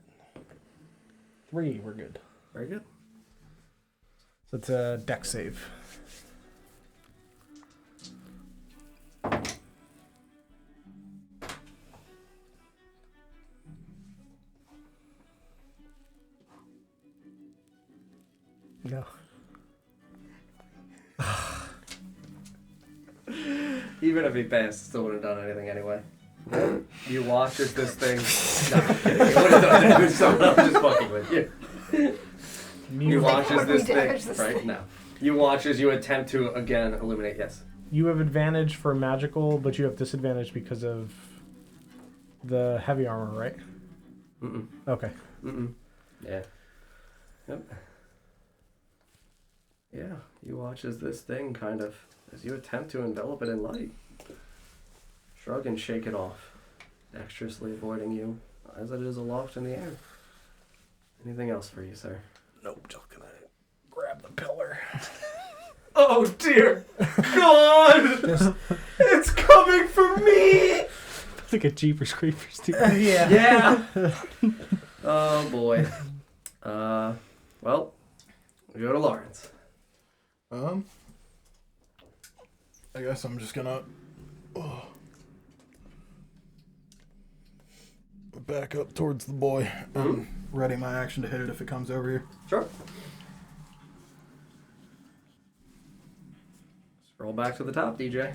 3, we're good. Very good. So it's a dex save. No. Even if he passed, still wouldn't have done anything anyway. You watch as this thing. No, I'm kidding. He would have done damage, so I'm just fucking with you. You watch as this thing. Right now. You watch as you attempt to, again, illuminate. Yes. You have advantage for magical, but you have disadvantage because of the heavy armor, right? Mm-mm. Okay. Mm-mm. Yeah. Yep. Yeah. You watch as this thing kind of, as you attempt to envelop it in light, shrug and shake it off, dexterously avoiding you as it is aloft in the air. Anything else for you, sir? Nope, just gonna grab the pillar. Oh dear God! Just, It's coming for me! It's like a Jeepers Creepers too. yeah. Yeah! Oh boy. Well, we go to Lawrence. I guess I'm just gonna back up towards the boy. Ready my action to hit it if it comes over here. Sure. Scroll back to the top, DJ.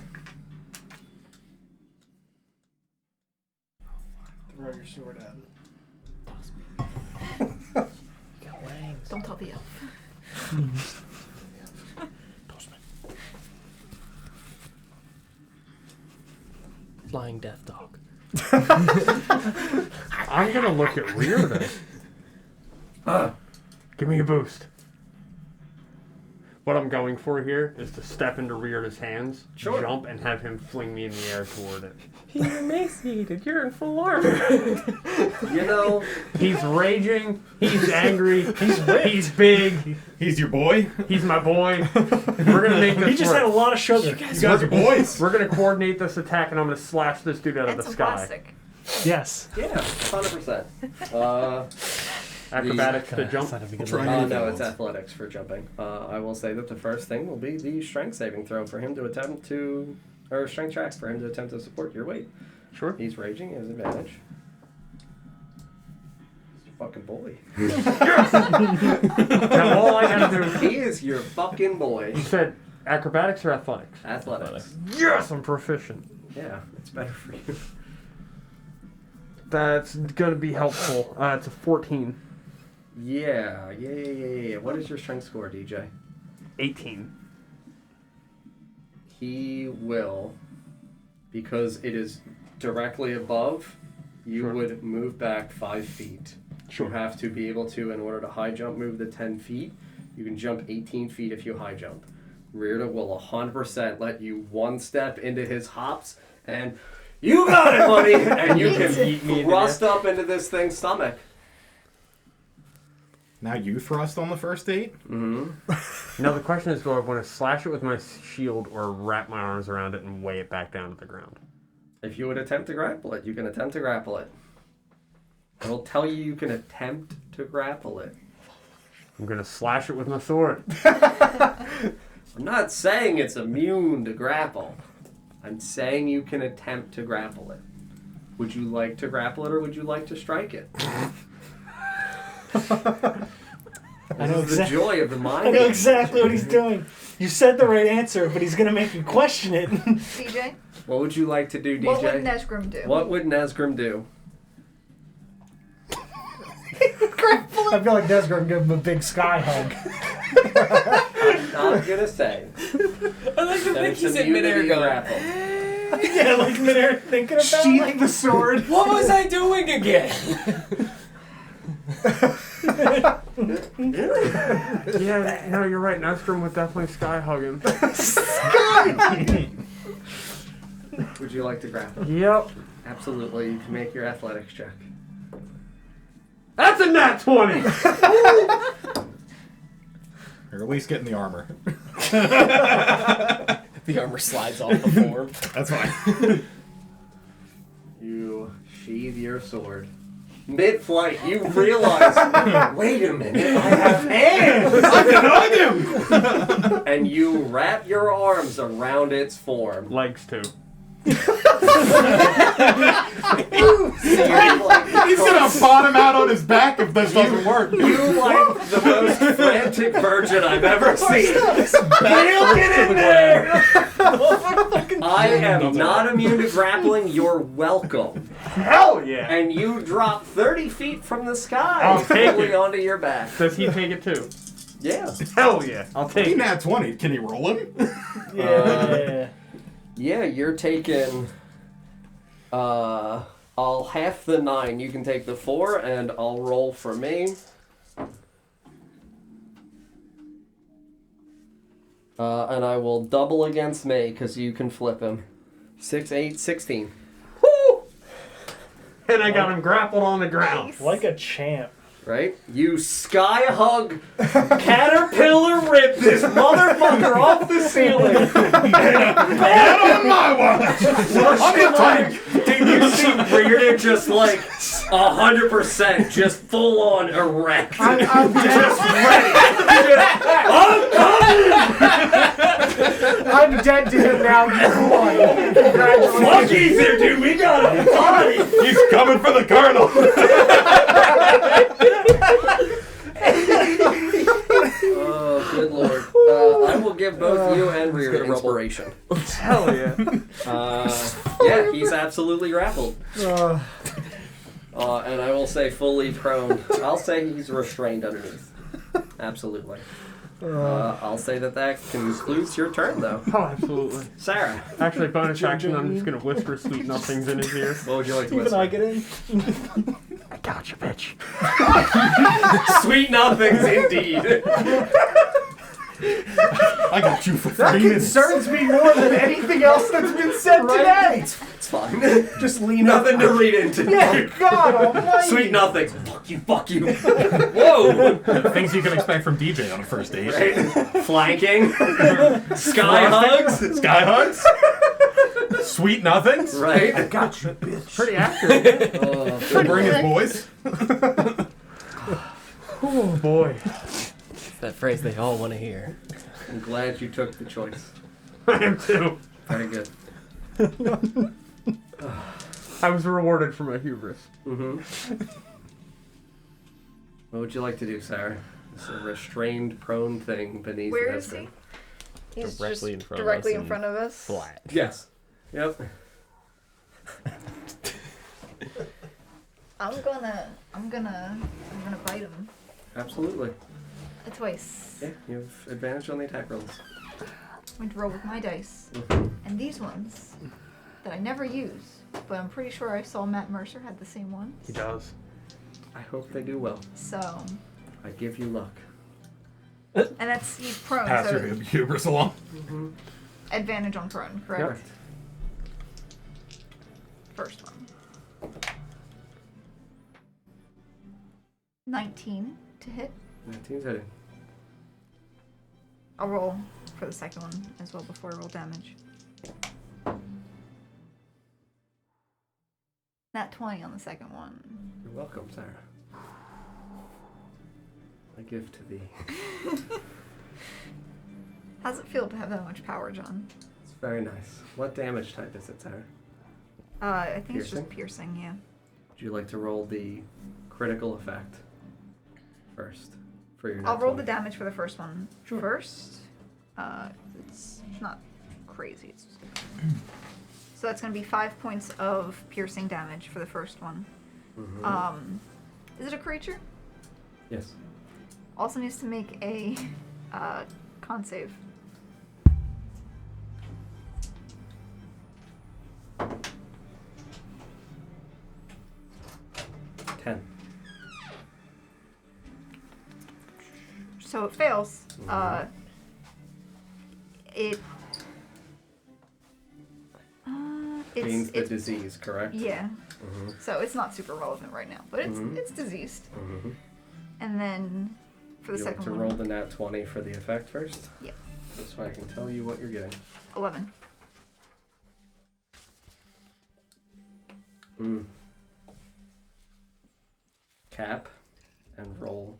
Throw your sword at it. Don't tell the elf. Flying death dog. I'm gonna look at Reardon. Give me a boost. What I'm going for here is to step into Reardon's hands, Sure. jump, and have him fling me in the air toward it. He's emaciated. You're in full armor. You know, He's raging. He's angry. He's big. He's your boy. He's my boy. We're gonna make this He just work. had a lot of sugar. You guys are boys. We're gonna coordinate this attack, and I'm gonna slash this dude out of And the some sky. plastic. Yes. yeah, 100%. Acrobatics to jump. No, it's athletics for jumping. I will say that the first thing will be the strength saving throw for him to attempt to, or strength check for him to attempt to support your weight. Sure. He's raging, he has advantage. He's your fucking boy. Now all I gotta do. He is your fucking boy. You said acrobatics or athletics? Athletics. Yes, I'm proficient. Yeah, it's better for you. That's gonna be helpful. It's a 14. Yeah. What is your strength score, DJ? 18. He will, because it is directly above, you Sure. would move back 5 feet. Sure. You have to be able to, in order to high jump, move the 10 feet. You can jump 18 feet if you high jump. Rearda will 100% let you one step into his hops, and you got it, buddy! And you can thrust up into this thing's stomach. Now you thrust on the first date? Mm-hmm. Now the question is, do I want to slash it with my shield or wrap my arms around it and weigh it back down to the ground? If you would attempt to grapple it, you can attempt to grapple it. I will tell you can attempt to grapple it. I'm gonna slash it with my sword. I'm not saying it's immune to grapple. I'm saying you can attempt to grapple it. Would you like to grapple it or would you like to strike it? I know This is the joy of the mind. I know exactly what he's doing. You said the right answer, but he's gonna make you question it. DJ? What would you like to do, DJ? What would Nesgrim do? What would Nesgrim do? I feel like Desgrim give him a big sky hug. I'm not gonna say. I like to that think it's he's in immunity midair going. grapple. Yeah, like midair thinking about Sheath the sword. What was I doing again? Yeah, no, you're right. Nostrum would definitely sky hug him. Would you like to grapple? Yep. Absolutely. You can make your athletics check. That's a nat 20! Or at least get in the armor. The armor slides off the form. That's fine. You sheathe your sword. Mid-flight, you realize, wait a minute, I have hands! I can hug him! And you wrap your arms around its form. Legs too. He's gonna bottom out on his back if this doesn't work. You like the most frantic virgin I've ever seen. Bail, get in there! I am not immune to grappling. You're welcome. Hell yeah! And you drop 30 feet from the sky, I'll take fully it. onto your back. Does he take it too? Yeah. Hell yeah! I'll take He it. nat 20. Can he roll him? Yeah. Yeah, you're taking. I'll half the 9. You can take the 4, and I'll roll for me. And I will double against me because you can flip him. 6, 8, 16. Woo! And I got him grappled on the ground. Nice. Like a champ. Right? You sky hug, caterpillar rip this motherfucker off the ceiling. Not on my watch! I'm the tank! Dude, you see Reardon just like 100% just full on erect. I'm Just dead. ready. I'm coming! I'm dead to him now. You won. Congratulations. Fuck Ethir, dude, we got a body! He's coming for the colonel! Oh, good lord. I will give both you and Reardon inspiration. Hell yeah! Yeah, he's absolutely grappled. Uh, And I will say fully prone. I'll say he's restrained underneath. Absolutely. I'll say that concludes your turn, though. Oh, absolutely. Sarah, Actually, bonus action, I'm just gonna whisper sweet nothings in his ear. what would you like to Even I whisper? get in. Gotcha, bitch. Sweet nothings, indeed. I got you for That 3 minutes. concerns me more than anything else that's been said today. It's fine. Just lean Nothing up. to read into. Yeah, God almighty. Sweet nothings. Fuck you, fuck you. Whoa! Things you can expect from DJ on a first date. Right? Flanking. Sky hugs. Sky hugs. Sweet nothings. Right? Got you, bitch. Pretty accurate. Oh, Bring his boys. Oh boy. That phrase they all want to hear. I'm glad you took the choice. I am too. Very good. I was rewarded for my hubris. Mm-hmm. What would you like to do, Sarah? It's a restrained, prone thing beneath. Where is Nestor. he? He's Directly just in front of directly us in and front of us. Flat. Yes. Yep. I'm gonna bite him Absolutely. twice. Yeah, you have advantage on the attack rolls. I'm going to roll with my dice. Mm-hmm. And these ones that I never use, but I'm pretty sure I saw Matt Mercer had the same ones. He does. I hope they do well. So, I give you luck. and that's he's prone, Pass so your hubris along. Mm-hmm. advantage on prone, correct? Correct. First one. 19 to hit. 19's hitting. I'll roll for the second one as well before I roll damage. Nat 20 on the second one. You're welcome, Sarah. I give to thee. How's it feel to have that much power, John? It's very nice. What damage type is it, Sarah? I think it's Piercing? just piercing, yeah. Would you like to roll the critical effect first for your? I'll nat roll the 20? damage for the first one first. It's not crazy. It's so that's going to be 5 points of piercing damage for the first one. Mhm. Is it a creature? Yes. Also needs to make a con save. Ten. So it fails. Gains the It's disease, correct? yeah. Mm-hmm. So it's not super relevant right now, but it's diseased. Mm-hmm. And then for the You second want to one, roll the nat 20 for the effect first? Yep. That's why I can tell you what you're getting. 11. Mm. Cap and roll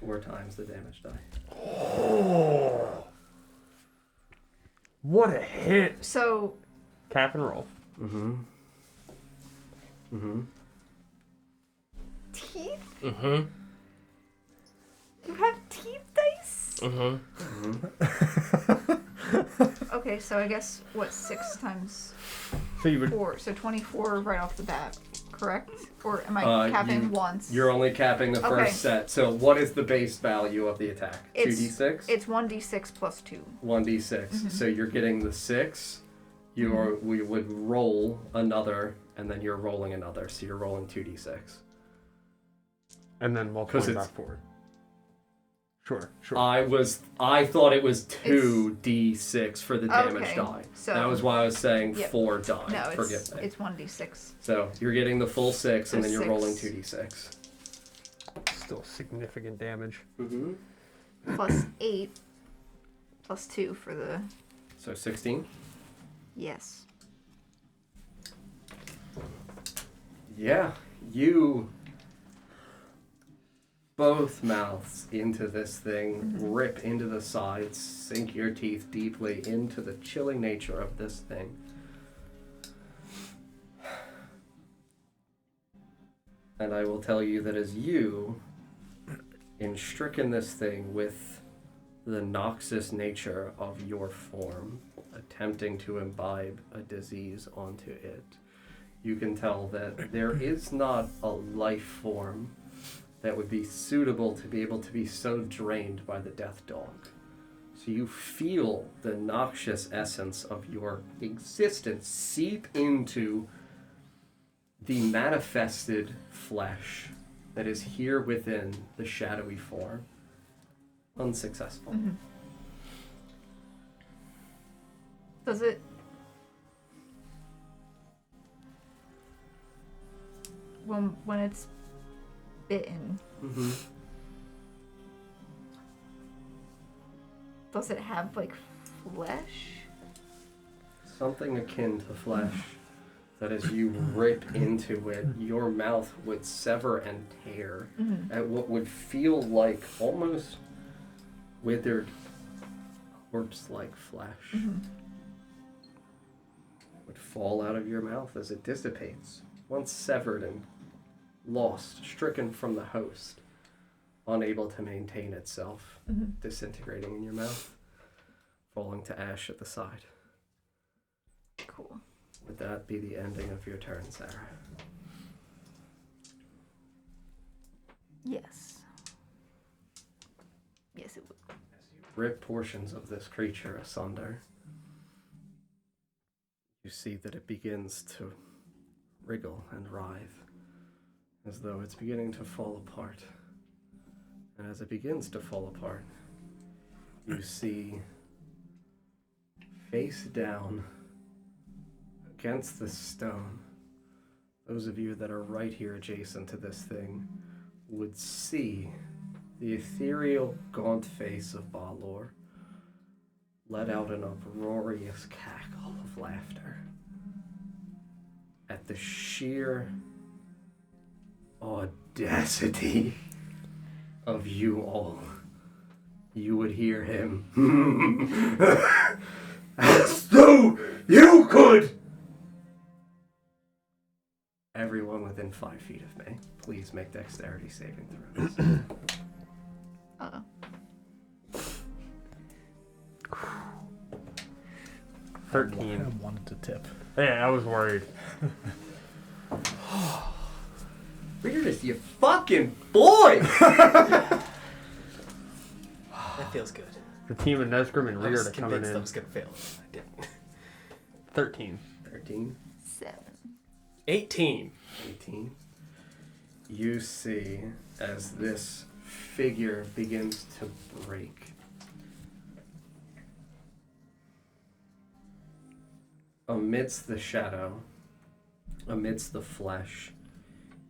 4 times the damage die. Oh. What a hit. So Cap and roll. Mm-hmm. Mm-hmm. teeth? Mm-hmm. You have teeth dice? Mm-hmm. Mm-hmm. Okay, so I guess what 6 times So you would 4? So 24 right off the bat, correct? Or am I capping once? You're only capping the Okay. first set. So what is the base value of the attack? It's- 2d6? It's 1d6 plus 2. 1d6. So you're getting the 6. We would roll another, and then you're rolling another. So you're rolling 2d6. and then multiply 'Cause it's- back forward. Sure. I thought it was 2d6 for the damage Okay, die. so- that was why I was saying Yep. 4 die. No, Forgive me. it's 1d6. So you're getting the full 6, and So then you're 6. rolling 2d6. Still significant damage. Mm-hmm. Plus 8 plus 2 for the So 16. yes. Yeah, you both mouths into this thing, rip into the sides, sink your teeth deeply into the chilling nature of this thing. And I will tell you that as you enstricken this thing with the noxious nature of your form, attempting to imbibe a disease onto it, you can tell that there is not a life form that would be suitable to be able to be so drained by the death dog. So you feel the noxious essence of your existence seep into the manifested flesh that is here within the shadowy form. Unsuccessful. Mm-hmm. Does it... When it's bitten, Mm-hmm. does it have, like, flesh? Something akin to flesh that as you rip into it, your mouth would sever and tear at what would feel like almost withered, corpse-like flesh. Would fall out of your mouth as it dissipates, once severed and lost, stricken from the host, unable to maintain itself, disintegrating in your mouth, falling to ash at the side. Cool. Would that be the ending of your turn, Sarah? Yes. Yes, it would. As you rip portions of this creature asunder, you see that it begins to wriggle and writhe, as though it's beginning to fall apart. And as it begins to fall apart, you see, face down against the stone, those of you that are right here adjacent to this thing would see the ethereal, gaunt face of Balor let out an uproarious cackle of laughter at the sheer audacity of you all. You would hear him. As though you could! Everyone within 5 feet of me, please make dexterity saving throws. Uh-oh. 13. I wanted to tip. Yeah, I was worried. Weirdest, you fucking boy! That feels good. The team of Nesgrim and I Reard was are coming convinced I in. was gonna fail. I didn't. 13. 13, 7. 18. 18. You see as this figure begins to break. Amidst the shadow, amidst the flesh,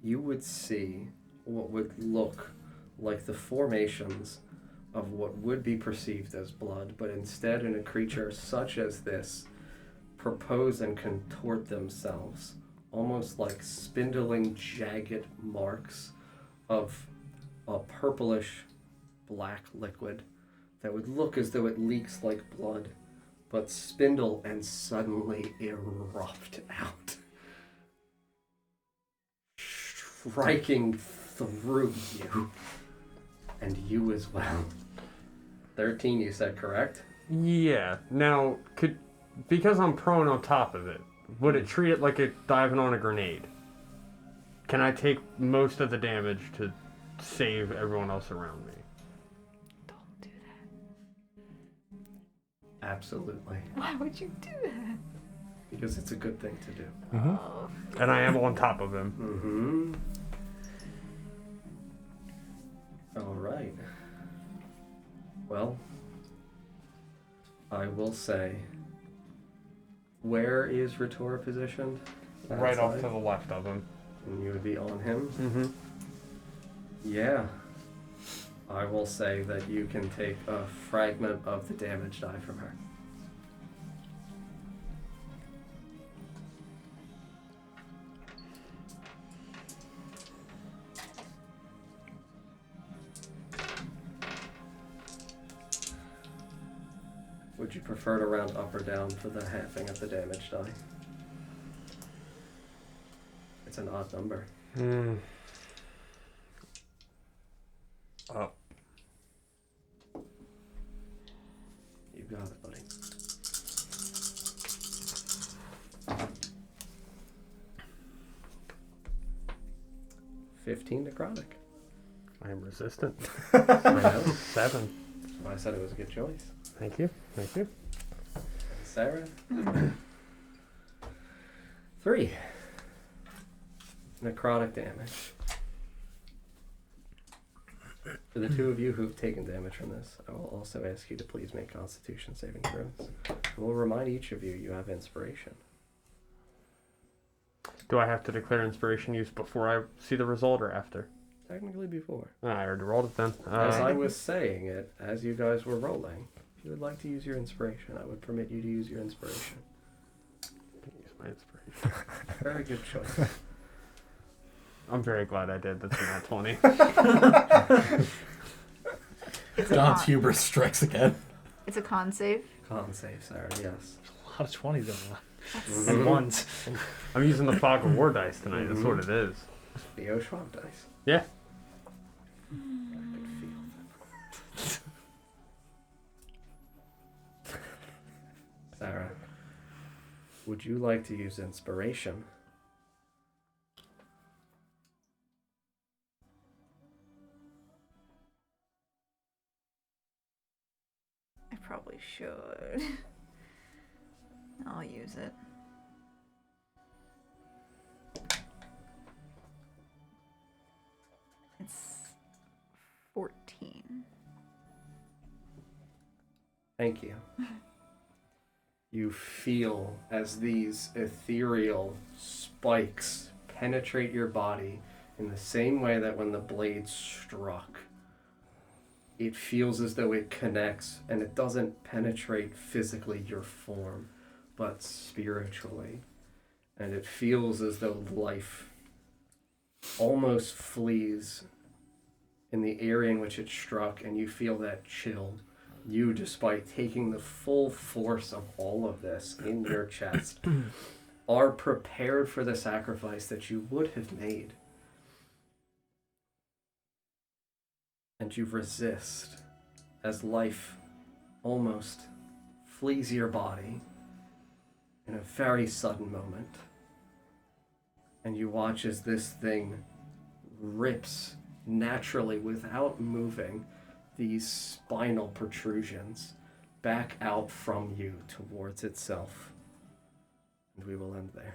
you would see what would look like the formations of what would be perceived as blood, but instead in a creature such as this, propose and contort themselves, almost like spindling, jagged marks of a purplish black liquid that would look as though it leaks like blood, but spindle and suddenly erupt out, striking through you, and you as well. 13, you said, correct? Yeah. Now, because I'm prone on top of it, would it treat it like it's diving on a grenade? Can I take most of the damage to save everyone else around me? Don't do that. Absolutely. Why would you do that? Because it's a good thing to do. Oh. And I am on top of him. Mm-hmm. All right. Well, I will say, where is Ritora positioned? Right off Outside? to the left of him. And you would be on him? Mm-hmm. Yeah. I will say that you can take a fragment of the damage die from her. Would you prefer to round up or down for the halving of the damage die? It's an odd number. Up. You got it, buddy. $15 necrotic. I am resistant. I know. 7. I said it was a good choice. Thank you. Thank you. Sarah? 3. necrotic damage. For the two of you who've taken damage from this, I will also ask you to please make Constitution saving throws. I will remind each of you you have inspiration. Do I have to declare inspiration use before I see the result or after? Technically before. I already rolled it then. As I was saying it, as you guys were rolling, if you would like to use your inspiration, I would permit you to use your inspiration. Use my inspiration. Very good choice. I'm very glad I did. That's not 20. It's a John's con. hubris strikes again. It's a con save. Con save, Sarah, yes. A lot of 20s going on. That's And ones. I'm using the Fog of War dice tonight. That's what it is. The Oshuamp dice. Yeah. I could feel them. Sarah, would you like to use inspiration? I probably should. I'll use it. It's 14. Thank you. You feel as these ethereal spikes penetrate your body in the same way that when the blade struck, it feels as though it connects, and it doesn't penetrate physically your form, but spiritually. And it feels as though life almost flees in the area in which it struck, and you feel that chill. You, despite taking the full force of all of this in your chest, are prepared for the sacrifice that you would have made. And you resist as life almost flees your body in a very sudden moment. And you watch as this thing rips naturally without moving these spinal protrusions back out from you towards itself. And we will end there.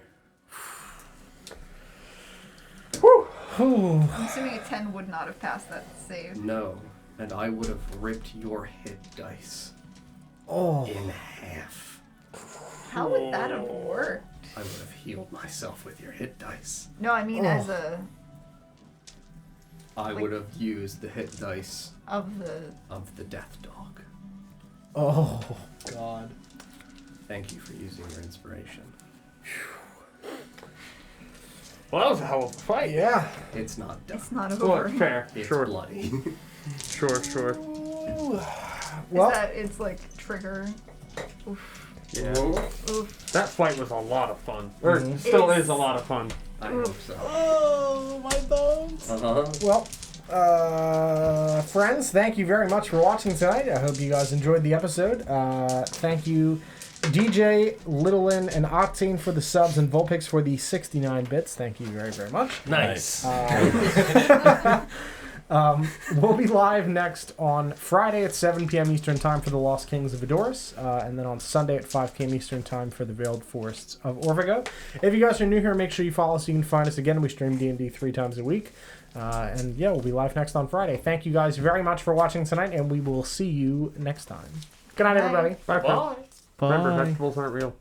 I'm assuming a 10 would not have passed that save. No, and I would have ripped your hit dice in half. How would that have worked? I would have healed myself with your hit dice. No, I mean as a I would have used the hit dice of the. of the death dog. Oh, God. Thank you for using your inspiration. Well, that was a hell of a fight. Yeah. It's not done. It's not Well, over. it's fair. It's Sure. bloody. Sure. Well, Is that it's like trigger? Oof. Yeah. Oof. That fight was a lot of fun. Or Mhm. still It's- is a lot of fun. I hope so. oh, my bones. Uh-huh. Well, friends, thank you very much for watching tonight. I hope you guys enjoyed the episode. Thank you, DJ, Littlin, and Octane for the subs, and Vulpix for the 69 bits. Thank you very, very much. Nice. We'll be live next on Friday at 7 p.m. Eastern Time for the Lost Kings of Edoras, and then on Sunday at 5 p.m. Eastern Time for the Veiled Forests of Orvigo. If you guys are new here, make sure you follow us so you can find us again. We stream D&D 3 times a week. And yeah, we'll be live next on Friday. Thank you guys very much for watching tonight, and we will see you next time. Good night, everybody. Bye. Bye. Remember, Bye. vegetables aren't real.